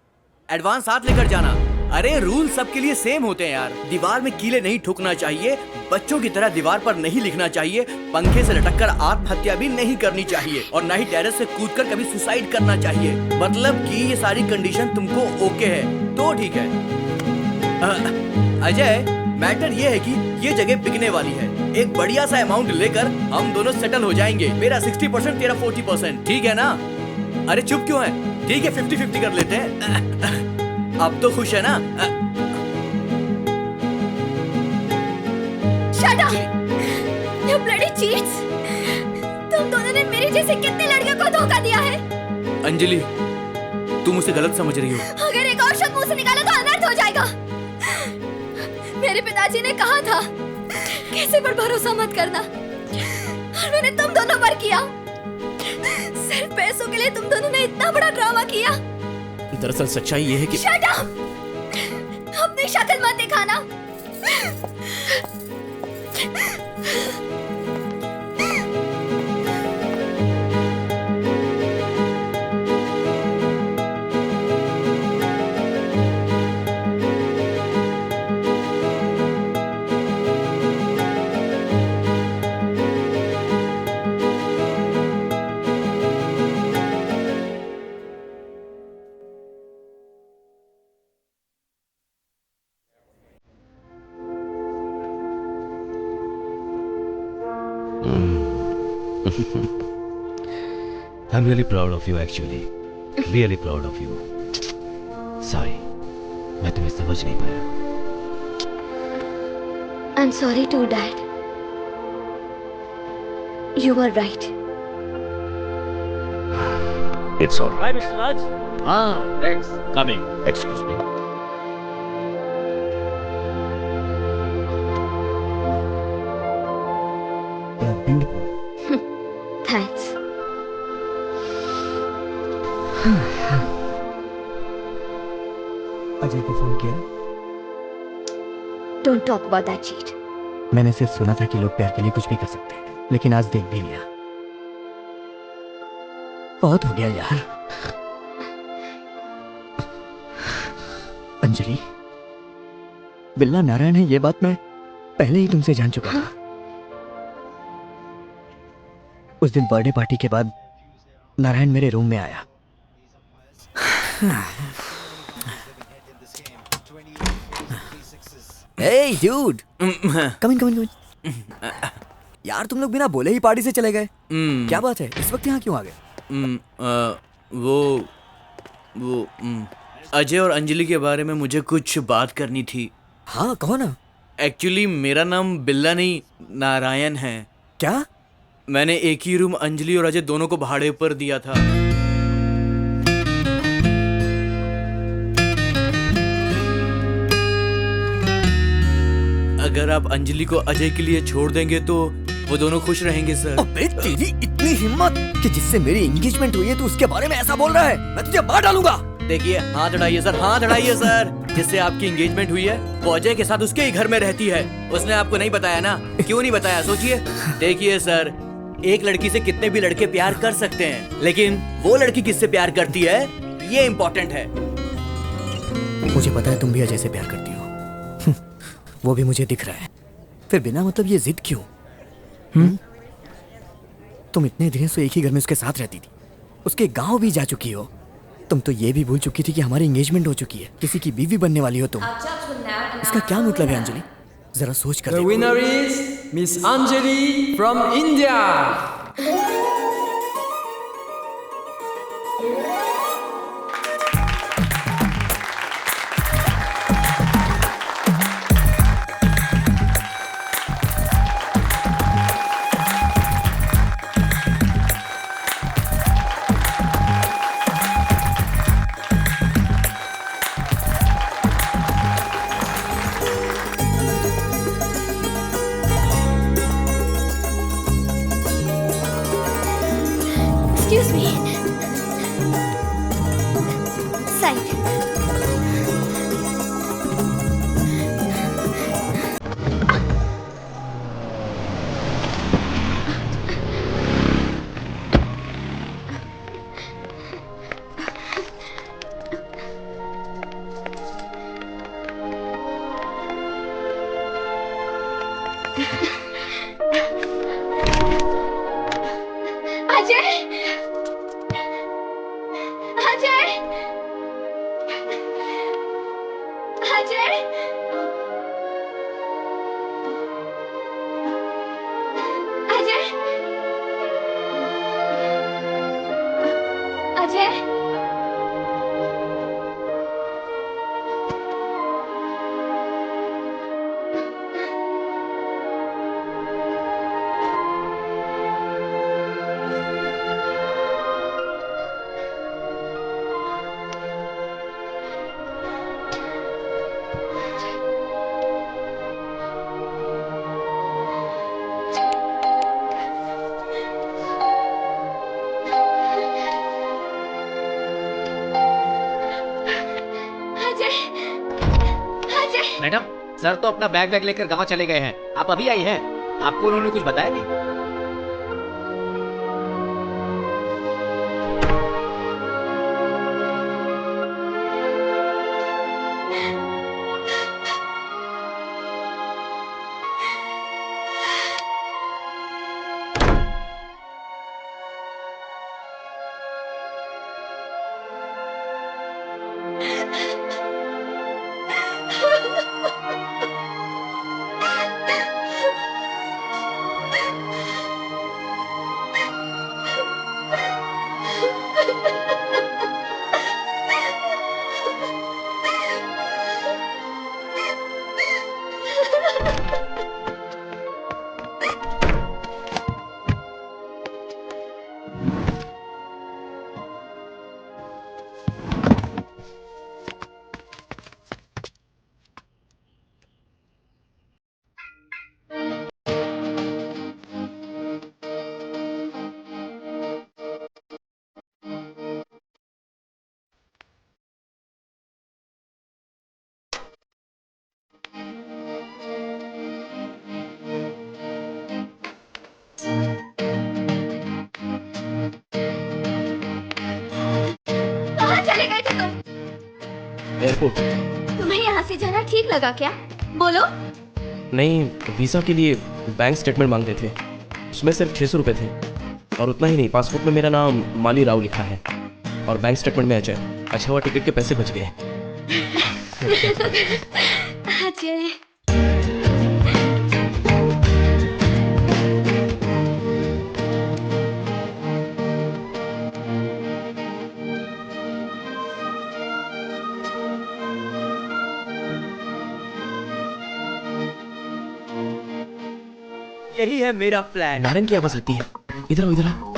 एडवांस साथ लेकर जाना। अरे रूल सबके लिए सेम होते हैं यार। दीवार में कीले नहीं ठोकना चाहिए, बच्चों की तरह दीवार पर नहीं लिखना चाहिए, पंखे से लटककर आत्महत्या भी नहीं करनी चाहिए और ना ही टेरेस से कूदकर कभी सुसाइड करना चाहिए। मतलब कि ये सारी कंडीशन तुमको ओके है तो ठीक है। अजय, मैटर ये है कि ये जगह बिकने वाली है। एक बढ़िया सा अमाउंट लेकर हम दोनों सेटल हो जाएंगे। मेरा 60%, तेरा 40%, ठीक है ना? अरे चुप क्यों है? ठीक है 50-50 कर लेते हैं। अब तो खुश है ना? Shut up! You bloody cheats! तुम दोनों ने मेरी जैसे कितनी लड़कियों को धोखा दिया है? अंजलि, तुम उसे गलत समझ रही हो। अगर एक और शब्द मुंह से निकाला तो अनर्थ हो जाएगा। मेरे पिताजी ने कहा था किसी पर भरोसा मत करना, और मैंने तुम दोनों पर किया। सिर्फ पैसों के लिए तुम दोनों ने इतना बड़ा ड्रामा किया। दरअसल सच्चाई ये है कि Shut up! अपनी शक्ल मत दिखाना। I'm really proud of you actually. Really proud of you. Sorry, मैं तुम्हें समझ नहीं पाया. I'm sorry too, Dad. You were right. It's all right. Hi, Mr. Raj. Thanks. Coming. Excuse me. Thanks. Ajay को फोन किया? Don't talk about that cheat. मैंने सिर्फ सुना था कि लोग प्यार के लिए कुछ भी कर सकते हैं, लेकिन आज देख भी लिया. बहुत हो गया यार. अंजलि, बिल्ला नारायण है ये बात मैं पहले ही तुमसे जान चुका था. उस दिन बर्थडे पार्टी के बाद नारायण मेरे रूम में आया. Hey dude, come in. यार तुम लोग बिना बोले ही पार्टी से चले गए. क्या बात है, इस वक्त यहाँ क्यों आ गए? वो अजय और अंजलि के बारे में मुझे कुछ बात करनी थी. हाँ कहो ना. एक्चुअली मेरा नाम बिल्ला नहीं नारायण है. क्या? मैंने एक ही रूम अंजलि और अजय दोनों को भाड़े पर दिया था. अगर आप अंजलि को अजय के लिए छोड़ देंगे तो वो दोनों खुश रहेंगे सर. अबे तेरी इतनी हिम्मत कि जिससे मेरी एंगेजमेंट हुई है तू उसके बारे में ऐसा बोल रहा है. मैं तुझे मार डालूंगा. देखिए हाथ अड़ाइए सर, हाथ अड़ाइए सर. जिससे आपकी एंगेजमेंट हुई है वो अजय के साथ उसके ही घर में रहती है. उसने आपको नहीं बताया ना? क्यों नहीं बताया सोचिए. देखिए सर, एक लड़की से कितने भी लड़के प्यार कर सकते हैं, लेकिन वो लड़की किससे प्यार करती है ये इम्पोर्टेंट है. मुझे पता है तुम भी अजय से प्यार करती हो. वो भी मुझे दिख रहा है. फिर बिना मतलब ये जिद क्यों? तुम इतने दिनों से एक ही घर में उसके साथ रहती थी, उसके गांव भी जा चुकी हो. तुम तो ये भी भूल चुकी थी कि हमारी एंगेजमेंट हो चुकी है. किसी की बीवी बनने वाली हो तुम. इसका क्या मतलब है अंजलि? जरा सोच कर. The winner is Miss Anjali from India. Excuse me. Side. Ajay! Ajay! Ajay! Ajay! Ajay! Madam, sir तो अपना बैग लेकर गांव चले गए हैं. आप अभी आई हैं. आपको उन्होंने कुछ बताया नहीं? पासपोर्ट। तुम्हें यहाँ से जाना ठीक लगा क्या? बोलो। नहीं, वीज़ा के लिए बैंक स्टेटमेंट मांगते थे, उसमें सिर्फ 600 रुपये थे। और उतना ही नहीं, पासपोर्ट में मेरा नाम माली राव लिखा है और बैंक स्टेटमेंट में अजय। अच्छा हुआ टिकट के पैसे बच गए। अजय। यही है मेरा फ्लैट। नारायण की आवाज लगती है। इधर आओ, इधर आओ।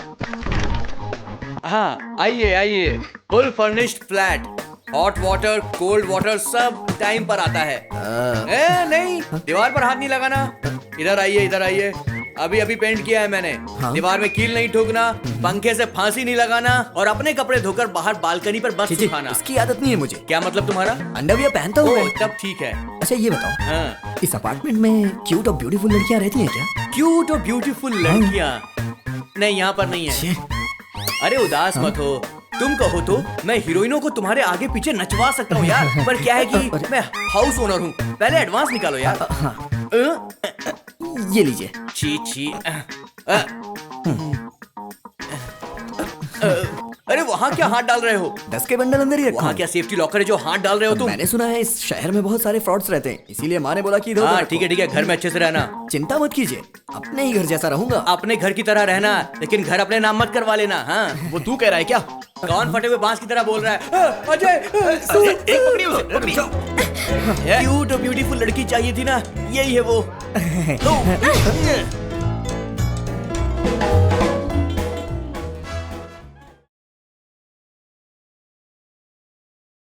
हाँ, आइए आइए। Full furnished flat, hot water, cold water सब टाइम पर आता है। नहीं, दीवार पर हाथ नहीं लगाना। इधर आइए, इधर आइए। अभी अभी पेंट किया है मैंने। दीवार में कील नहीं ठोकना, पंखे से फांसी नहीं लगाना और अपने कपड़े धोकर बाहर बालकनी पर बस सुखाना। इसकी आदत नहीं है मुझे। क्या मतलब तुम्हारा? अंडरवियर पहनता हूँ। तब ठीक है। अच्छा ये बताओ, हाँ। इस अपार्टमेंट में क्यूट और ब्यूटीफुल लड़कियाँ रहती हैं क्या? क्यूट और ब्यूटीफुल लड़कियाँ? नहीं, यहाँ पर नहीं है। अरे उदास मत हो, तुम कहो तो मैं हीरोइनों को तुम्हारे आगे पीछे नचवा सकता हूँ यार। पर क्या है कि मैं हाउस ओनर हूँ, पहले एडवांस निकालो यार। ये लीजिए। छी छी। अरे वहाँ क्या हाथ डाल रहे हो? 10 के बंडल अंदर ही रखा। वहाँ क्या सेफ्टी लॉकर है जो हाथ डाल रहे हो तुम? मैंने सुना है इस शहर में बहुत सारे फ्रॉड्स रहते हैं, इसीलिए माँ ने बोला कि इधर। हाँ ठीक है ठीक है, घर में अच्छे से रहना। चिंता मत कीजिए, अपने ही घर जैसा रहूंगा। अपने घर की तरह रहना, लेकिन घर अपने नाम मत करवा लेना। हाँ वो तू कह रहा है क्या? कौन फटे हुए बांस की तरह बोल रहा है? अजय, एक पकड़ी उसे, पकड़ी। क्यूट और ब्यूटीफुल लड़की चाहिए थी ना, यही है वो।